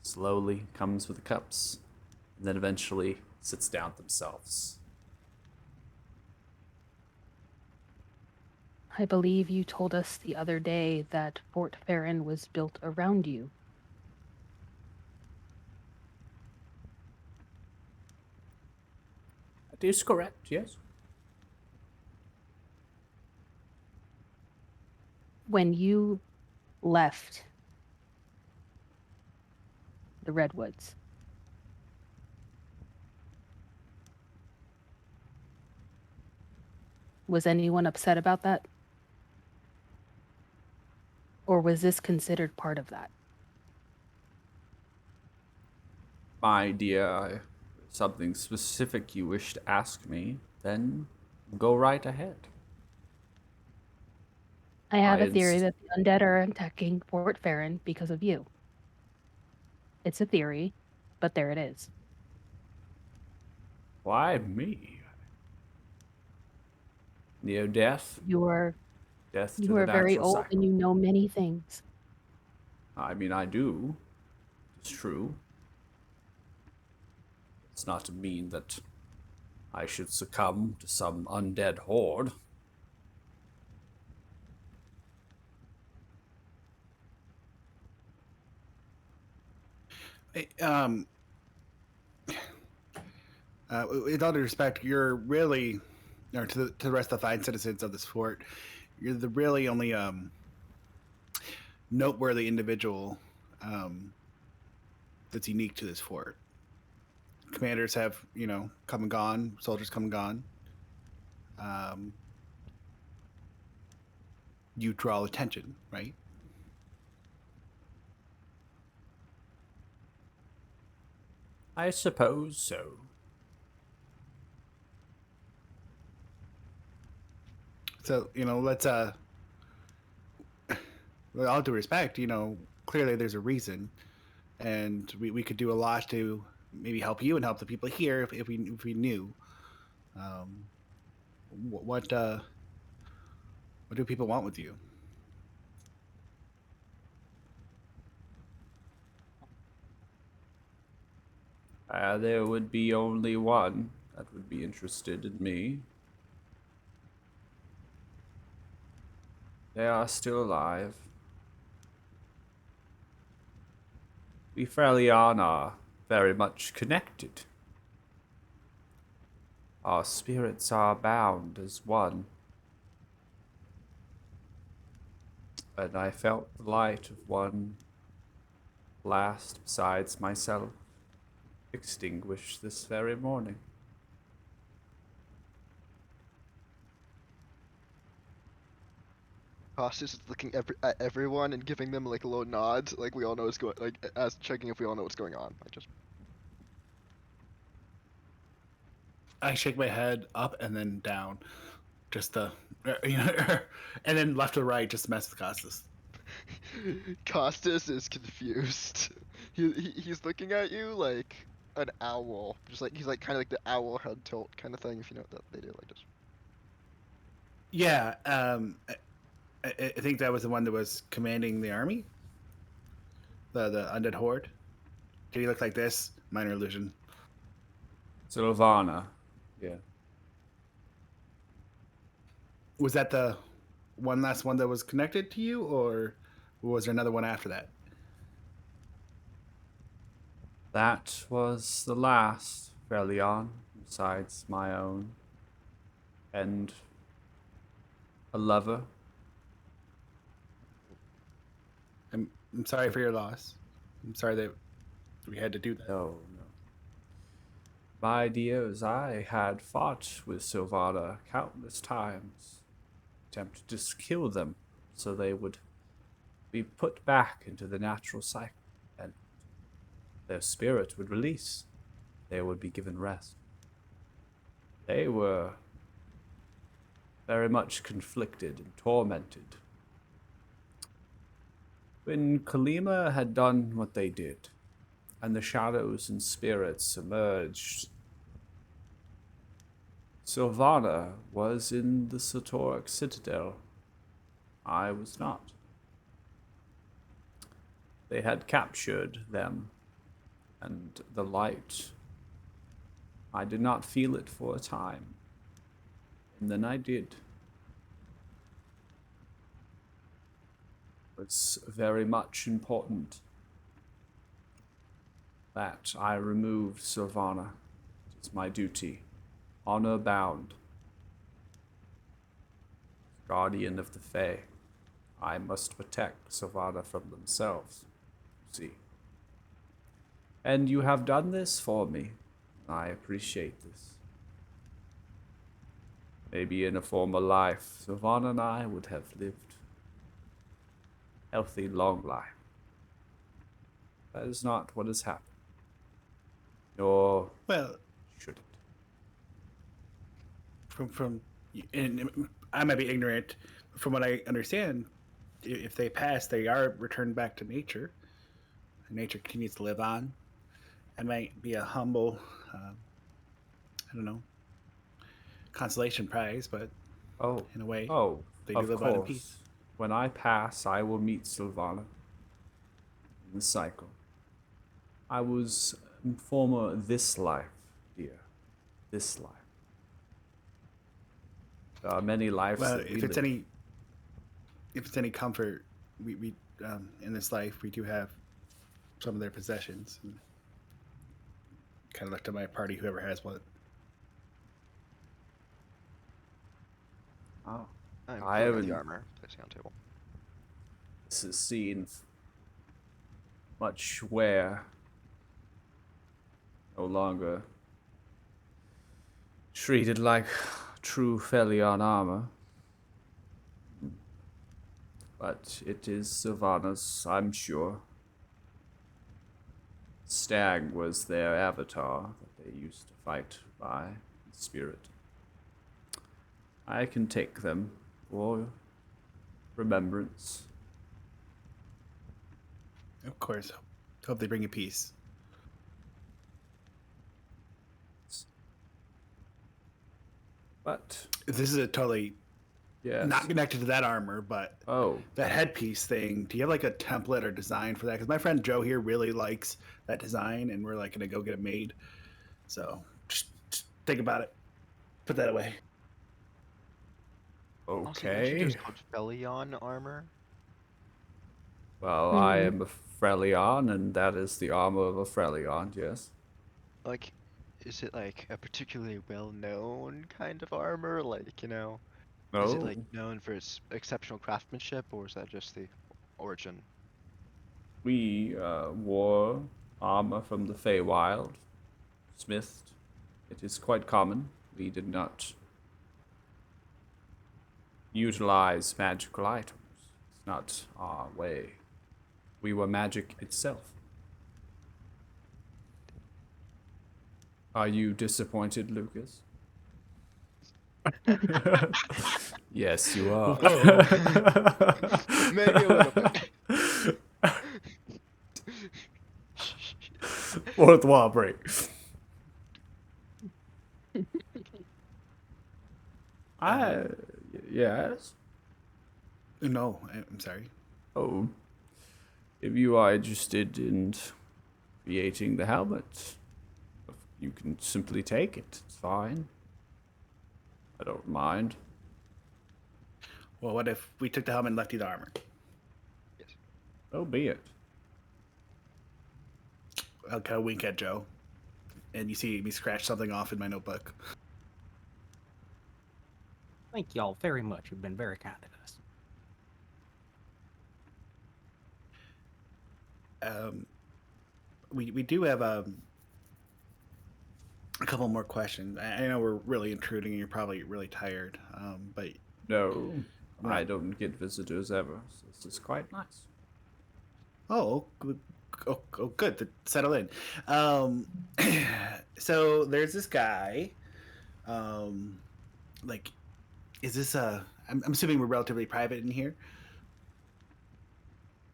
Slowly comes with the cups, and then eventually sits down themselves. I believe you told us the other day that Fort Farron was built around you. That is correct, yes. When you left the Redwoods, Was anyone upset about that? Or was this considered part of that? My dear, something specific you wish to ask me, then go right ahead. I have I a theory ins- that the undead are attacking Fort Farron because of you. It's a theory, but there it is. Why me? Near death? You are Death to you the are very natural old and cycle. you know many things. I mean, I do. It's true. It's not to mean that I should succumb to some undead horde. Hey, with all due respect, you're really, or to the rest of the fine citizens of this fort, you're the really only noteworthy individual that's unique to this fort. Commanders have, come and gone. Soldiers come and gone. Um, you draw attention, right? I suppose so. So, let's with all due respect, clearly there's a reason, and we could do a lot to maybe help you and help the people here if we knew. Um, what do people want with you? There would be only one that would be interested in me. They are still alive. We Freljorn are very much connected. Our spirits are bound as one. And I felt the light of one last besides myself extinguished this very morning. Costas is looking at everyone and giving them like a little nod, like we all know what's going, like as checking if we all know what's going on. Like just I shake my head up and then down, just to, and then left to right, just to mess with Costas. Costas is confused. He's looking at you like an owl, just like he's like kind of like the owl head tilt kind of thing, if you know what that they do, like just. Yeah, I think that was the one that was commanding the army, the undead horde. Did he look like this? Minor illusion. Sylvana. Yeah. Was that the one last one that was connected to you, or was there another one after that? That was the last, Freljorn, besides my own. And a lover. I'm sorry for your loss. I'm sorry that we had to do that. No. My dears, I had fought with Sylvana countless times, attempted to kill them so they would be put back into the natural cycle, and their spirit would release. They would be given rest. They were very much conflicted and tormented. When Kalima had done what they did, and the shadows and spirits emerged, Sylvana was in the Satoric Citadel. I was not. They had captured them, and the light. I did not feel it for a time, and then I did. It's very much important that I removed Sylvana. It is my duty, honor bound. Guardian of the Fae, I must protect Sylvana from themselves, you see. And you have done this for me. I appreciate this. Maybe in a former life, Savannah and I would have lived healthy, long life. That is not what has happened. Nor Well, should it. from and I might be ignorant. From what I understand, if they pass, they are returned back to nature. And nature continues to live on. It might be a humble, I don't know, consolation prize, but Oh, in a way, oh, they do of live on in peace. course. When I pass, I will meet Sylvana in the cycle. I was in former this life, dear. This life. There are many lives Well, that we if it's live. any comfort, we in this life we do have some of their possessions. And kind of left to my party, whoever has what. Oh, I'm I pulling out haven't the armor, placing on table. this has seen much wear. No longer treated like true Felion armor. But it is Sylvana's, I'm sure. Stag was their avatar that they used to fight by in spirit. I can take them for remembrance. Of course, hope they bring you peace. But This is a totally yes. not connected to that armor, but Oh, that headpiece thing. Do you have like a template or design for that? Because my friend Joe here really likes that design, and we're like gonna go get it made. So just think about it. Put that away. Also, didn't you okay. just called Felion armor? Well, I am a Frelion, and that is the armor of a Frelion, yes. Like, is it like a particularly well-known kind of armor? Like, is it No, like known for its exceptional craftsmanship, or is that just the origin? we wore armor from the Feywild, smithed. It is quite common. We did not utilize magical items. It's not our way. We were magic itself. Are you disappointed, Lucas? Yes, you are. Maybe a little bit. Fourth wall break. Yes. No, I'm sorry. Oh, if you are interested in creating the helmet, you can simply take it. It's fine. I don't mind. Well, what if we took the helmet and left you the armor? Yes. So be it. I'll kind of wink at Joe, and you see me scratch something off in my notebook. Thank y'all very much. You've been very kind to us. We do have a couple more questions. I know we're really intruding, and you're probably really tired. But No, I Right. don't get visitors ever. So this is quite nice. good. Good. Settle in. Um, so there's this guy. Like, is this a? I'm assuming we're relatively private in here.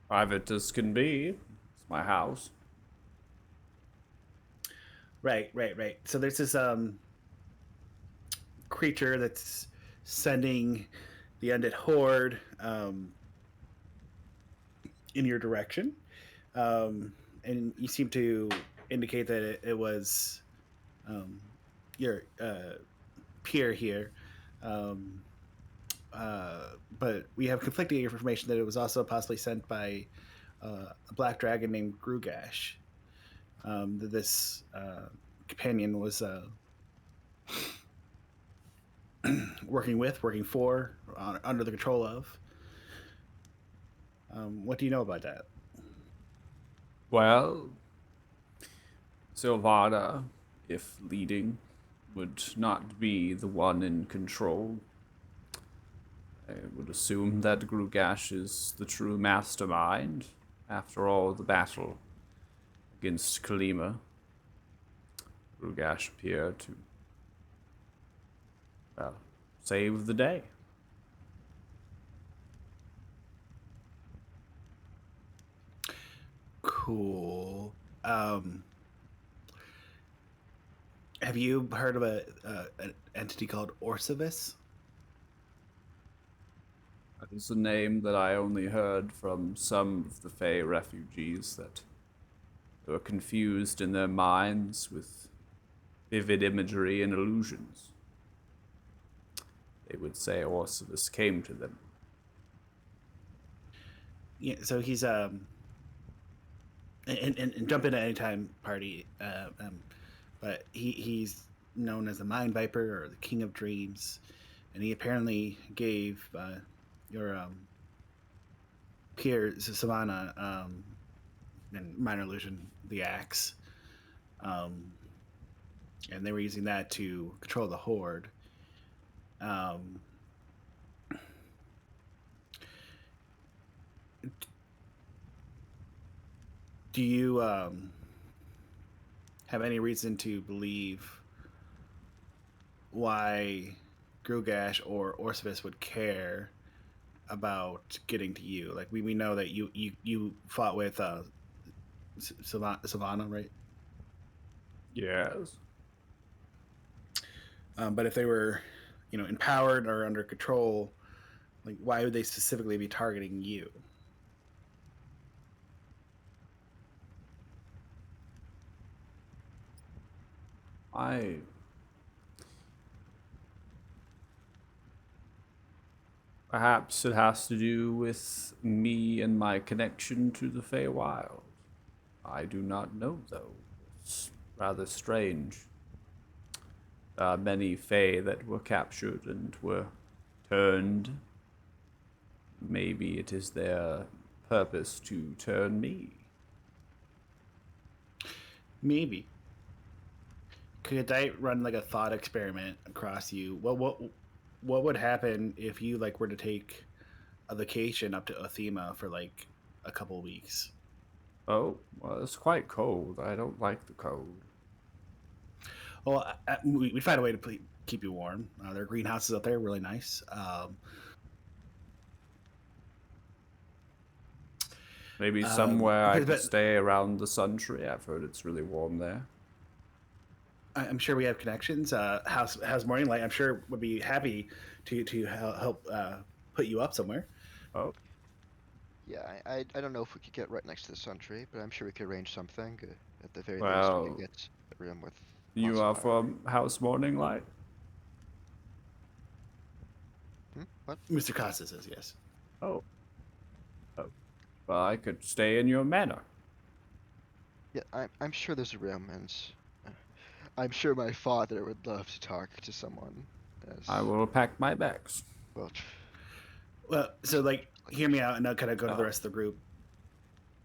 Private as can be. It's my house. Right. So there's this creature that's sending the undead horde in your direction, and you seem to indicate that it was your peer here. Um, but we have conflicting information that it was also possibly sent by a black dragon named Grugash. That this companion was working for, under the control of. What do you know about that? Well, Silvana, if leading, would not be the one in control. I would assume that Grugash is the true mastermind. After all, the battle against Kalima, Grugash appeared to, well, save the day. Cool. Have you heard of an entity called Orsavis? That is a name that I only heard from some of the Fey refugees, that they were confused in their minds with vivid imagery and illusions. They would say Orsavis came to them. Yeah, so he's and jump in at any time, party. But he's known as the Mind Viper or the King of Dreams, and he apparently gave your peer Savannah and Minor Illusion the axe, and they were using that to control the Horde. Do you have any reason to believe why Grugash or Orsavis would care about getting to you? Like we know that you fought with Savannah, right? Yes. But if they were, empowered or under control, like why would they specifically be targeting you? Perhaps it has to do with me and my connection to the Feywild. I do not know, though. It's rather strange. Many Fey that were captured and were turned. Maybe it is their purpose to turn me. Maybe. Could I run like a thought experiment across you? What would happen if you were to take a vacation up to Othema for a couple weeks? Oh, well, it's quite cold. I don't like the cold. Well, we'd find a way to keep you warm. There are greenhouses up there, really nice. Maybe somewhere I but- could stay around the Sun Tree. I've heard it's really warm there. I'm sure we have connections. House Morning Light, I'm sure, would be happy to help put you up somewhere. Oh, Yeah, I don't know if we could get right next to the sun tree, but I'm sure we could arrange something. At the very least, we Well, could get a room with. you lots are of power. from House Morning Light? What? Mr. Costa says yes. Oh. Oh. Well, I could stay in your manor. Yeah, I'm sure there's a room, and I'm sure my father would love to talk to someone. I will pack my bags. Well, Well, so hear me out, and I'll kind of go to the rest of the group.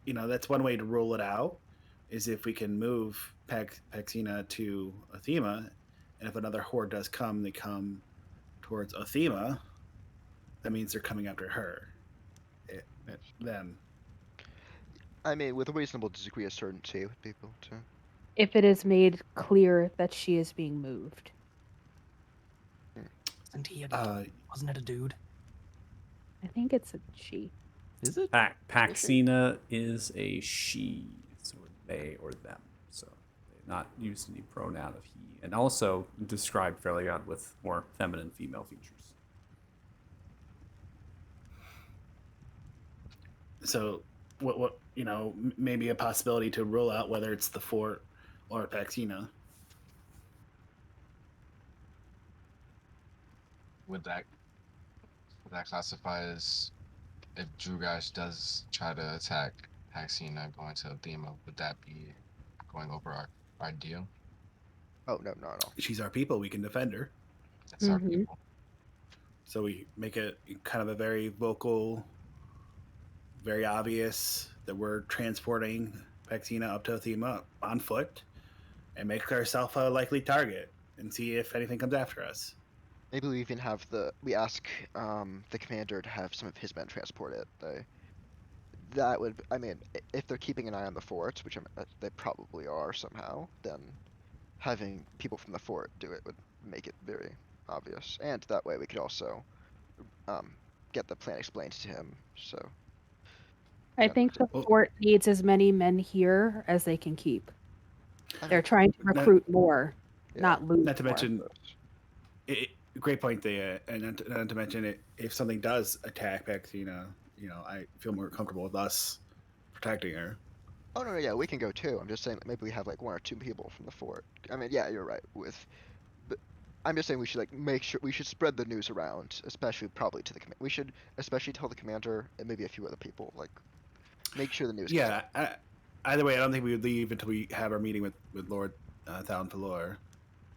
That's one way to rule it out, is if we can move Paxina to Othema, and if another horde does come, they come towards Othema. That means they're coming after her. Then. I mean, with a reasonable degree of certainty with people too. If it is made clear that she is being moved. Wasn't he wasn't it a dude? I think it's a she. Is it? Paxina is a she, so they or them. So they're not used any pronoun of he, and also described fairly odd with more feminine female features. So, what maybe a possibility to rule out whether it's the fort or Paxina. Would that classify as, if Drugash does try to attack Haxina going to Thema, would that be going over our deal? Oh no, no, no. She's our people. We can defend her. That's our Mhm. people. So we make it kind of a very vocal, very obvious that we're transporting Paxina up to Othema on foot and make ourselves a likely target. and see if anything comes after us. Maybe we even have we ask the commander to have some of his men transport it. That would, I mean, if they're keeping an eye on the fort, which they probably are somehow, then having people from the fort do it would make it very obvious. And that way we could also get the plan explained to him. So I he think the Well- fort needs as many men here as they can keep. I They're mean, trying to Not- recruit more, yeah. not lose Not to more. mention, great point there, and not to mention it. If something does attack Bexina, I feel more comfortable with us protecting her. Oh no, yeah, we can go too. I'm just saying that maybe we have like 1 or 2 people from the fort. I mean, yeah, you're right. But I'm just saying we should like make sure we should spread the news around, especially probably to the we should especially tell the commander and maybe a few other people. Like, make sure the news. Gets Yeah. out. Either way, I don't think we would leave until we have our meeting with Lord Thalen Falor.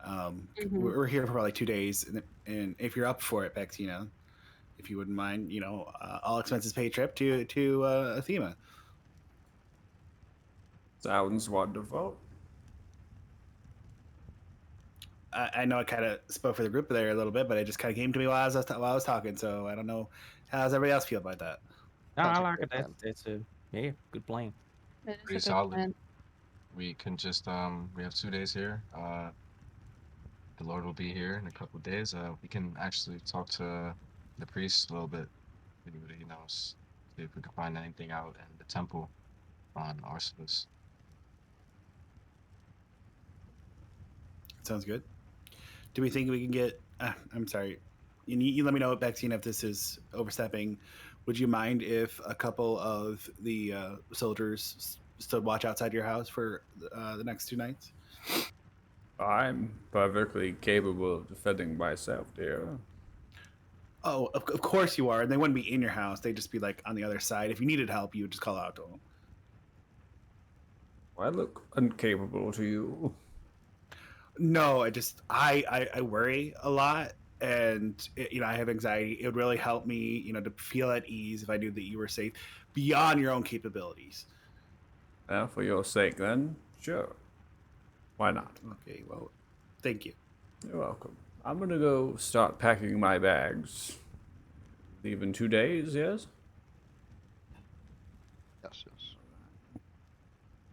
Mhm. We're here for probably 2 days, and if you're up for it, Bex, if you wouldn't mind, all expenses paid trip to Athema. Sounds wonderful. I know I kind of spoke for the group there a little bit, but it just kind of came to me while I was talking. So I don't know how does everybody else feel about that. No, Sounds I like like a it. good plan. That's a good plan. It is a Pretty good solid. plan. We can just we have 2 days here. The Lord will be here in a couple of days. We can actually talk to the priest a little bit, see what he knows, see if we can find anything out in the temple on Arceus. Sounds good. Do we think we can get? I'm sorry. You let me know, Bexine, if this is overstepping. Would you mind if a couple of the soldiers stood watch outside your house for the next 2 nights? I'm perfectly capable of defending myself, dear. Oh, of course you are. And they wouldn't be in your house. They'd just be like on the other side. If you needed help, you would just call out to them. I look incapable to you. No, I worry a lot, and I have anxiety. It would really help me, to feel at ease if I knew that you were safe beyond your own capabilities. Well, for your sake, then, sure. Why not? Okay, well, thank you. You're welcome. I'm gonna go start packing my bags. Leave in 2 days, yes? Yes, yes.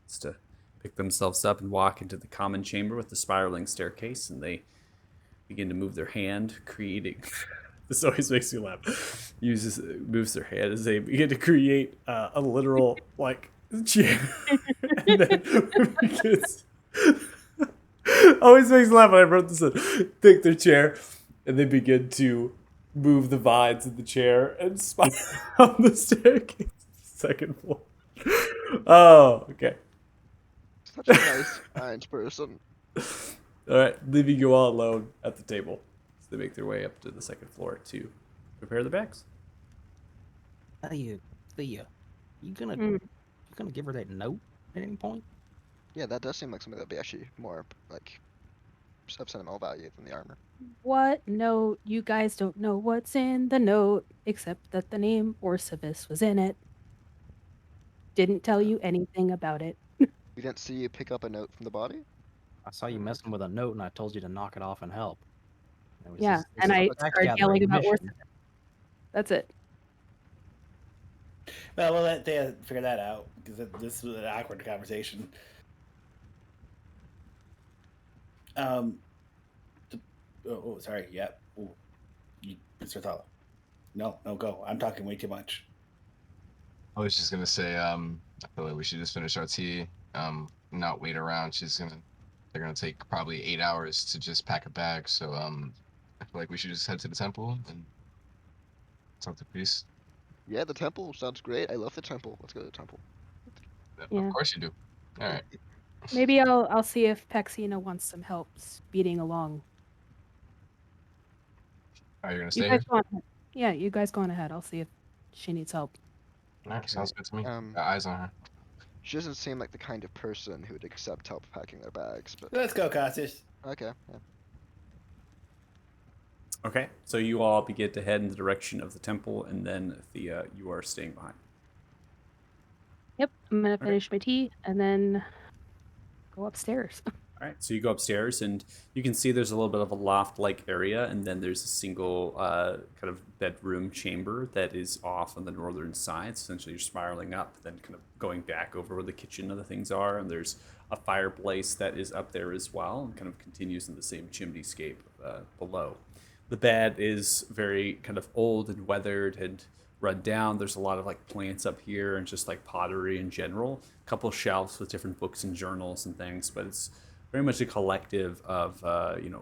It's to pick themselves up and walk into the common chamber with the spiraling staircase, and they begin to move their hand, creating. This always makes me laugh. Moves their hand as they begin to create a literal chair, and then begins. Always makes me laugh when I wrote this in. Take their chair, and they begin to move the vines in the chair and spiral on the staircase, second floor. Oh, okay. Such a nice, kind person. All right, leaving you all alone at the table. So they make their way up to the second floor to prepare the bags. Thea, you gonna Mm. you gonna give her that note at any point? Yeah, that does seem like something that'd be actually more like of sentimental value than the armor. What note? You guys don't know what's in the note, except that the name Orcivis was in it. Didn't tell you anything about it. We didn't see you pick up a note from the body. I saw you messing with a note, and I told you to knock it off and help. It was Yeah, this and is a I fact started yelling gathering about mission. Orcivis. That's it. Well, we'll let Thea figure that out because this was an awkward conversation. Sorry. Yeah. Mr. Thala. No, go. I'm talking way too much. I was just gonna say, I feel like we should just finish our tea, not wait around. They're gonna take probably 8 hours to just pack a bag. So, I feel like we should just head to the temple and talk to the priest. Yeah, the temple sounds great. I love the temple. Let's go to the temple. Yeah. Of course you do. All right. Maybe I'll see if Pexina wants some help speeding along. Are you gonna You stay guys here? go on ahead. Yeah, you guys go on ahead. I'll see if she needs help. All right, sounds good to me. Um, Got eyes on her. She doesn't seem like the kind of person who would accept help packing their bags, but Let's go, Costas. okay. Yeah. Okay, so you all begin to head in the direction of the temple, and then Thea, you are staying behind. Yep, I'm gonna finish my tea and then go upstairs. All right, so you go upstairs and you can see there's a little bit of a loft-like area, and then there's a single kind of bedroom chamber that is off on the northern side. Essentially, you're spiraling up, then kind of going back over where the kitchen and the things are, and there's a fireplace that is up there as well, and kind of continues in the same chimneyscape below. The bed is very kind of old and weathered and run down. There's a lot of like plants up here and just like pottery in general. A couple shelves with different books and journals and things, but it's very much a collective of kind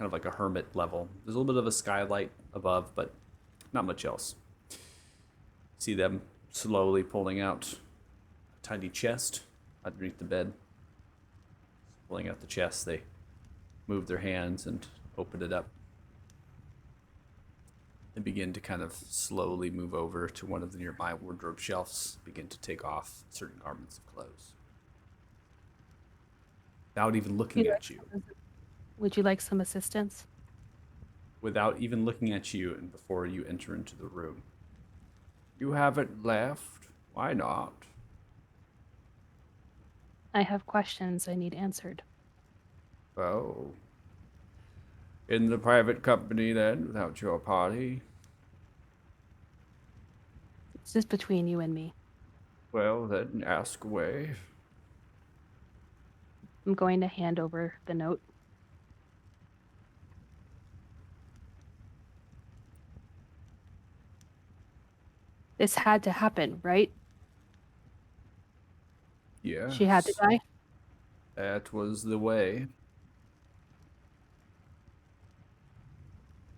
of like a hermit level. There's a little bit of a skylight above, but not much else. See them slowly pulling out a tiny chest underneath the bed. Pulling out the chest, they move their hands and open it up. And begin to kind of slowly move over to one of the nearby wardrobe shelves, begin to take off certain garments of clothes. Without even looking at you. Would you like some assistance? Without even looking at you and before you enter into the room. You haven't left? Why not? I have questions I need answered. Oh. In the private company then, without your party? It's just between you and me. Well, then ask away. I'm going to hand over the note. This had to happen, right? Yeah. She had to die? That was the way.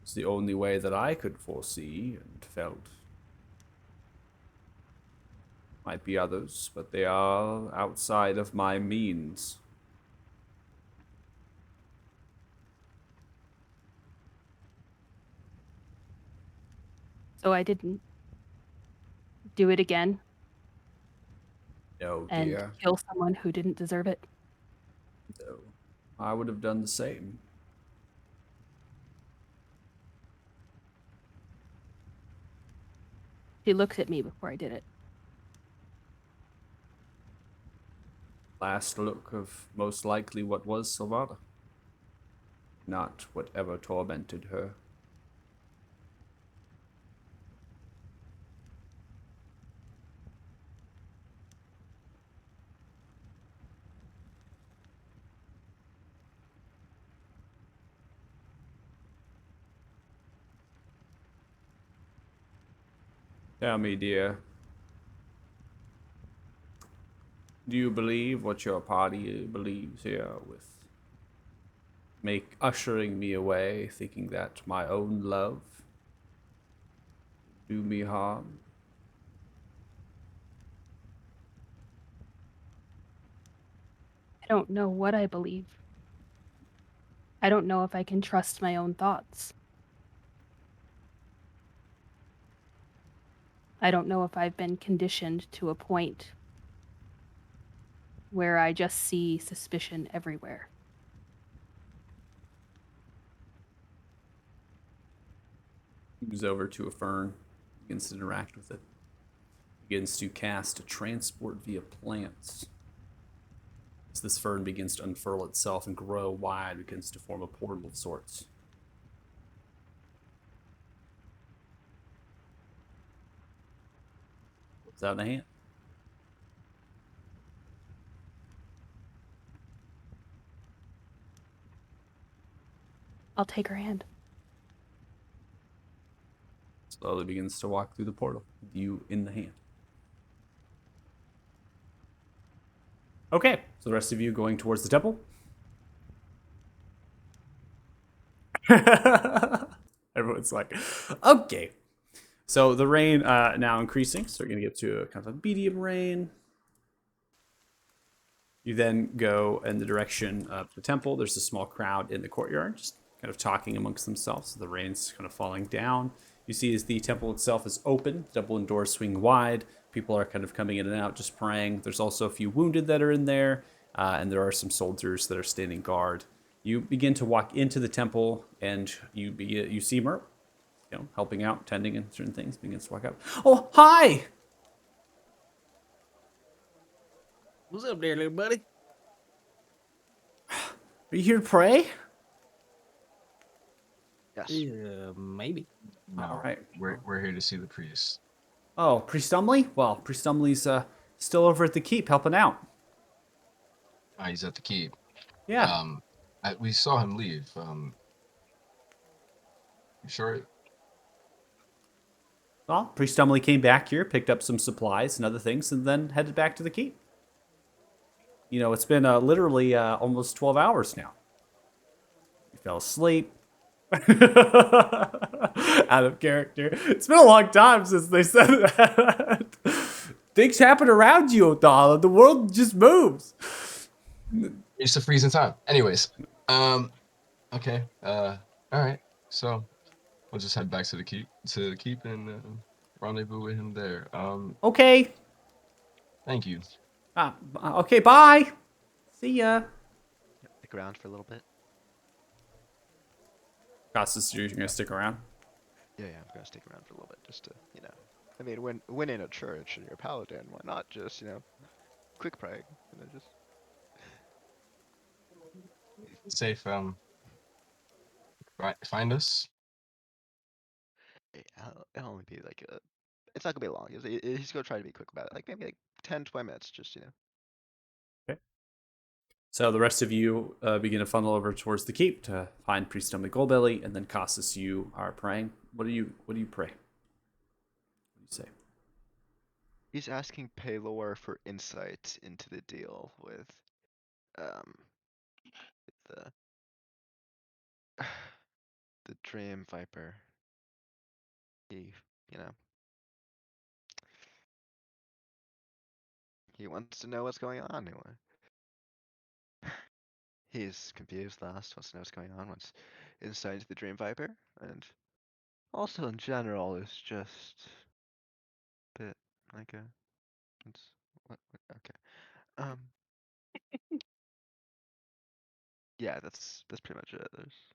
It's the only way that I could foresee and felt. Might be others, but they are outside of my means. So I didn't do it again No, and dear. kill someone who didn't deserve it. No. I would have done the same. She looked at me before I did it. Last look of most likely what was Silvana. Not whatever tormented her. Tell me, dear. Do you believe what your party believes here with ushering me away, thinking that my own love do me harm? I don't know what I believe. I don't know if I can trust my own thoughts. I don't know if I've been conditioned to a point where I just see suspicion everywhere. Moves over to a fern, begins to interact with it. Begins to cast a transport via plants. As this fern begins to unfurl itself and grow wide, begins to form a portal of sorts. Puts out a hand. I'll take her hand. Slowly begins to walk through the portal, with you in the hand. Okay, so the rest of you going towards the temple. Everyone's like, okay. So the rain now increasing, so we're going to get to a kind of a medium rain. You then go in the direction of the temple. There's a small crowd in the courtyard, just kind of talking amongst themselves. So the rain's kind of falling down. You see as the temple itself is open, the double doors swing wide. People are kind of coming in and out, just praying. There's also a few wounded that are in there, and there are some soldiers that are standing guard. You begin to walk into the temple, and you see Merp, helping out, tending and certain things. Begins to walk up. Oh, hi! What's up there, little buddy? Are you here to pray? Yes. Maybe. No, All right. we're here to see the priest. Oh, Priest Umley? Well, Priest Umley's still over at the keep helping out. He's at the keep. Yeah. We saw him leave. You sure? Well, Priest Umley came back here, picked up some supplies and other things, and then headed back to the keep. You know, it's been literally almost 12 hours now. He fell asleep. Out of character. It's been a long time since they said that. Things happen around you, O'Donnell. The world just moves. Used to freeze in time. Anyways, okay. All right. So we'll just head back to the keep, and rendezvous with him there. Okay. Thank you. Okay, bye. See ya. Stick around for a little bit. Costas, you're gonna stick around? Yeah, I'm gonna stick around for a little bit just to, I mean, when in a church and you're a paladin, why not just, quick praying, just. Safe. Find us. It'll only be like it's not gonna be long. He's gonna try to be quick about it, like maybe like 10, 20 minutes, just. Okay. So the rest of you begin to funnel over towards the keep to find Priest Umley Goldbelly, and then Costas, you are praying. What do you pray? What do you say? He's asking Paylor for insight into the deal with the the Dream Viper. You know, he wants to know what's going on. He's confused, lost, wants to know what's going on, wants insight into the Dream Viper, and also in general is just a bit like okay. Um, yeah, that's pretty much it. There's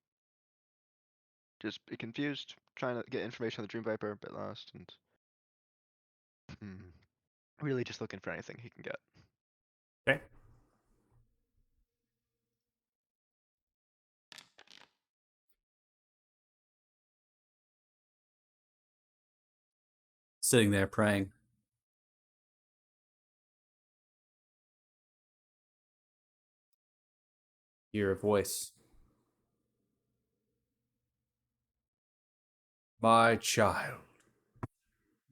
just be confused, trying to get information on the Dream Viper, a bit lost, and really just looking for anything he can get. Okay. Sitting there praying. Hear a voice. My child,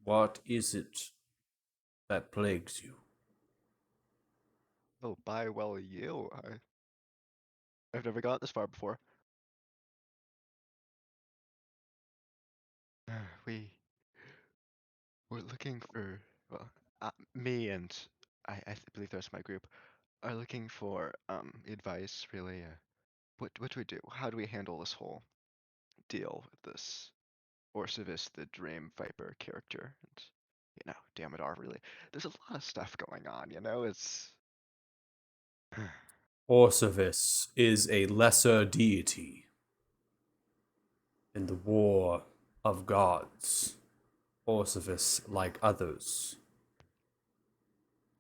what is it that plagues you? Oh, by well you. I've never got this far before. We were looking for, well, me and I believe the rest of my group are looking for advice. Really, what do we do? How do we handle this whole deal with this Orcivis, the Dream Viper character? And Damodar. Really, there's a lot of stuff going on. It's. Orcivis is a lesser deity in the war of gods. Orcivis, like others,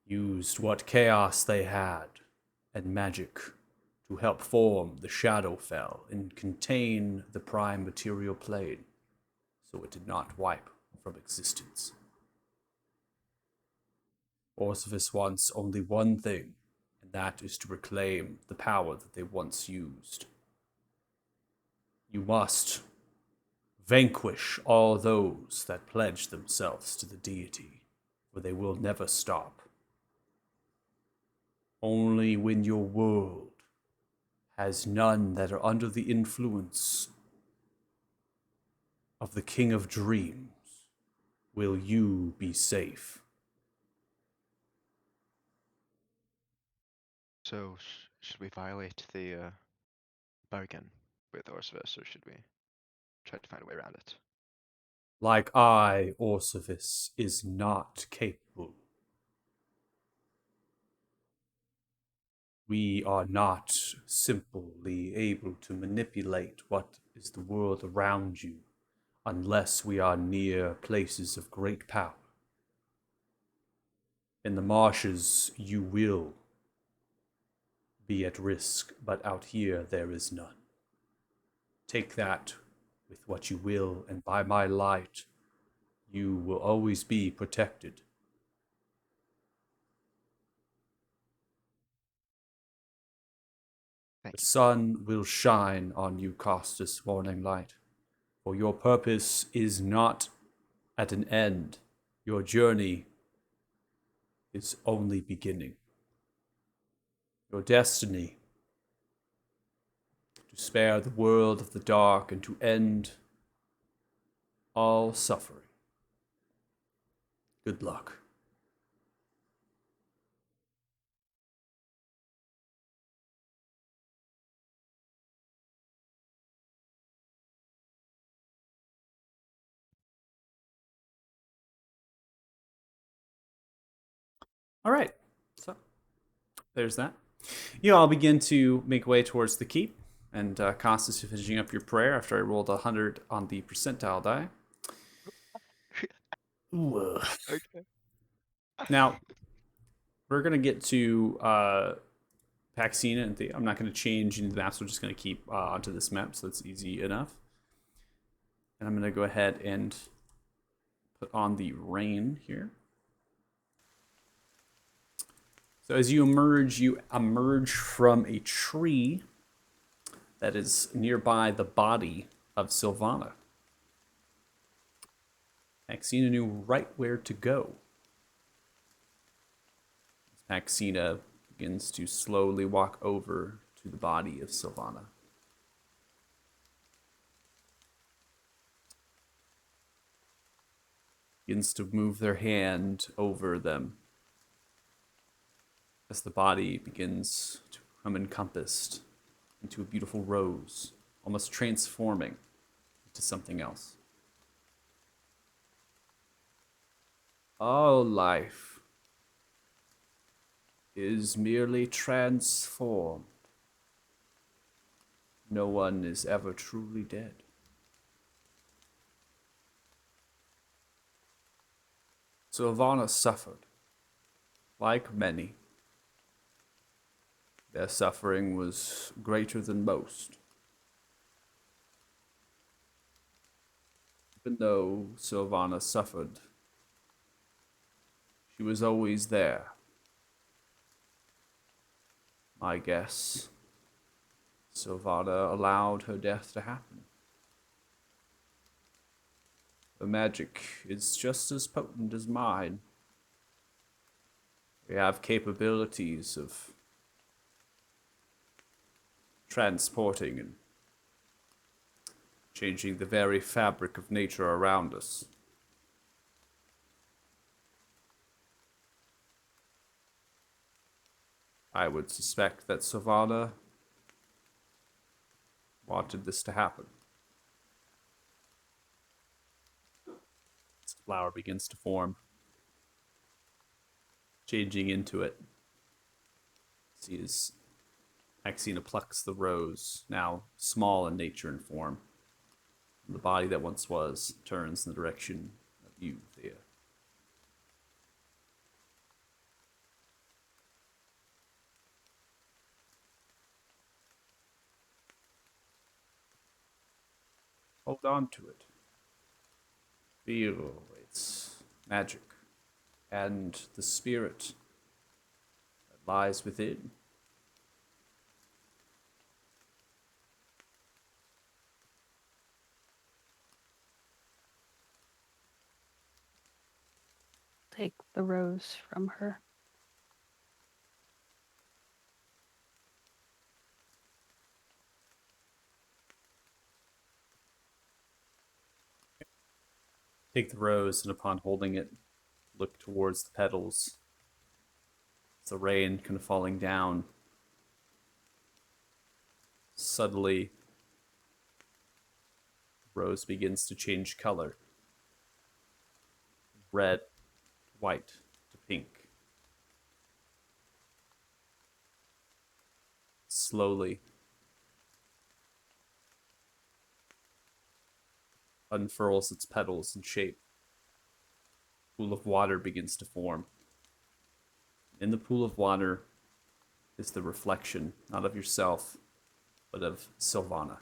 used what chaos they had and magic to help form the Shadowfell and contain the prime material plane, so it did not wipe from existence. Orcivis wants only one thing, and that is to reclaim the power that they once used. You must vanquish all those that pledge themselves to the deity, for they will never stop. Only when your world has none that are under the influence of the King of Dreams will you be safe. So should we violate the bargain with Orcivis, or should we try to find a way around it? Like I, Orcivis, is not capable. We are not simply able to manipulate what is the world around you unless we are near places of great power. In the marshes, you will be at risk, but out here there is none. Take that with what you will, and by my light, you will always be protected. Thank The you. sun will shine on you, Costas Morning Light, for your purpose is not at an end. Your journey is only beginning. Your destiny to spare the world of the dark and to end all suffering. Good luck. All right, so there's that. You all begin to make way towards the keep, and Costas, you're finishing up your prayer after I rolled 100 on the percentile die. Ooh. Okay. Now, we're going to get to Paxina and Thea. I'm not going to change any of the maps. We're just going to keep onto this map, so it's easy enough. And I'm going to go ahead and put on the rain here. So as you emerge from a tree that is nearby the body of Sylvana. Paxina knew right where to go. Paxina begins to slowly walk over to the body of Sylvana. Begins to move their hand over them as the body begins to become encompassed into a beautiful rose, almost transforming into something else. All life is merely transformed. No one is ever truly dead. Sylvana suffered, like many. Their suffering was greater than most. Even though Sylvana suffered, she was always there. I guess Sylvana allowed her death to happen. Her magic is just as potent as mine. We have capabilities of transporting and changing the very fabric of nature around us. I would suspect that Sylvana wanted this to happen. This flower begins to form, changing into it. See as Paxina plucks the rose, now small in nature and form. And the body that once was turns in the direction of you, Thea. Hold on to it. Feel its magic and the spirit that lies within. Take the rose from her. Take the rose, and upon holding it, look towards the petals. As the rain kind of falling down. Suddenly, the rose begins to change color. Red, white to pink. Slowly unfurls its petals and shape. A pool of water begins to form. In the pool of water, is the reflection, not of yourself, but of Sylvana.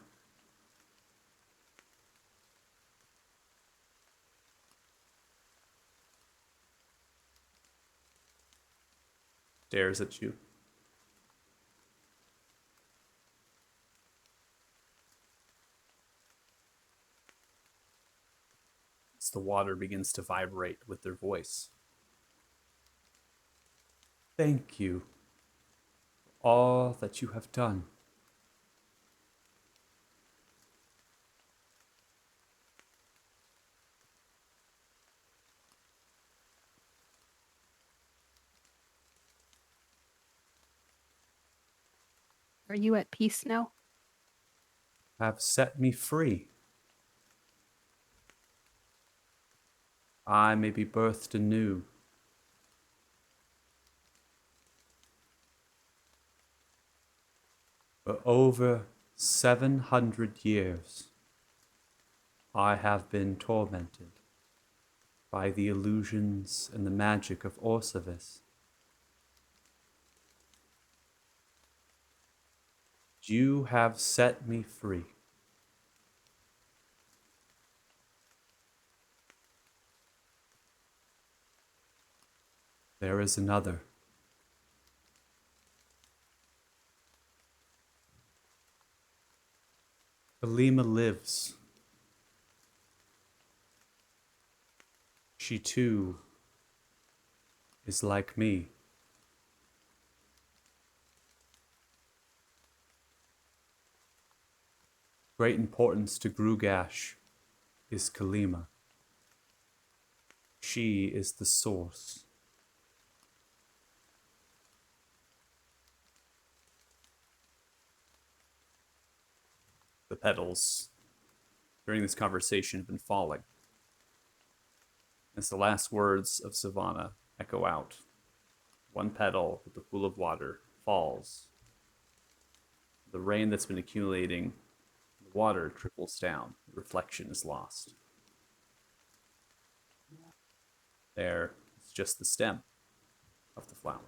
Stares at you. As the water begins to vibrate with their voice. Thank you for all that you have done. Are you at peace now? Have set me free. I may be birthed anew. For over 700 years, I have been tormented by the illusions and the magic of Orsavis. You have set me free. There is another. Alima lives. She too is like me. Great importance to Grugash is Kalima. She is the source. The petals during this conversation have been falling. As the last words of Savannah echo out, one petal with the pool of water falls. The rain that's been accumulating, the water trickles down. The reflection is lost. There is just the stem of the flower.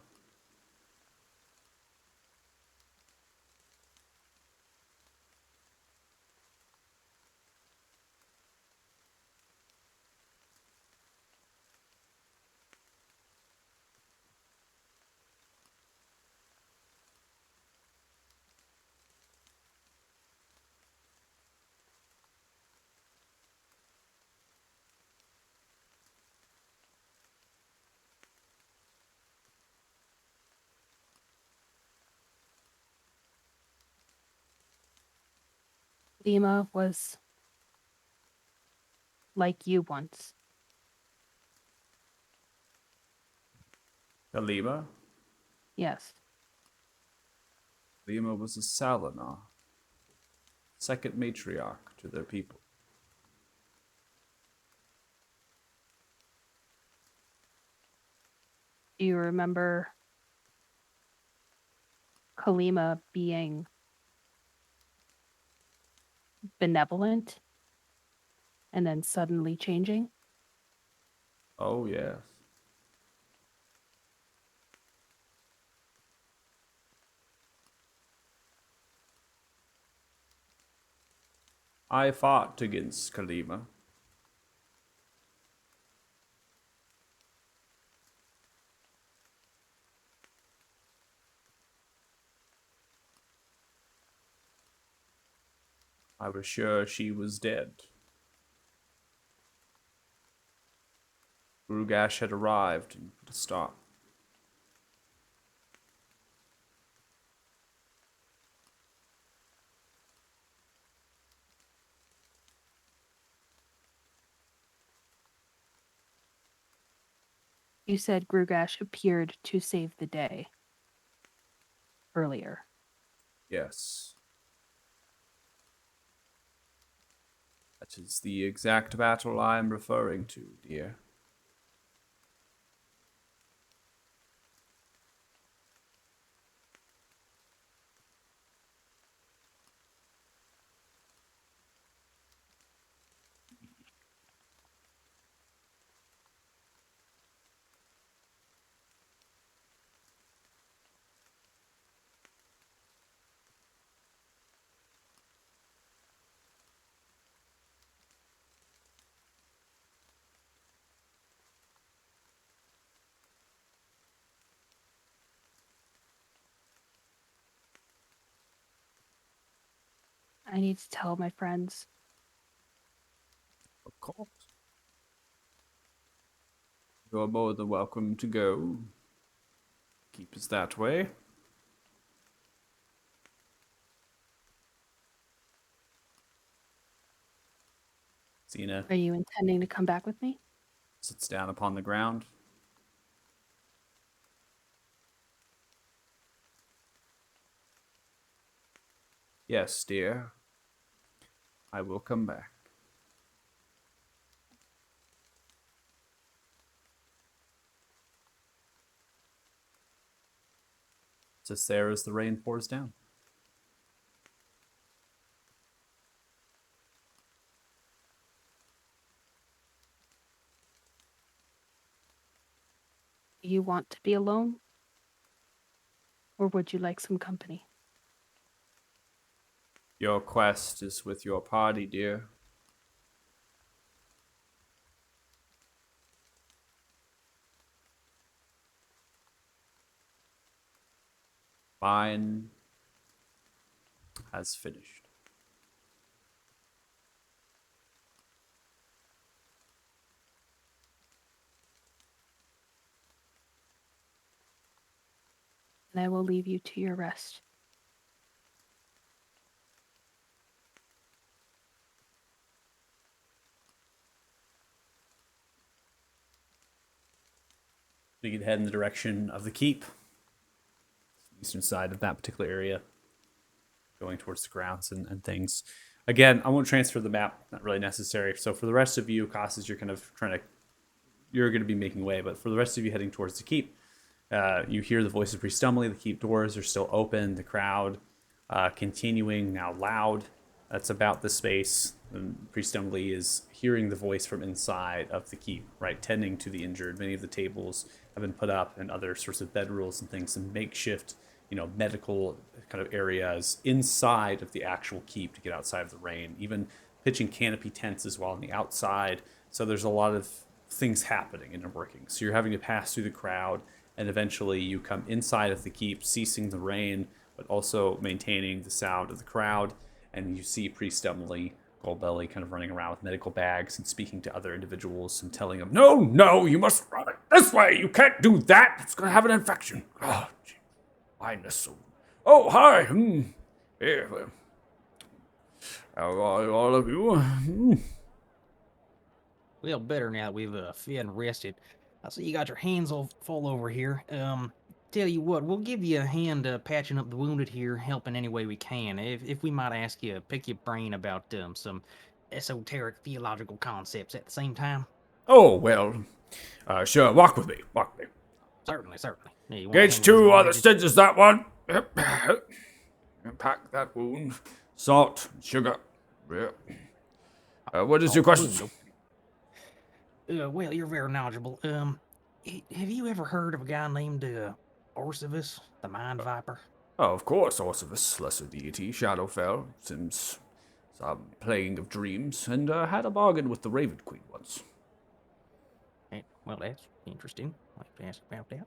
Lima was like you once. Kalima? Yes. Lima was a Salinar, second matriarch to their people. Do you remember Kalima being benevolent and then suddenly changing? Oh, yes. I fought against Kalima. I was sure she was dead. Grugash had arrived and put a stop. You said Grugash appeared to save the day earlier. Yes. That is the exact battle I am referring to, dear. I need to tell my friends. Of course. You're more than welcome to go. Keep us that way. Xena Are you intending to come back with me? sits down upon the ground. Yes, dear. I will come back. Just there as the rain pours down. Do you want to be alone? Or would you like some company? Your quest is with your party, dear. Mine has finished. And I will leave you to your rest. We could head in the direction of the keep. Eastern side of that particular area. Going towards the grounds and things. Again, I won't transfer the map. Not really necessary. So for the rest of you, Costas, you're kind of you're going to be making way. But for the rest of you heading towards the keep, you hear the voices pretty stumbly. The keep doors are still open. The crowd continuing now loud. That's about the space. And Priest Stumbly is hearing the voice from inside of the keep, right, tending to the injured. Many of the tables have been put up and other sorts of bedrolls and things, and makeshift, medical kind of areas inside of the actual keep to get outside of the rain. Even pitching canopy tents as well on the outside. So there's a lot of things happening and working. So you're having to pass through the crowd, and eventually you come inside of the keep, ceasing the rain, but also maintaining the sound of the crowd. And you see Priest Emily Goldbelly kind of running around with medical bags and speaking to other individuals and telling them, no, you must run it this way. You can't do that. It's going to have an infection. Oh, gee. Blindness. Oh, hi. Here. How are all of you? Well, better now that we've fed and rested. I see you got your hands all full over here. Tell you what, we'll give you a hand patching up the wounded here, helping any way we can. If we might ask you, pick your brain about some esoteric theological concepts at the same time. Oh, well, sure. Walk with me. Certainly. Yeah, you wanna Gauge handle 2 this are the bandage? stitches, that one. Yep. Pack that wound. Salt, sugar. Yep. What is your question? Well, you're very knowledgeable. Have you ever heard of a guy named Orcivus, the Mind Viper? Oh, of course, Orcivus, lesser deity, Shadowfell, since some playing of dreams, and had a bargain with the Raven Queen once. Well, that's interesting. I'd like to ask about that.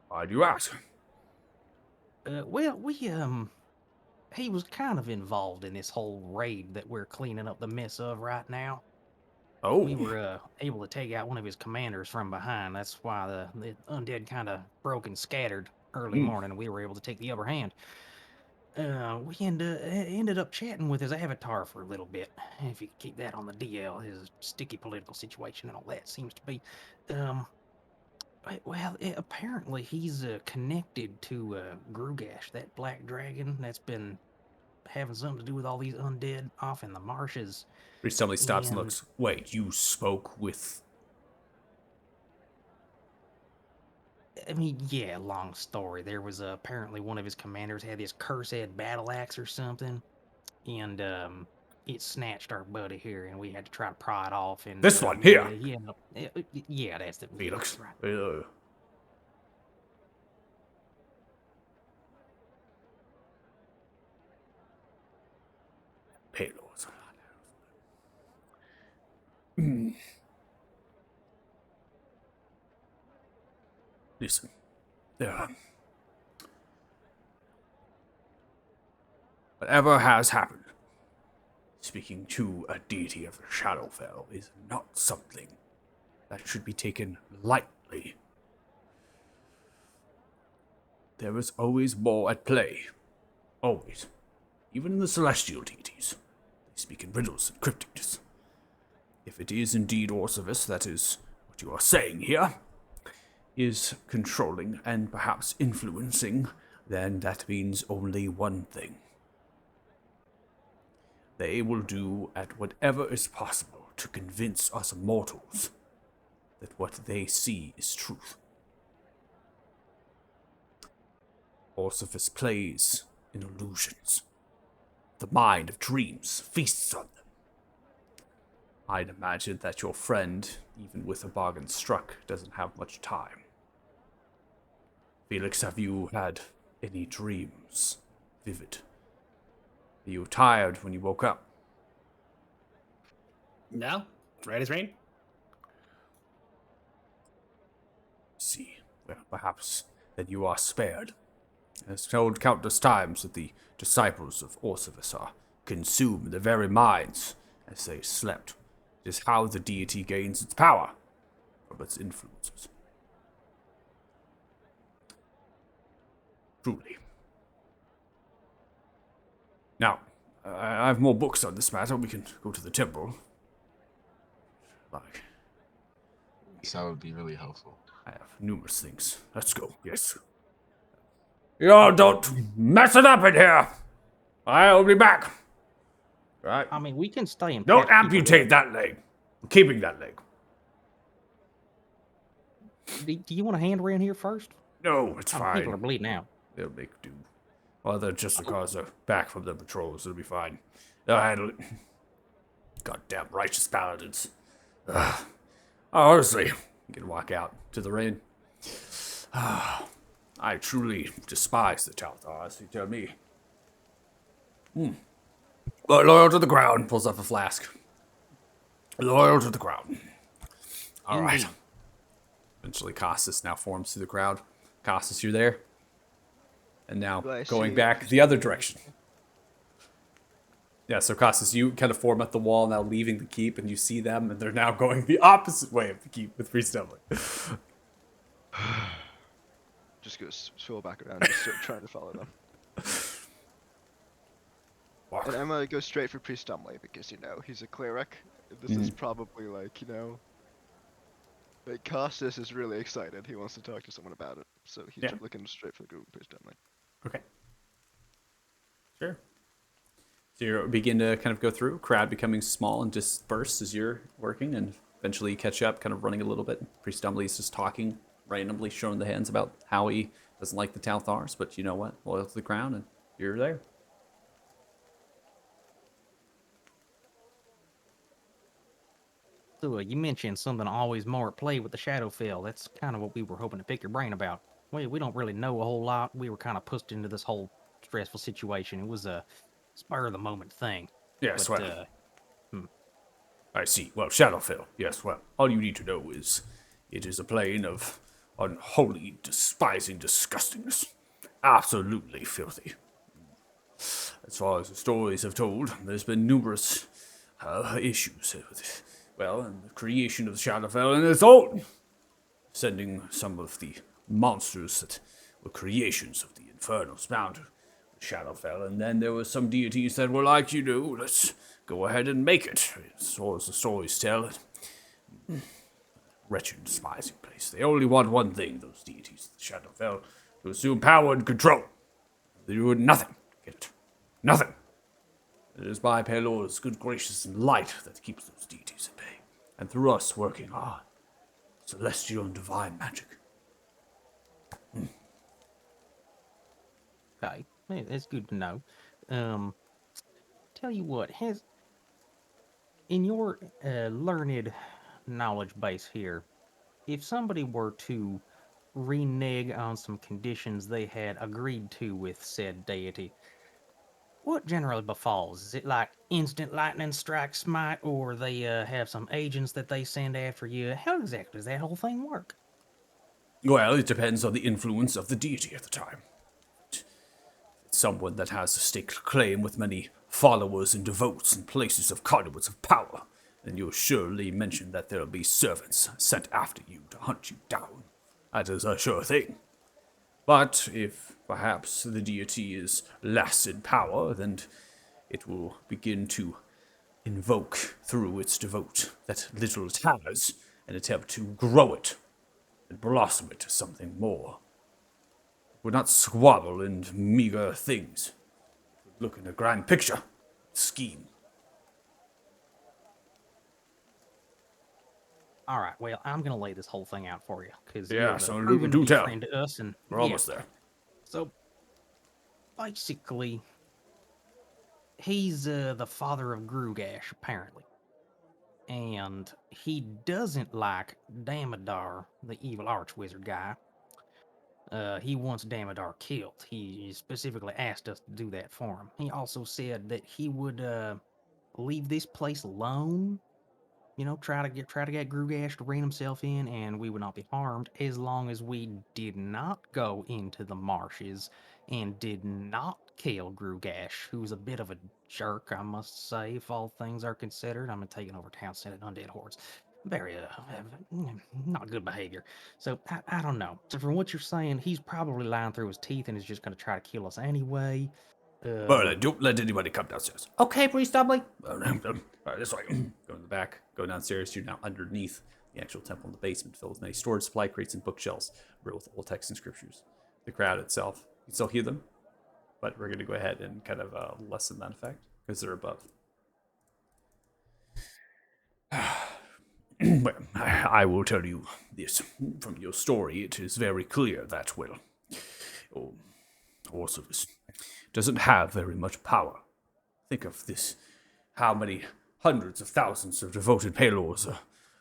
Why do you ask? Well, he was kind of involved in this whole raid that we're cleaning up the mess of right now. Oh, We were able to take out one of his commanders from behind. That's why the undead kind of broke and scattered early morning, and we were able to take the upper hand. We ended up chatting with his avatar for a little bit. If you could keep that on the DL, his sticky political situation and all that seems to be. Well, apparently he's connected to Grugash, that black dragon that's been having something to do with all these undead off in the marshes. Priest suddenly stops and And- looks. Wait, you spoke with... I mean, yeah, long story. There was apparently one of his commanders had this cursed battle axe or something, and it snatched our buddy here, and we had to try to pry it off. And This one, here. Yeah, he ended up, yeah, that's the Felix. right. Payloads. Listen, Whatever has happened, speaking to a deity of the Shadowfell is not something that should be taken lightly. There is always more at play. Always. Even the celestial deities. They speak in riddles and cryptics. If it is indeed Orcivis, that is what you are saying here, is controlling and perhaps influencing, then that means only one thing. They will do at whatever is possible to convince us mortals that what they see is truth. Orcivis plays in illusions. The mind of dreams feasts on them. I'd imagine that your friend, even with a bargain struck, doesn't have much time. Felix, have you had any dreams? Vivid. Are you tired when you woke up? No, right as rain. See, well, perhaps then you are spared. As told countless times that the disciples of Orcivis are consumed in their very minds as they slept. It is how the deity gains its power from its influences. Truly. Now, I have more books on this matter. We can go to the temple. Like, That would be really helpful. I have numerous things. Let's go. Yes. Y'all don't mess it up in here. I'll be back. Right? I mean, we can stay in. Don't amputate that leg. I'm keeping that leg. Do you want a hand around here first? No, it's People are fine. bleeding out. They'll make do. Well, they're just because they're back from the patrols. It'll be fine. They'll handle it. Goddamn righteous paladins. Honestly, you can walk out to the rain. I truly despise the Talthars, you tell me. But loyal to the ground. Pulls up a flask. Loyal to the ground. All right. Eventually, Costas now forms through the crowd. Costas, you're there. And now Do I going see- back the other direction. Yeah, so Costas, you kind of form at the wall, now leaving the keep, and you see them, and they're now going the opposite way of the keep with free stumbling. Just go swirl back around and start trying to follow them. And I'm gonna go straight for Priest Dumley because, you know, he's a cleric. This is probably like, you know... Like, Costas is really excited. He wants to talk to someone about it. So he's Yeah. looking straight for the group of Priest Dumley. Okay. Sure. So you begin to kind of go through, crowd becoming small and dispersed as you're working, and eventually catch up, kind of running a little bit. Priest Dumbly's just talking, randomly showing the hands about how he doesn't like the Talthars, but you know what? Loyal to the crown, and you're there. So you mentioned something always more at play with the Shadowfell. That's kind of what we were hoping to pick your brain about. We don't really know a whole lot. We were kind of pushed into this whole stressful situation. It was a spur of the moment thing. Yes, But, well, I see. Well, Shadowfell. Yes, well, all you need to know is it is a plane of unholy, despising disgustingness. Absolutely filthy. As far as the stories have told, there's been numerous issues with it. Well, and the creation of the Shadowfell and its own, sending some of the monsters that were creations of the Infernals bound to Shadowfell, and then there were some deities that were like, you know, let's go ahead and make it. So as the stories tell it. Wretched, despising place. They only want one thing, those deities of the Shadowfell, to assume power and control. They do nothing. Get it? Nothing. It is by Pelor's good gracious and light that keeps those deities at bay, and through us working hard. Celestial and divine magic. Okay, that's good to know. Tell you what, in your learned knowledge base here, if somebody were to renege on some conditions they had agreed to with said deity, what generally befalls? Is it like instant lightning strike smite, or they have some agents that they send after you? How exactly does that whole thing work? Well, it depends on the influence of the deity at the time. It's someone that has a staked claim with many followers and devotes in places of conduits of power, then you'll surely mention that there'll be servants sent after you to hunt you down. That is a sure thing. But if perhaps the deity is less in power, then it will begin to invoke through its devote that little it has and attempt to grow it and blossom it to something more. It would not squabble in meager things. It would look in a grand picture, scheme. All right, well, I'm gonna lay this whole thing out for you because Yeah, so proven do to be tell. friend to us, and We're almost there. So basically, he's the father of Grugash, apparently, and he doesn't like Damodar, the evil archwizard guy. He wants Damodar killed. He specifically asked us to do that for him. He also said that he would leave this place alone. You know, try to get Grugash to rein himself in, and we would not be harmed as long as we did not go into the marshes and did not kill Grugash, who's a bit of a jerk, I must say, if all things are considered. I'm taking over town, sending undead hordes. Very not good behavior. So I don't know. So from what you're saying, he's probably lying through his teeth and is just going to try to kill us anyway. Merlin, don't let anybody come downstairs. Okay, Priest Dubley. All right, this way. Go in the back. Go downstairs. You're now underneath the actual temple in the basement, filled with many storage supply crates and bookshelves, riddled with old texts and scriptures. The crowd itself, you can still hear them, but we're going to go ahead and kind of lessen that effect because they're above. Well, I will tell you this. From your story, it is very clear that, well, Orsevis doesn't have very much power. Think of this, how many hundreds of thousands of devoted Pelors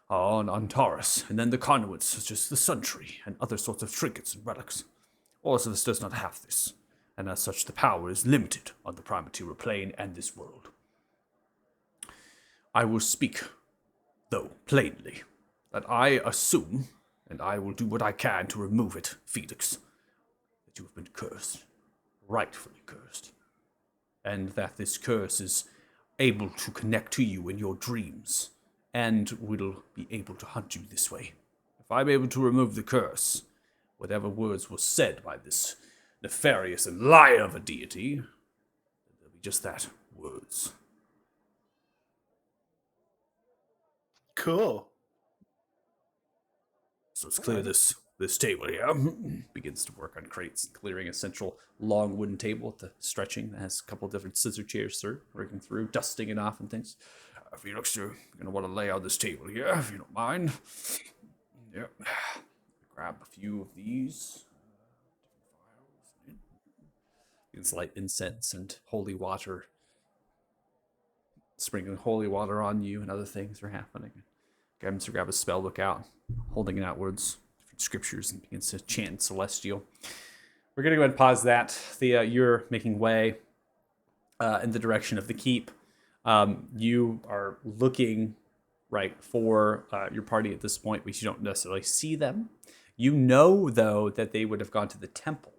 are on Taurus, and then the conduits, such as the Sun Tree, and other sorts of trinkets and relics. Orsevis does not have this, and as such the power is limited on the prime-material plane and this world. I will speak, though, plainly, that I assume, and I will do what I can to remove it, Felix, that you have been cursed, rightfully cursed, and that this curse is able to connect to you in your dreams, and will be able to hunt you this way. If I'm able to remove the curse, whatever words were said by this nefarious and liar of a deity, they'll be just that, words. Cool. So let's clear this table here. Begins to work on crates, clearing a central long wooden table with the stretching that has a couple of different scissor chairs through, working through, dusting it off and things. Felix, you're going to want to lay on this table here, if you don't mind. Yep. Grab a few of these. It's light incense and holy water. Sprinkling holy water on you and other things are happening. Get him to grab a spell book out, holding it outwards, different scriptures, and begins to chant celestial. We're going to go ahead and pause that. You're making way in the direction of the keep. You are looking right for your party at this point, but you don't necessarily see them. You know, though, that they would have gone to the temple.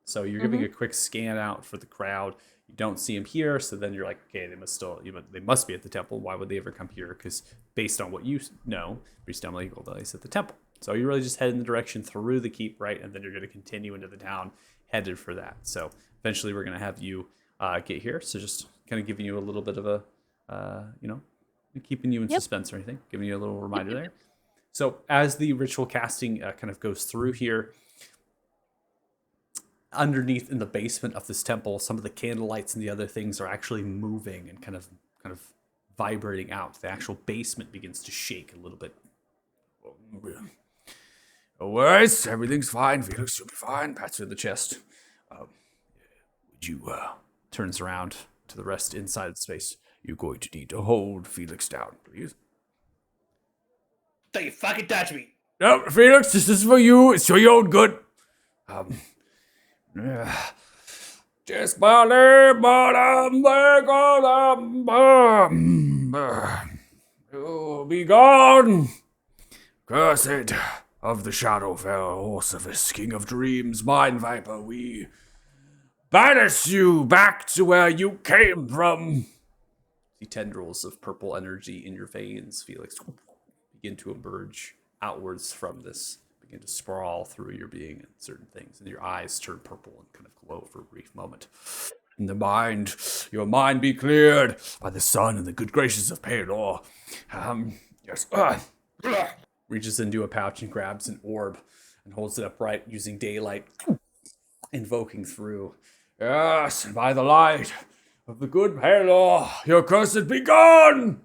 So you're giving a quick scan out for the crowd. You don't see them here, so then you're like, okay, they must be at the temple. Why would they ever come here? Because based on what you know, Priest Emily is at the temple. So you really just head in the direction through the keep, right? And then you're going to continue into the town, headed for that. So eventually we're going to have you get here. So just kind of giving you a little bit of a, keeping you in suspense or anything, giving you a little reminder there. So as the ritual casting kind of goes through here, underneath in the basement of this temple, some of the candle lights and the other things are actually moving and kind of vibrating out. The actual basement begins to shake a little bit. No worries, everything's fine. Felix, you'll be fine. Pats you in the chest. Would you turns around to the rest inside the space? You're going to need to hold Felix down, please. Don't you fucking touch me. No, Felix, this is for you. It's for your own good. Just you'll be gone. Cursed of the Shadowfell, Orsevis, King of Dreams, Mind Viper, we banish you back to where you came from. The tendrils of purple energy in your veins, Felix, begin to emerge outwards from this, begin to sprawl through your being and certain things, and your eyes turn purple and kind of glow for a brief moment. In the mind, your mind be cleared by the sun and the good graces of Paylor. Yes. Reaches into a pouch and grabs an orb and holds it upright using daylight, invoking through. Yes, by the light of the good Paylor, your cursed be gone!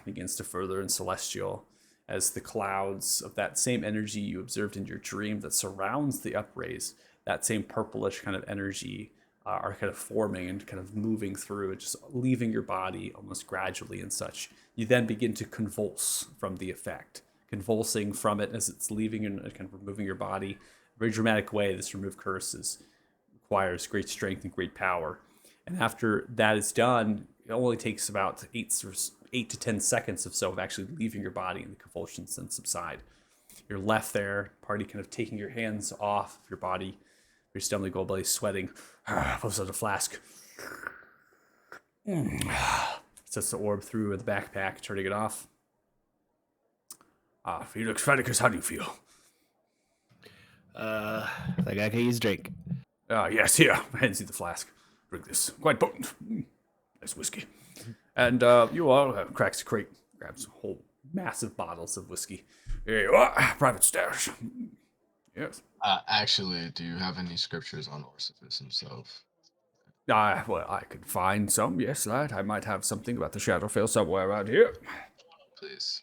Begins to further in celestial as the clouds of that same energy you observed in your dream that surrounds the upraise, that same purplish kind of energy are kind of forming and kind of moving through and just leaving your body almost gradually and such. You then begin to convulse from the effect, convulsing from it as it's leaving and kind of removing your body. Very dramatic way, this remove curses requires great strength and great power. And after that is done, it only takes about 8 to 10 seconds or so of actually leaving your body and the convulsions then subside. You're left there, party kind of taking your hands off your body. Your stomach gold belly sweating. Pulls out a flask. Sets the orb through the backpack, turning it off. Felix Fredicus, how do you feel? Like I can use drink. Yes, here. Hands you the flask. Drink this. Quite potent. Nice whiskey. And you all cracks a crate, grabs whole massive bottles of whiskey. Here you are, private stash. Yes. Actually, do you have any scriptures on Orsiphus himself? Well, I could find some, yes, lad. I might have something about the Shadowfell somewhere around here. Please.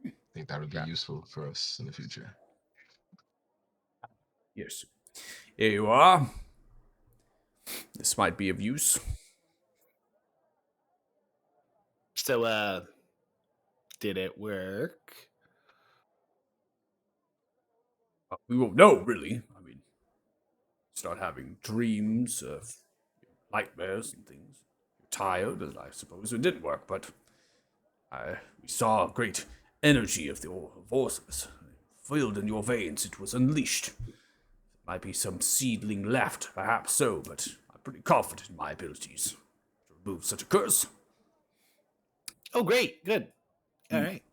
I think that would be useful for us in the future. Yes. Here you are. This might be of use. So, did it work? We won't know, really. I mean, start having dreams of nightmares and things. You're tired, and I suppose it didn't work, but we saw great energy of the Orsiphus. Filled in your veins, it was unleashed. Might be some seedling left, perhaps so, but I'm pretty confident in my abilities to remove such a curse. Oh, great. Good. All right.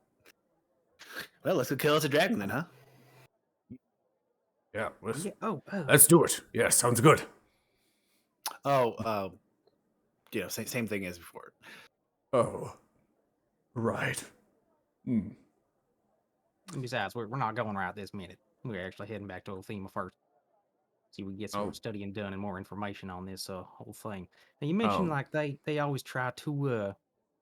Well, let's go kill us a dragon then, huh? Yeah, Oh, let's do it. Yeah, sounds good. Oh, same thing as before. Oh, right. besides, we're not going right this minute. We're actually heading back to Othema first. See, we get some more studying done and more information on this whole thing. Now, you mentioned like they always try to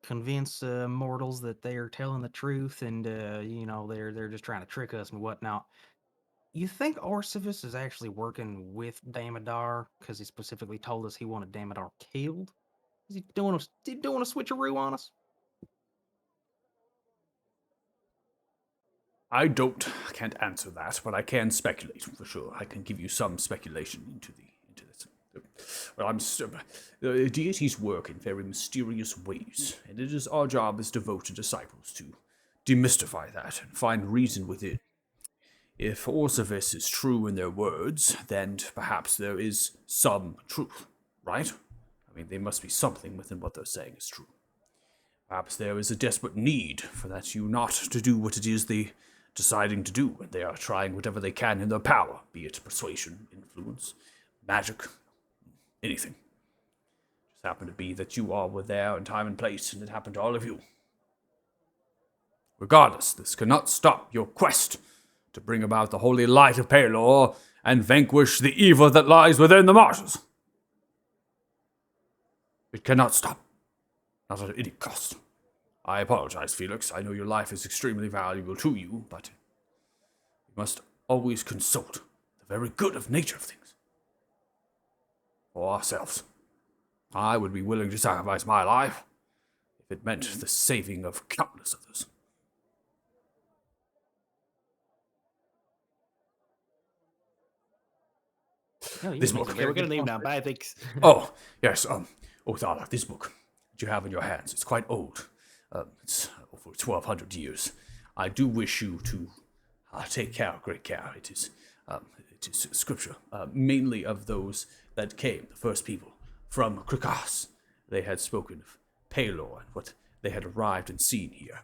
convince mortals that they are telling the truth, and they're just trying to trick us and whatnot. You think Orsiphus is actually working with Damodar because he specifically told us he wanted Damodar killed? Is he doing a switcheroo on us? I can't answer that, but I can speculate for sure. I can give you some speculation into this. Well, the deities work in very mysterious ways, and it is our job as devoted disciples to demystify that and find reason within. If Orsiphus is true in their words, then perhaps there is some truth, right? I mean, there must be something within what they're saying is true. Perhaps there is a desperate need for that you not to do what it is they deciding to do, and they are trying whatever they can in their power, be it persuasion, influence, magic, anything. Just happened to be that you all were there in time and place, and it happened to all of you. Regardless, this cannot stop your quest to bring about the holy light of Paylor and vanquish the evil that lies within the marshes. It cannot stop. Not at any cost. I apologize, Felix. I know your life is extremely valuable to you, but we must always consult the very good of nature of things. For ourselves. I would be willing to sacrifice my life if it meant the saving of countless others. This book. Okay, we're gonna leave now. Bye, thanks. Oh, yes, Othala, this book that you have in your hands, it's quite old. It's over 1,200 years. I do wish you to take great care. It it is scripture, mainly of those that came, the first people from Krikas. They had spoken of Palor and what they had arrived and seen here.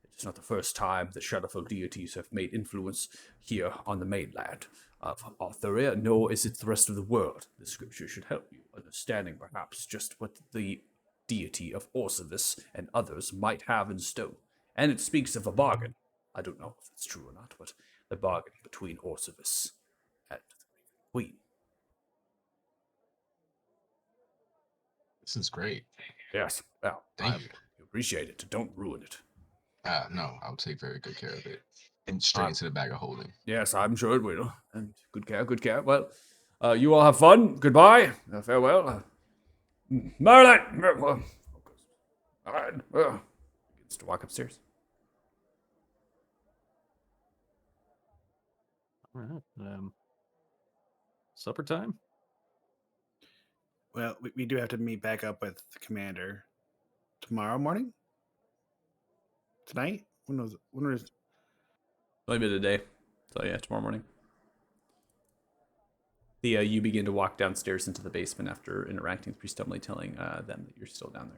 It is not the first time the Shadowfell deities have made influence here on the mainland of Arthuria, nor is it the rest of the world. The scripture should help you, understanding perhaps just what the deity of Orsivis and others might have in stow. And it speaks of a bargain. I don't know if it's true or not, but the bargain between Orsivis and the Queen. This is great. Yes, well, Thank I you. appreciate it. Don't ruin it. No, I'll take very good care of it. And straight Um, into the bag of holding. Yes, I'm sure it will. And good care, good care. Well, you all have fun. Goodbye. Farewell. Merlin! All right. Begins to walk upstairs. All right. Supper time. Well, we do have to meet back up with the commander tomorrow morning. Tonight? When was it? When was? Maybe today. So yeah, tomorrow morning. You begin to walk downstairs into the basement after interacting with Priest Emily, telling them that you're still down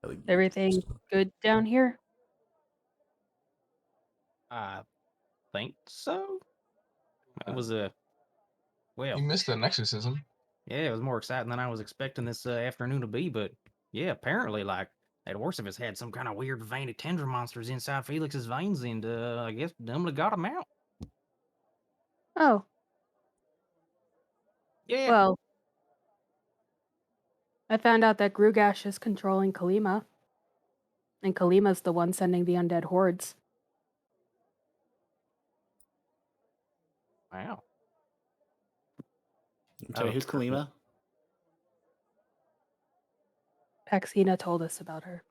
there. Everything good down here? I think so. It was a well. You missed an exorcism. Yeah, it was more exciting than I was expecting this afternoon to be, but yeah, apparently, like, that Orsivis had some kind of weird veiny tendril monsters inside Felix's veins, and I guess dumbly got him out. Oh, Yeah. well. I found out that Grugash is controlling Kalima. And Kalima's the one sending the undead hordes. Wow. I'm sorry, who's Kalima? Paxina told us about her.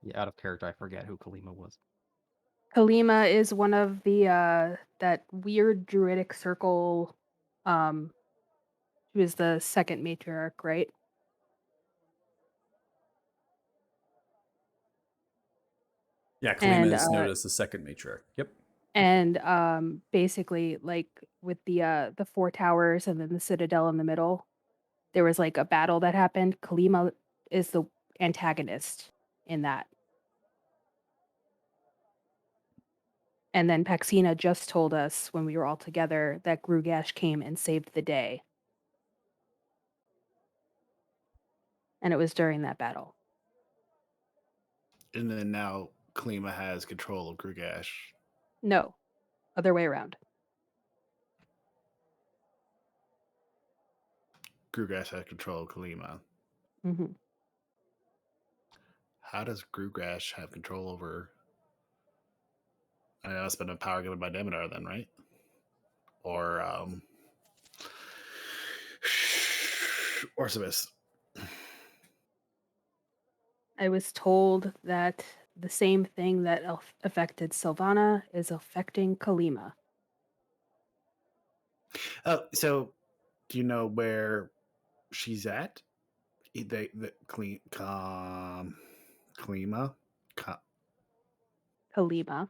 Yeah, out of character, I forget who Kalima was. Kalima is one of the that weird druidic circle. She was the second matriarch, right? Yeah, Kalima And is known as the second matriarch. Yep. and basically, like, with the four towers and then the citadel in the middle, there was like a battle that happened. Kalima is the antagonist in that. And then Paxina just told us when we were all together that Grugash came and saved the day. And it was during that battle. And then now Kalima has control of Grugash. No, other way around. Grugash has control of Kalima. Hmm. How does Grugash have control over? I know it's been a power given by Demeter, then, right? Or Orsivis. I was told that the same thing that affected Sylvana is affecting Kalima. Oh, so do you know where she's at? Kalima. Kalima.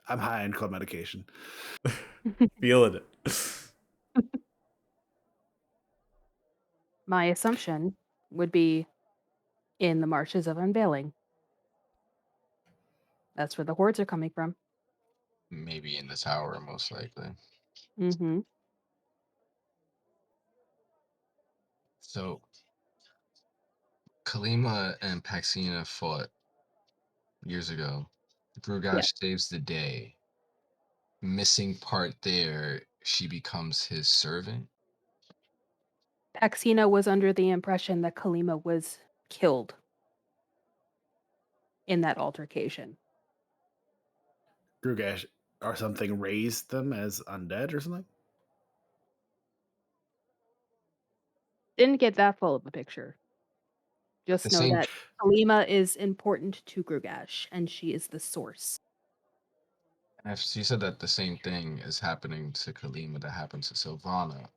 I'm high on club medication. Feeling it. My assumption would be in the Marshes of Unveiling. That's where the hordes are coming from. Maybe in the tower, most likely. Mm-hmm. So Kalima and Paxina fought years ago. Grugash saves the day. Missing part there, she becomes his servant. Paxina was under the impression that Kalima was killed in that altercation. Grugash or something raised them as undead or something? Didn't get that full of a picture. Just The know same that Kalima is important to Grugash, and she is the source. She said that the same thing is happening to Kalima that happened to Sylvana.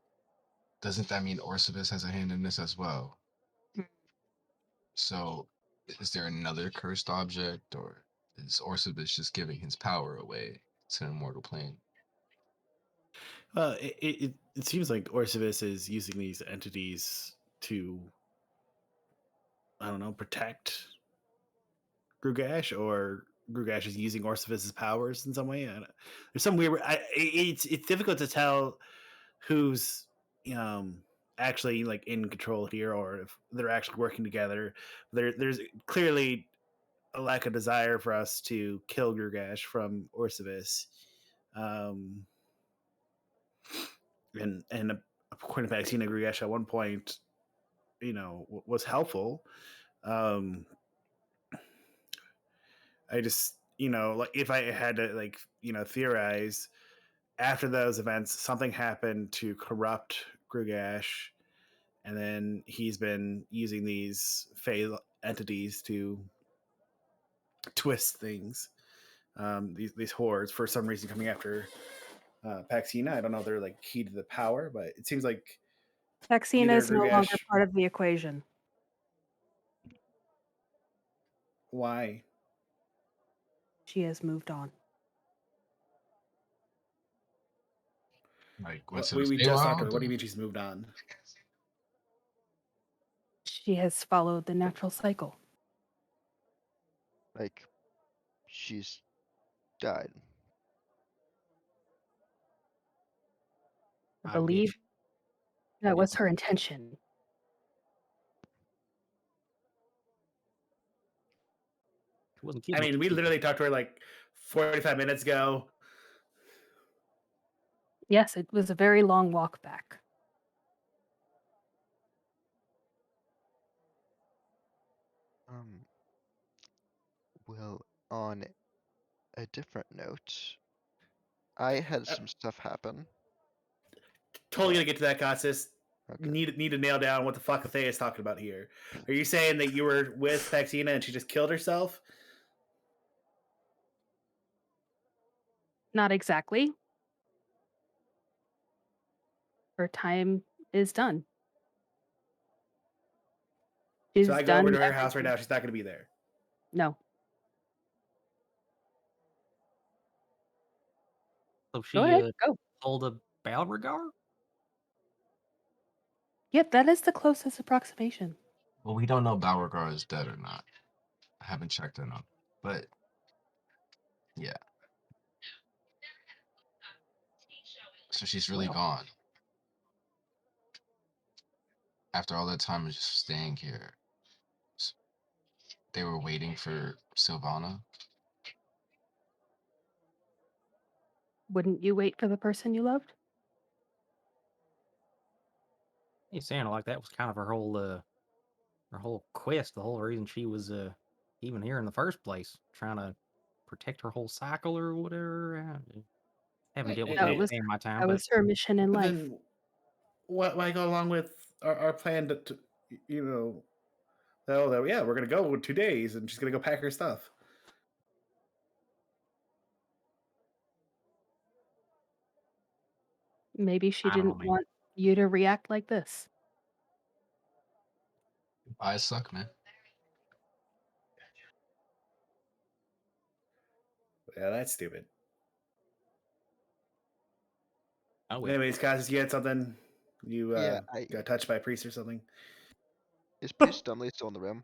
Doesn't that mean Orsivis has a hand in this as well? Mm. So is there another cursed object, or Is Orsibus just giving his power away to an immortal plane? It seems like Orcivis is using these entities to, I don't know, protect Grugash, or Grugash is using Orcivis's powers in some way. There's some weird. It's difficult to tell who's actually like in control here, or if they're actually working together. There's clearly a lack of desire for us to kill Grugash from Orcivis. And according to Vaccine, Grugash at one point, was helpful. I just, like if I had to theorize, after those events, something happened to corrupt Grugash, and then he's been using these Fey entities to twist things. These hordes, for some reason, coming after Paxina. I don't know if they're like key to the power, but it seems like Vaccina either is no longer Grugash. part of the equation. Why? She has moved on. Like, what's We it? just talked to her. What do you mean she's moved on? She has followed the natural cycle. Like, she's died. I I would believe that was Yeah. her intention. She wasn't I kidding. mean, we literally talked to her like 45 minutes ago. Yes, it was a very long walk back. Well, on a different note, I had some stuff happen. Totally gonna get to that, Costas. Okay. Need to nail down what the fuck Athea is talking about here. Are you saying that you were with Paxina and she just killed herself? Not exactly. Her time is done. She's So I go done over to her house right everything. now. She's not gonna be there. No. So she Go ahead. Go. told a Balroggar? Yep, that is the closest approximation. Well, we don't know Beauregard is dead or not. I haven't checked in on, but yeah. So she's really Well. gone. After all that time of just staying here, they were waiting for Sylvana. Wouldn't you wait for the person you loved? You saying it like that was kind of her whole quest, the whole reason she was even here in the first place, trying to protect her whole cycle or whatever. Haven't dealt with No, that it was in my time, that but was her mission in But life. then, why go along with our plan to yeah, we're gonna go in 2 days, and she's gonna go pack her stuff. Maybe she I don't know, didn't man. want you to react like this. Eyes suck, man. Yeah, that's stupid. Oh, well. Anyways, Costas, you had something? You Yeah, got touched by a priest or something? is Priest Dumley still in the room?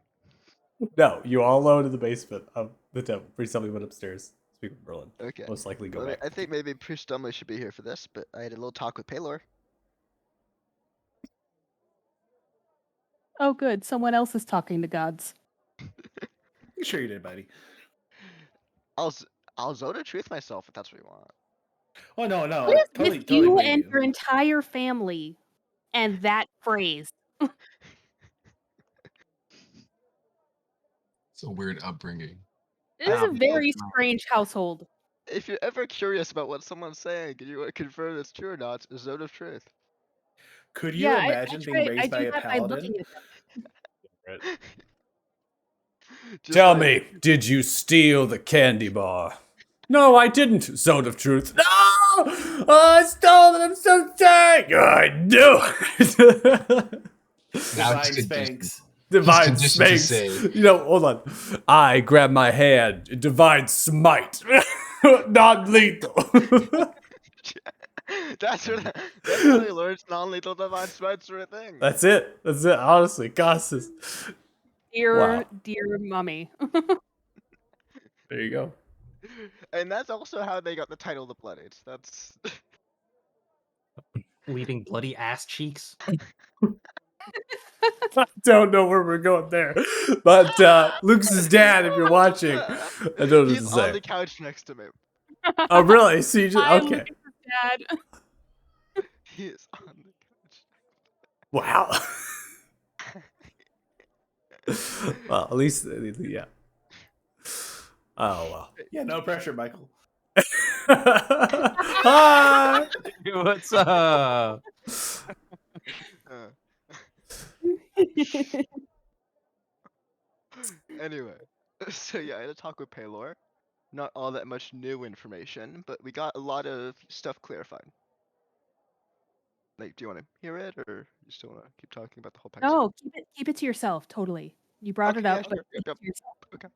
No, you all alone in the basement of the temple. Pretty somebody went upstairs. Speak with Merlin. Okay. Most likely go Well, back. I think maybe Priest Dumley should be here for this, but I had a little talk with Paylor. Oh, good. Someone else is talking to gods. You sure you did, buddy? I'll Zoda truth myself if that's what you want. Oh no, no, What is totally, with totally you believe and you. your entire family and that phrase? It's a weird upbringing. It is Wow, a very man. strange household. If you're ever curious about what someone's saying and you want to confirm it's true or not, it's Zone of Truth. Could you Yeah, I imagine being try. I raised by do a that by paladin? looking at them. Just Tell like- me, did you steal the candy bar? No, I didn't, Zone of Truth. No! I stole it, I'm so sorry! I knew it! Now Divine it's confusing. Spanx. Divine conditioned to Sphinx. say- You know, hold on. I grab my hand. Divine Smite. Not lethal. That's where that's how they learned non-lethal divine smites are a thing. That's it. That's it. Honestly, gosh, Dear, Wow. dear mummy. there you go. And that's also how they got the title The Bloodied. That's Leaving bloody ass cheeks. I don't know where we're going there, but Luke's dad, if you're watching, I don't know what he's to on say. the couch next to me. Oh, really? So you just Hi, okay? Lucas's dad. He is on the couch. Wow. Well, at least, yeah. Oh well. Yeah, no pressure, Michael. Hi. What's up? Uh, anyway, so yeah, I had a talk with Paylor. Not all that much new information, but we got a lot of stuff clarified. Like, do you want to hear it, or you still want to keep talking about the whole pack? No, keep it to yourself. Totally. You brought Okay, it up, yeah, but sure. keep Yep. it to yourself. Okay.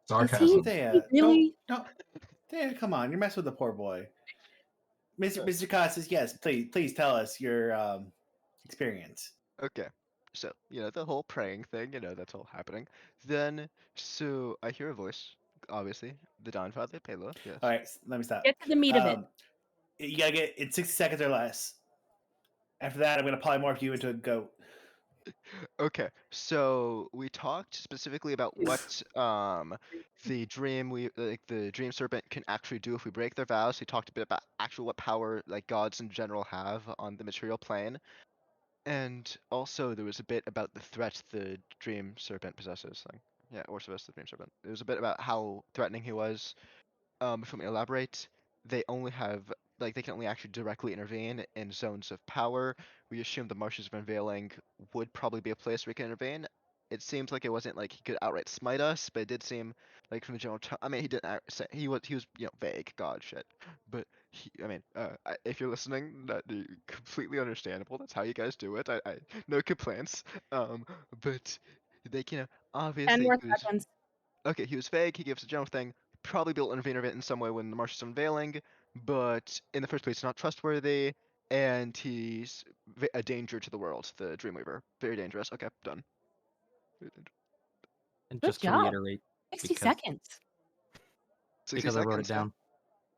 Sarcasm. Thea, really? don't, Thea, come on, you're messing with the poor boy. Mr. Costas, yes, please tell us your experience. Okay. So, the whole praying thing, that's all happening. Then, so I hear a voice, obviously, the Dawn Father, Pelo, yes. All right, let me stop. Get to the meat of it. You gotta get in 60 seconds or less. After that, I'm gonna polymorph you into a goat. Okay, so we talked specifically about what the dream serpent can actually do if we break their vows. We talked a bit about actual what power like gods in general have on the material plane. And also there was a bit about the threat the dream serpent possesses. Like, yeah, Orseus the dream serpent. There was a bit about how threatening he was. If we elaborate, they can only actually directly intervene in zones of power. We assume the Marshes of Unveiling would probably be a place where he can intervene. It seems like it wasn't like he could outright smite us, but it did seem like from the general I mean, he didn't say he was vague god shit. But if you're listening, that completely understandable. That's how you guys do it. I no complaints. But they 10 obviously more he was seconds. okay. He was vague. He gives a general thing. Probably be able to intervene in some way when the Marsh is unveiling, but in the first place, not trustworthy, and he's a danger to the world. The Dreamweaver, very dangerous. Okay, done. Very dangerous. And Good just to job. reiterate, 60 because- seconds. 60 because I wrote it seconds, yeah. down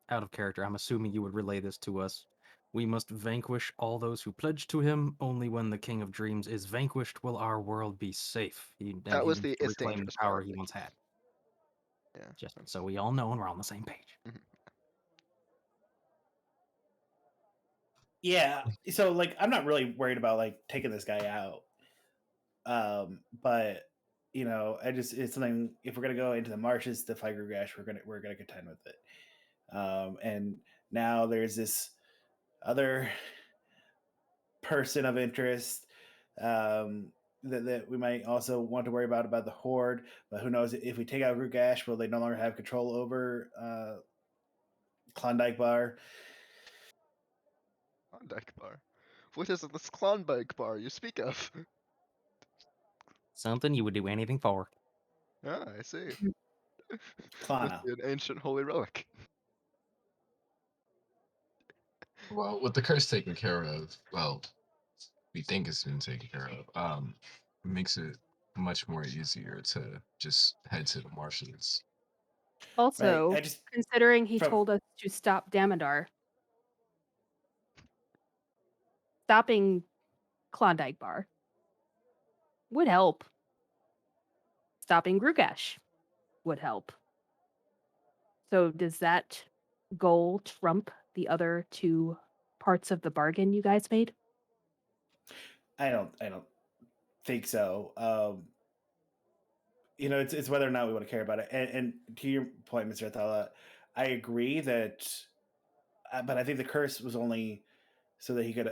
out of character, I'm assuming you would relay this to us. We must vanquish all those who pledge to him. Only when the King of Dreams is vanquished will our world be safe. That was he the can it's reclaim the dangerous power part. he once had. Yeah. Just so we all know and we're on the same page. Yeah, so like I'm not really worried about like taking this guy out. But it's something. If we're gonna go into the marshes to fight Grugash, we're gonna contend with it. And now there's this other person of interest that we might also want to worry about the Horde. But who knows if we take out Grugash, will they no longer have control over Klondike Bar? Klondike Bar. What is this Klondike Bar you speak of? Something you would do anything for. Ah, I see. Klana. Must be an ancient holy relic. Well, with the curse taken care of, well, we think it's been taken care of. Makes it much more easier to just head to the marshes. Also, considering he from- told us to stop Damodar, stopping Klondike Bar would help. Stopping Grugash would help. So does that goal trump the other two parts of the bargain you guys made? I don't think so. It's whether or not we want to care about it. And to your point, Mr. Athala, I agree that, but I think the curse was only so that he could,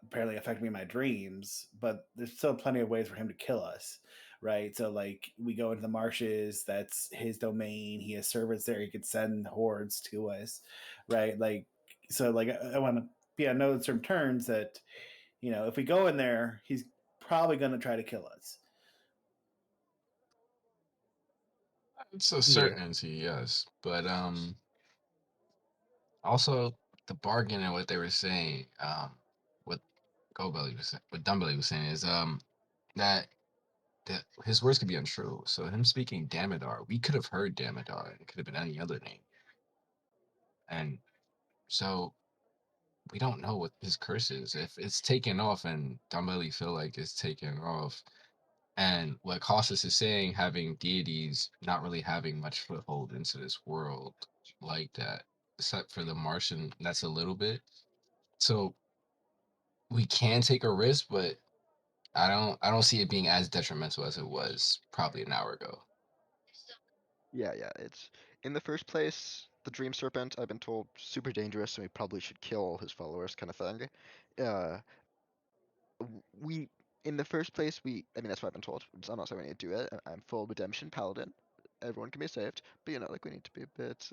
apparently affect me in my dreams. But there's still plenty of ways for him to kill us, right? So like we go into the marshes, that's his domain. He has servants there. He could send hordes to us, right? Like so, like I want to be on no certain terms that, if we go in there, he's probably going to try to kill us. It's a Yeah. certainty, yes. But also the bargain and what they were saying, what what Dumbelly was saying is that his words could be untrue. So him speaking Damodar, we could have heard Damodar, and it could have been any other name. And so we don't know what his curse is. If it's taken off and Dumbelly feel like it's taken off, and what Cautious is saying, having deities not really having much foothold into this world like that, except for the Martian, that's a little bit. So we can take a risk, but I don't see it being as detrimental as it was probably an hour ago. Yeah, it's in the first place, the Dream Serpent, I've been told, super dangerous, and we probably should kill all his followers, kind of thing. We in the first place, I mean, that's what I've been told. I'm not saying we need to do it. I'm full redemption paladin. Everyone can be saved, but like we need to be a bit,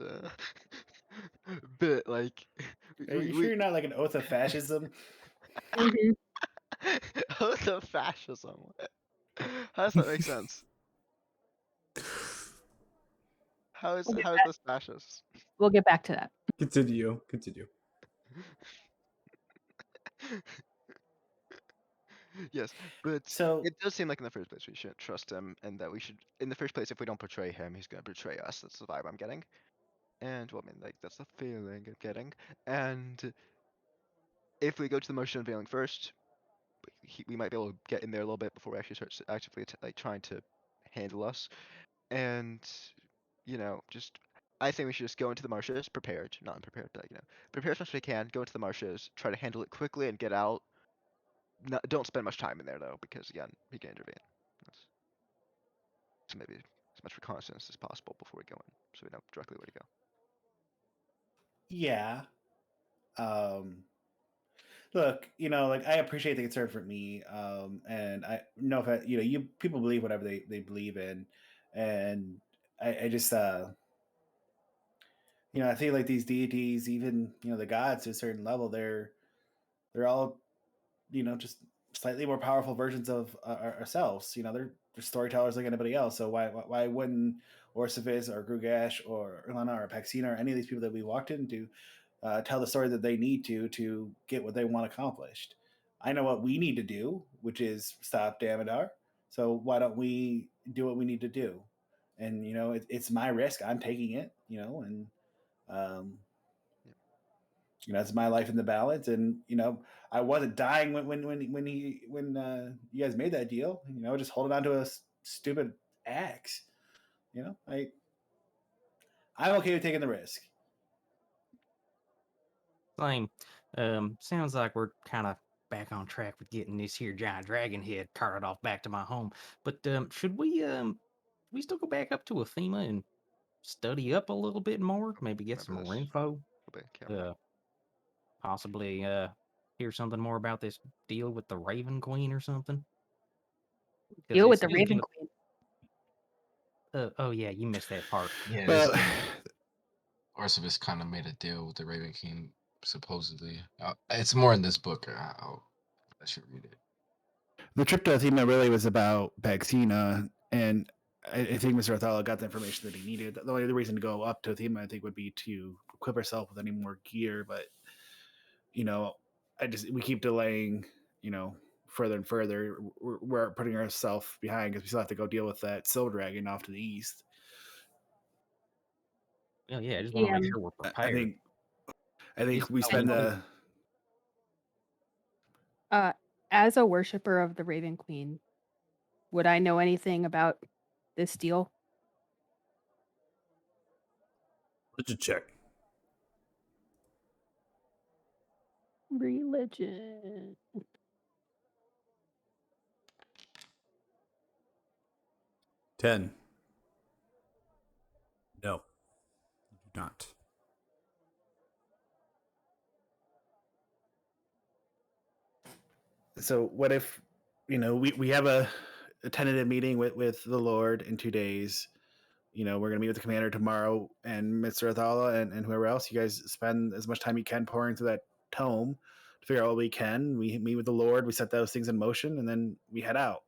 bit like. Are you sure you're not like an oath of fascism? Mhm. Oath of fascism. How does that make sense? How is this fascist? We'll get back to that. Continue. Yes, but So it does seem like in the first place we shouldn't trust him, and that we should, in the first place, if we don't betray him, he's gonna betray us. That's the vibe I'm getting. And well, I mean, like that's the feeling I'm getting. And if we go to the motion unveiling first, we might be able to get in there a little bit before we actually start actively like trying to handle us. And just I think we should just go into the marshes prepared, not unprepared, but prepare as much as we can. Go into the marshes, try to handle it quickly, and get out. Don't spend much time in there though, because again, he can intervene. So maybe as much reconnaissance as possible before we go in, so we know directly where to go. yeah, look, like I appreciate the concern for me, and I know if you people believe whatever they believe in, and I just I feel like these deities, even the gods to a certain level, they're all just slightly more powerful versions of ourselves. They're storytellers like anybody else. So why wouldn't Orsivis or Grugash or Ilana or Paxina or any of these people that we walked into tell the story that they need to get what they want accomplished? I know what we need to do, which is stop Damodar. So why don't we do what we need to do? And it's my risk. I'm taking it. And um, it's my life in the balance. And I wasn't dying when you guys made that deal. Just holding on to a stupid axe. I'm okay with taking the risk. Same. Sounds like we're kind of back on track with getting this here giant dragon head carted off back to my home. But should we still go back up to Athema and study up a little bit more? Maybe get some Remember more this. info. We'll be careful. Possibly hear something more about this deal with the Raven Queen or something. 'Cause Deal it with the seems Raven kind Queen. oh yeah, you missed that part. Yeah, Well, Arceus kind of made a deal with the Raven King, supposedly. It's more in this book. I should read it. the trip to Athena really was about Paxina, and I think Mr. Othello got the information that he needed. The only reason to go up to Athena, I think, would be to equip herself with any more gear. But we keep delaying. Further and further, we're putting ourselves behind because we still have to go deal with that Silver Dragon off to the east. Well, yeah, I just want to make Yeah. sure we're I prepared. think Is- we spend the. As a worshiper of the Raven Queen, would I know anything about this deal? Let's check. Religion. 10. No, you do not. So what if we have a tentative meeting with the Lord in 2 days. We're gonna meet with the commander tomorrow and Mr. Athala and whoever else. You guys spend as much time you can pouring through that tome figure out what we can. We meet with the Lord. We set those things in motion, and then we head out.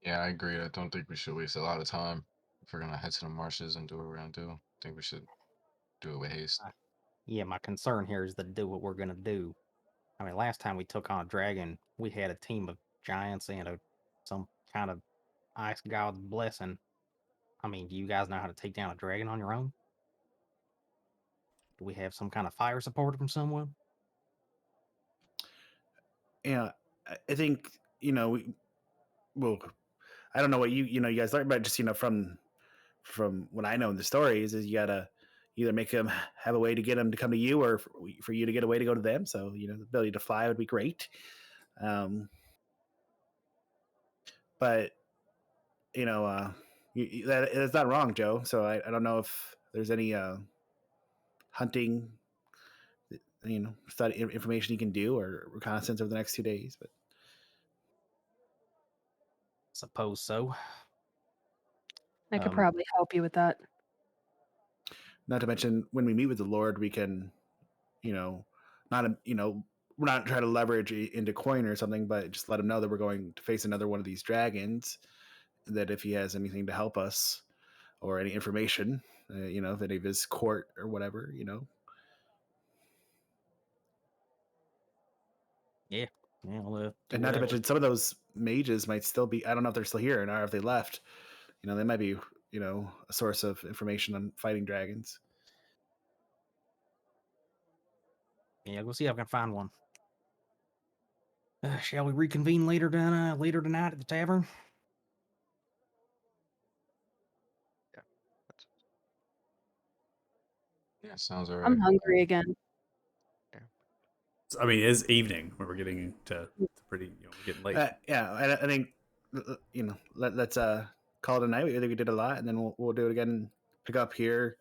Yeah, I agree. I don't think we should waste a lot of time if we're gonna head to the marshes and do what we're gonna do. I think we should do it with haste. Yeah, my concern here is to do what we're gonna do. I mean, last time we took on a dragon, we had a team of giants and some kind of ice god's blessing. I mean, do you guys know how to take down a dragon on your own? Do we have some kind of fire support from someone? Yeah, I think well, I don't know what you guys learned, but just from what I know in the stories is you gotta either make them have a way to get them to come to you, or for you to get a way to go to them. So the ability to fly would be great. But that is not wrong, Joe. So I don't know if there's any hunting, study information you can do or reconnaissance over the next 2 days. But Suppose so. I could Um, probably help you with that. not to mention when we meet with the Lord, we can, not we're not trying to leverage into coin or something, but just let him know that we're going to face another one of these dragons. That if he has anything to help us or any information, if any of his court or whatever, yeah. Yeah, we'll do and not to whatever. mention some of those mages might still be. I don't know if they're still here or if they left. They might be, a source of information on fighting dragons. Yeah, we'll see if I can find one. Shall we reconvene later tonight at the tavern? That's, Yeah, sounds I'm alright. hungry again. I mean, it is evening when we're getting to pretty, we're getting late. Yeah, I think let's call it a night. I think we did a lot, and then we'll do it again. Pick up here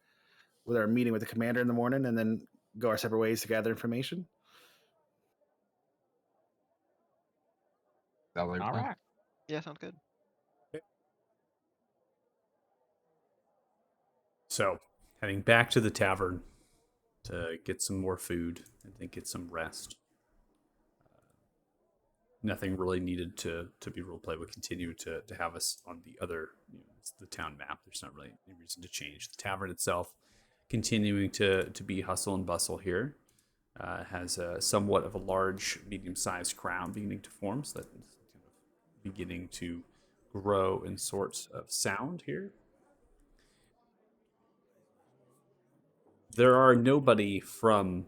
with our meeting with the commander in the morning, and then go our separate ways to gather information. Sounds like a All plan. right. yeah, sounds good. So, heading back to the tavern to get some more food and then get some rest. Nothing really needed to be roleplay. We continue to have us on the other, the town map. There's not really any reason to change. The tavern itself continuing to be hustle and bustle here. Has somewhat of a large, medium-sized crowd beginning to form, so that is kind of beginning to grow in sorts of sound here. There are nobody from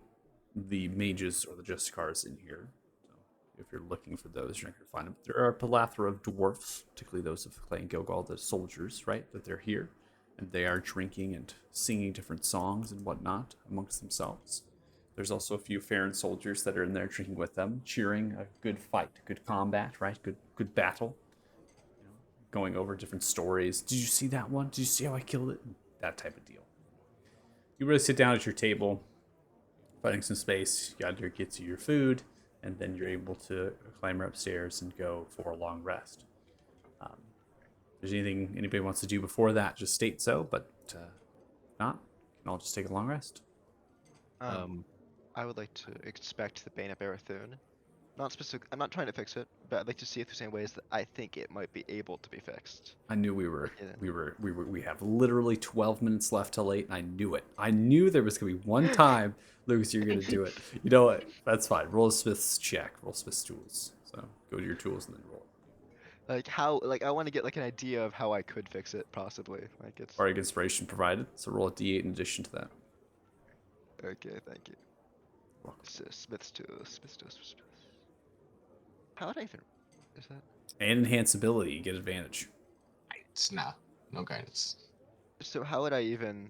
the mages or the Justicars in here. So if you're looking for those, you're not going to find them. There are a plethora of dwarfs, particularly those of Clay and Gilgal, the soldiers, right? That they're here. And they are drinking and singing different songs and whatnot amongst themselves. There's also a few Farron soldiers that are in there drinking with them, cheering a good fight, good combat, right? Good battle. Going over different stories. Did you see that one? Did you see how I killed it? That type of deal. You really sit down at your table, finding some space. Yaddir gets you your food, and then you're able to climb upstairs and go for a long rest. If there's anything anybody wants to do before that, just state so. But not, you can all just take a long rest. I would like to inspect the Bane of Arathun. Not specific. I'm not trying to fix it, but I'd like to see if there's any ways that I think it might be able to be fixed. I knew we Yeah. have literally 12 minutes left till 8, and I knew it. I knew there was gonna be one time, Lucas, you're gonna do it. You know what? That's fine. Roll a Smith's check. Roll Smith's tools. So go to your tools and then roll. Like how? Like I want to get like an idea of how I could fix it, possibly. Like it's Bardic inspiration provided. So roll a d8 in addition to that. okay. Thank you. So, Smith's tools. Smith's tools. How would I even? Is that? And enhance ability, you get advantage. It's nah, no guidance. So how would I even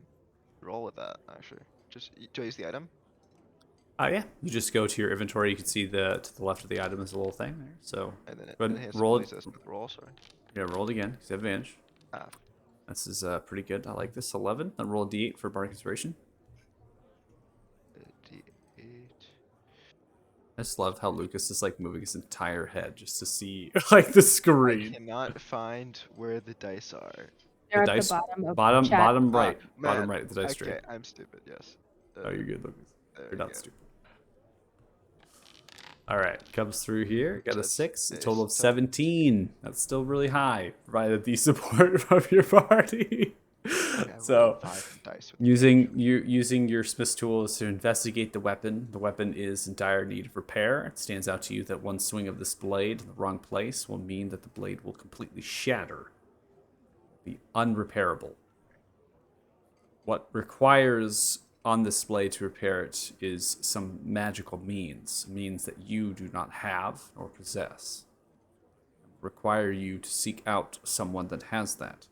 roll with that? Actually, just do I use the item? Yeah. You just go to your inventory. You can see to the left of the item is a little thing there. So And then it go ahead and enhances roll ability it. says roll. Sorry. Yeah, roll it again. 'Cause you have advantage. Ah, This is pretty good. I like this. 11. Then roll a d8 for Bardic inspiration. D8. I just love how Lucas is like moving his entire head just to see like the I screen. cannot find where the dice are. They're at dice- the bottom of Bottom chat. bottom right. Ah, Bottom man, right, the dice tray. Okay, I'm stupid. Yes. Oh, you're good, Lucas. There You're we not go. stupid. All right, comes through here. Got a That's 6, a nice. total of So- 17. That's still really high, provided the support from your party. Okay, I So, rolled 5 dice with advantage. using your Smith's tools to investigate the weapon. The weapon is in dire need of repair. It stands out to you that one swing of this blade in the wrong place will mean that the blade will completely shatter, be unrepairable. What requires on this blade to repair it is some magical means that you do not have or possess. Require you to seek out someone that has that.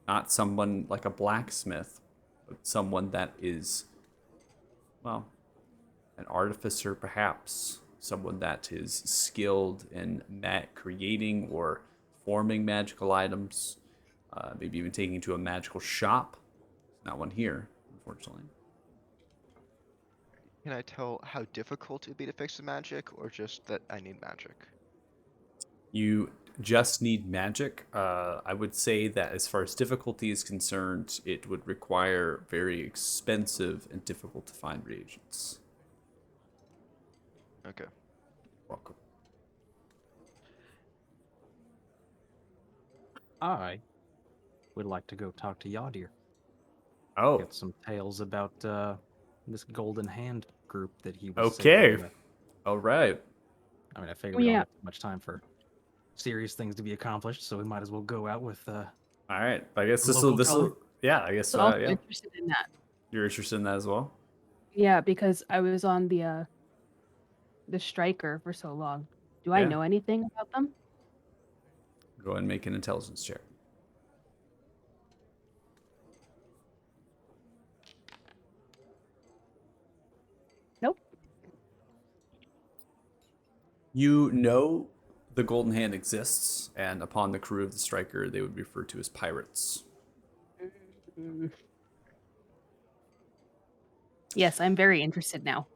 Not someone like a blacksmith, but someone that is, well, an artificer perhaps. Someone that is skilled in creating or forming magical items. Maybe even taking to a magical shop. Not one here, unfortunately. Can I tell how difficult it'd be to fix the magic, or just that I need magic? You just need magic. I would say that as far as difficulty is concerned, it would require very expensive and difficult to find reagents. Okay. Welcome. I would like to go talk to Yadir. Oh, Get some tales about this Golden Hand group that he was okay. sailing with. All right. I mean, I figure we don't Yeah. have much time for serious things to be accomplished, so we might as well go out with All right. I guess this Local will. color? Yeah. I guess. So also Yeah. interested in that. You're interested in that as well. Yeah, because I was on the striker for so long. Do I Yeah. know anything about them? Go ahead and make an intelligence check. Nope. You know the Golden Hand exists, and upon the crew of the Striker, they would be referred to as pirates. Mm. Yes, I'm very interested now.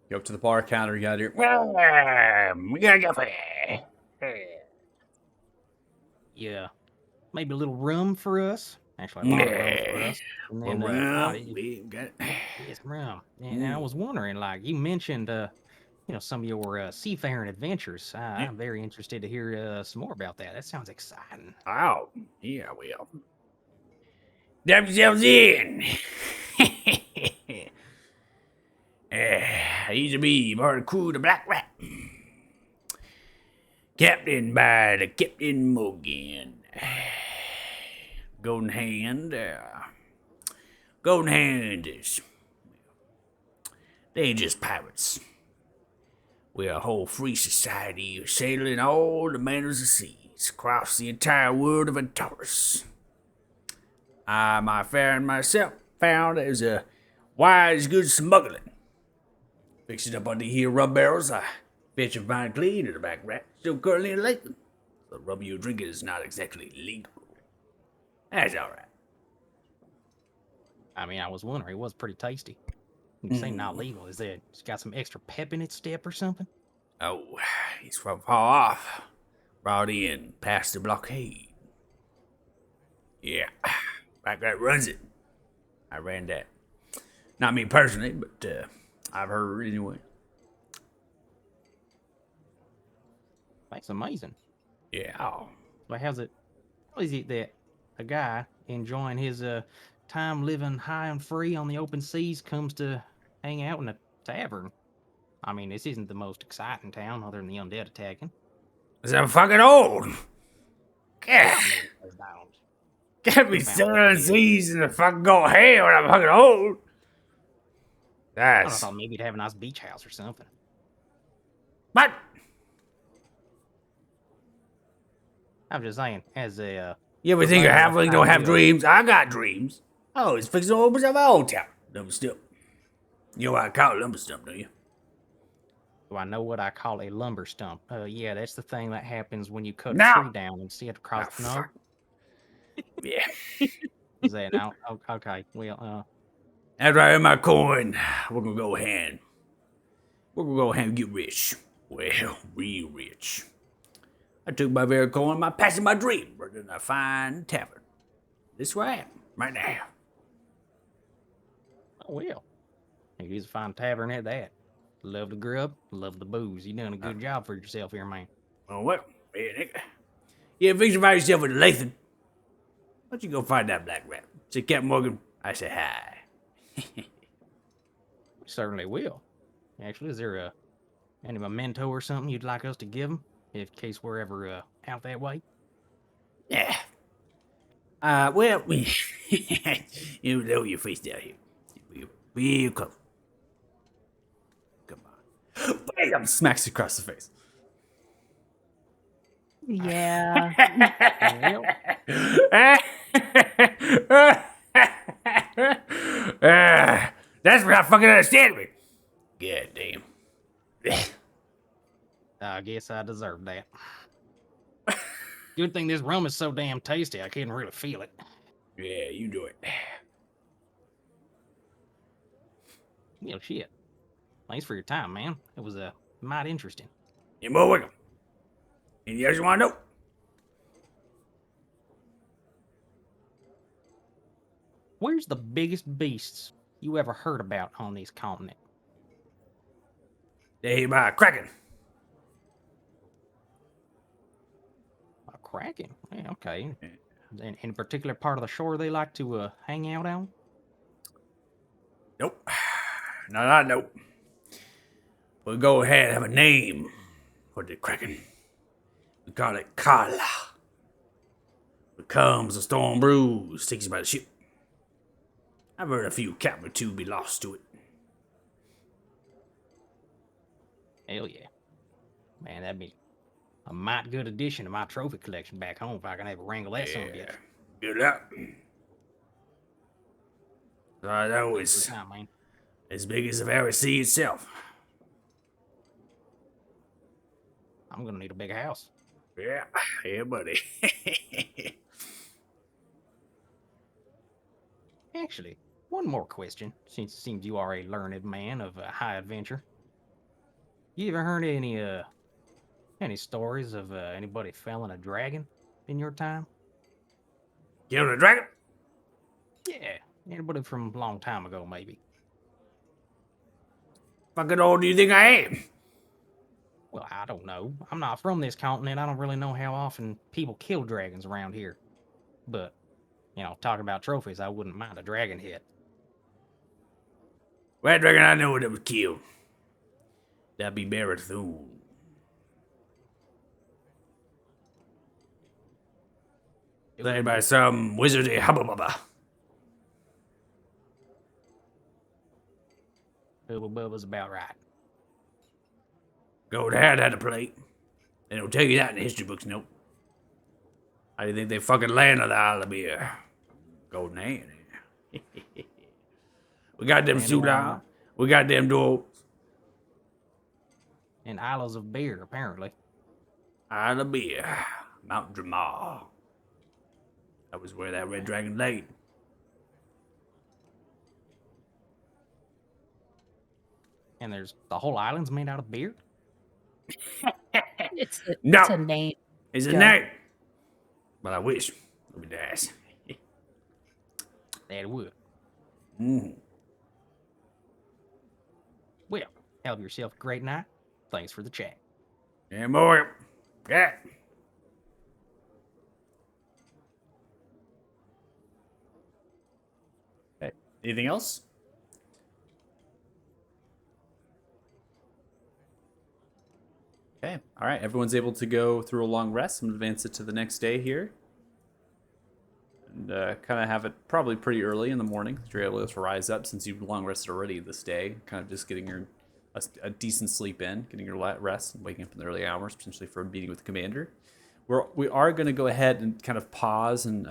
Go up to the bar counter, you got your. We got a coffee. yeah, maybe a little rum for us. Actually, a lot of rum for us. And then, We got. yes, rum. And I was wondering, like you mentioned, some of your seafaring adventures. I'm very interested to hear some more about that. That sounds exciting. Oh, yeah, well. Dab yourselves in. I used to be part of the crew of the Black Rat. Captain by the Captain Morgan. Golden Hand. Golden Hand is. They ain't just pirates. We're a whole free society sailing all the manners of seas across the entire world of Antaurus. My fair and myself found as a wise good smuggling. Fixing up under here rum barrels, I fetch and find clean in the Back Rat, still currently in Lakeland. The rum you're drinking is not exactly legal. That's alright. I mean, I was wondering, it was pretty tasty. You say not legal. Is it? It's got some extra pep in its step or something? Oh, he's from far off. Brought in past the blockade. Yeah, Back Rat runs it. I ran that. Not me personally, but I've heard anyway. That's amazing. Yeah. Like, how is it that a guy enjoying his time living high and free on the open seas comes to hang out in a tavern? I mean, this isn't the most exciting town other than the undead attacking. 'Cause I'm fucking old. Yeah. Those dogs. Can't be sailing seas and fucking go hell when I'm fucking old. I That's thought maybe you'd have a nice beach house or something. what? I'm just saying, as a You ever think a Right, halfling don't have yeah. dreams? I got dreams. Oh, it's fixing to open up my old town. Lumber stump. You know what I call it lumber stump, don't you? do I know what I call a lumber stump? Yeah, that's the thing that happens when you cut No. a tree down and see it across Ah, the snow. fuck. Yeah. Is that now? Okay, well, After I earn my coin, we're gonna go ahead. We're gonna go ahead and get rich. Well, real rich. I took my very coin, my passing my dream, right in a fine tavern. This way I am, right now. Oh, well. It is a fine tavern at that. Love the grub, love the booze. You done a good job for yourself here, man. Oh, what? Yeah, nigga. Yeah, fix about yourself with the Lathan. Why don't you go find that black rat? Say, Captain Morgan, I say hi. We certainly will. Actually, is there any memento or something you'd like us to give him, in case we're ever out that way? Yeah. Well, you know your face down here. Real close. Come on. Bam! Smacks you across the face. Yeah. That's what I fucking understand me. God damn. I guess I deserve that. Good thing this rum is so damn tasty, I can't really feel it. Yeah, you do it. Well, shit. Thanks for your time, man. It was mighty interesting. You're more welcome. Anything else you want to know? Where's the biggest beasts you ever heard about on this continent? They by Kraken. A kraken? Yeah, okay. In a particular part of the shore they like to hang out on? Nope. Not I know. We'll go ahead and have a name for the Kraken. We call it Kala. Becomes a storm brews, takes you by the ship. I've heard a few captain or two be lost to it. Hell yeah. Man, that'd be a mighty good addition to my trophy collection back home if I can ever wrangle that son of a bitch. Good luck. That was Good time, man. as big as the Valley Sea itself. I'm gonna need a big house. Yeah, buddy. Actually, one more question, since it seems you are a learned man of high adventure. You ever heard any stories of anybody felling a dragon in your time? Kill the dragon? Yeah, anybody from a long time ago, maybe. Fucking old do you think I am? Well, I don't know. I'm not from this continent. I don't really know how often people kill dragons around here. But, talking about trophies, I wouldn't mind a dragon head. Well, dragon I know that was killed. That'd be Marathon. Played by some wizardy hubbubba. Bubba Bubba's about right. Gold Hat had a plate. They don't tell you that in the history books, nope. How do you think they fucking landed the Isle of Beer? Golden Hand. We got them Sula. We got them dwarves. And Isles of Beer, apparently. Isle of Beer. Mount Dramar. That was where that red dragon laid. And there's the whole island's made out of beer? It's No. a name. It's a Yeah. name. But I wish. It would be nice. That would. Mm. Well, have yourself a great night. Thanks for the chat. Yeah, more. Yeah. Okay. Anything else? Okay. All right. Everyone's able to go through a long rest and advance it to the next day here. And kind of have it probably pretty early in the morning. You're able to rise up since you've long rested already this day. Kind of just getting your a decent sleep in, getting your rest, and waking up in the early hours, potentially for a meeting with the commander. We are going to go ahead and kind of pause and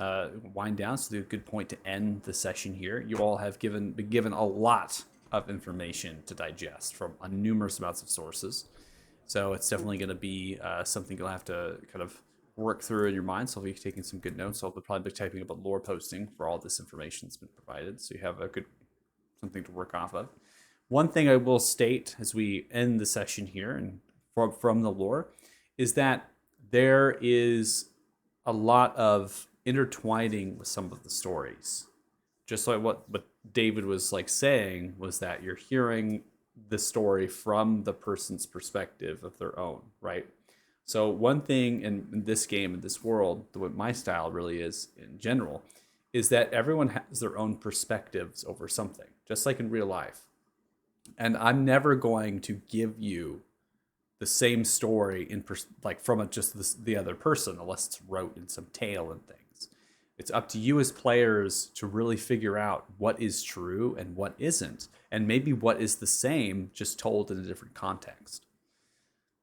wind down. So, it's a good point to end the session here. You all have been given a lot of information to digest from numerous amounts of sources. So it's definitely going to be something you'll have to kind of work through in your mind. So I'll be taking some good notes. I'll probably be typing up a lore posting for all this information that's been provided. So you have a good something to work off of. One thing I will state as we end the session here and from the lore is that there is a lot of intertwining with some of the stories. Just like what David was like saying was that you're hearing the story from the person's perspective of their own, right? So one thing in this game, in this world, the way my style really is in general, is that everyone has their own perspectives over something, just like in real life. And I'm never going to give you the same story in like from just the other person, unless it's wrote in some tale and things. It's up to you as players to really figure out what is true and what isn't, and maybe what is the same, just told in a different context.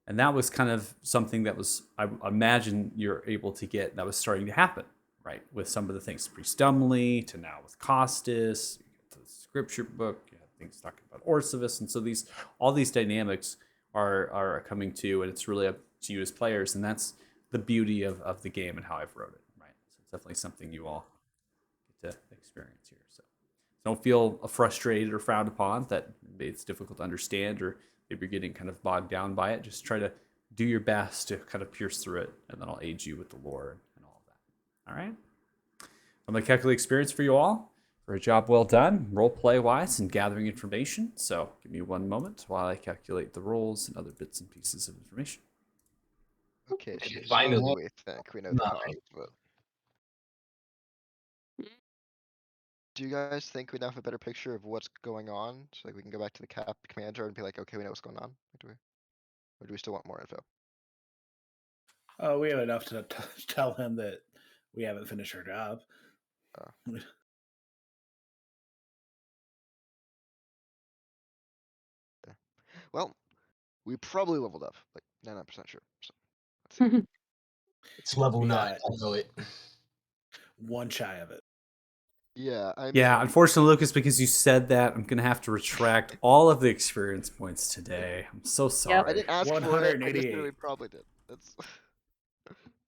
And that was kind of something that was, I imagine you're able to get, that was starting to happen, right? With some of the things, Priest Dumley, to now with Costas, to the scripture book, you have things talking about Orsivus. And so all these dynamics are coming to, and it's really up to you as players. And that's the beauty of the game and how I've wrote it, right? So it's definitely something you all get to experience here. So don't feel frustrated or frowned upon that it's difficult to understand, or maybe you're getting kind of bogged down by it. Just try to do your best to kind of pierce through it, and then I'll aid you with the lore and all of that. All right? I'm going to calculate experience for you all for a job well done, role play wise, and gathering information. So give me one moment while I calculate the rolls and other bits and pieces of information. Okay, so Finally. what do we think? We know the cause, but do you guys think we now have a better picture of what's going on? So like we can go back to the commander and be like, okay, we know what's going on. Or do we still want more info? We have enough to tell him that we haven't finished our job. Well, we probably leveled up, like 99% sure. So let's see. It's level We 9. got- I know it. One shy of it. Yeah, I mean, Yeah, unfortunately, Lucas, because you said that, I'm going to have to retract all of the experience points today. I'm so sorry. I didn't ask for it. I just said 188. we probably did. That's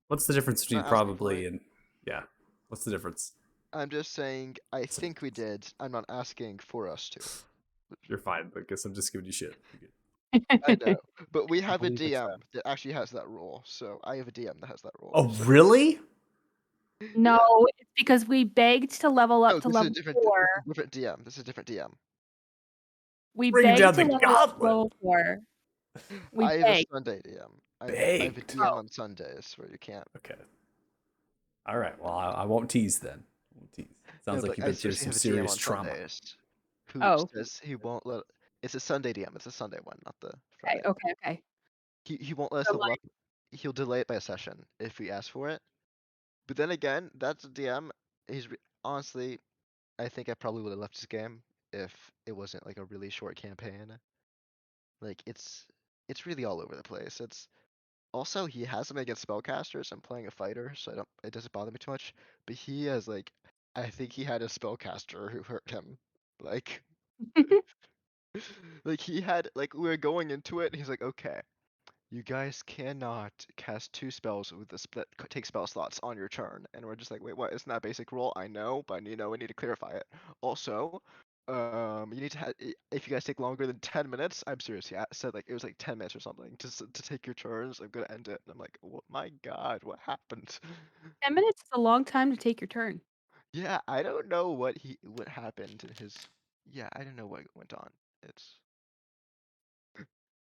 What's the difference between not asking for probably it. and yeah? What's the difference? I'm just saying I think we did. I'm not asking for us to. You're fine, Lucas. I'm just giving you shit. You're good. I know, but we have a believe it's DM that actually has that rule. So I have a DM that has that rule. Oh, so- really? No, it's because we begged to level up No, to this is a level different, 4. different DM. This is a different DM. We Bring begged down to the level up to gauntlet. level 4. We I have begged. a Sunday DM. I have a Begged. DM Oh. on Sundays where you can't. Okay. All right. Well, I won't tease then. I won't tease. Sounds No, like but you've I been through seriously some have a DM serious on trauma. Sundays who Oh. says he won't let. It's a Sunday DM. It's a Sunday one, not the Friday. Okay. He won't let us So level up. He'll delay it by a session if we ask for it. But then again, that's a DM. Honestly, I think I probably would have left his game if it wasn't like a really short campaign. Like it's really all over the place. It's also he has something against spellcasters. I'm playing a fighter, so it doesn't bother me too much. But he has like I think he had a spellcaster who hurt him. Like like he had like we were going into it and he's like, okay, you guys cannot cast 2 spells with the split take spell slots on your turn. And we're just like, wait, what? Isn't that a basic rule? I know, but we need to clarify it. Also, you need to if you guys take longer than 10 minutes, I'm serious. He said like it was like 10 minutes or something to take your turns. I'm gonna end it. And I'm like, oh my god, what happened? 10 minutes is a long time to take your turn. Yeah, I don't know what happened in his. Yeah, I don't know what went on. It's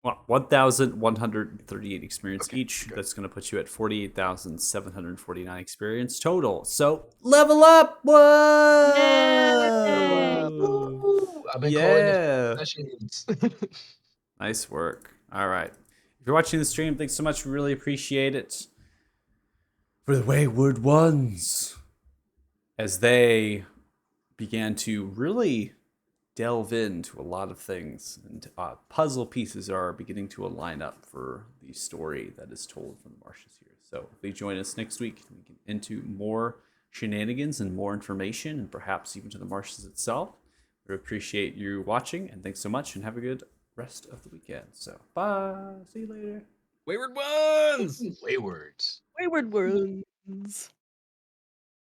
Well, 1,138 experience Okay, each. good. That's going to put you at 48,749 experience total. So level up! Whoa! Yay! Woo! I've been calling Yeah. it sessions. Nice work. All right. If you're watching the stream, thanks so much. We really appreciate it. For the Wayward Ones, as they began to really delve into a lot of things, and puzzle pieces are beginning to align up for the story that is told from the marshes here. So if they join us next week, we get into more shenanigans and more information, and perhaps even to the marshes itself. We appreciate you watching, and thanks so much, and have a good rest of the weekend. So bye. See you later. Wayward ones! Waywards. Wayward Worlds.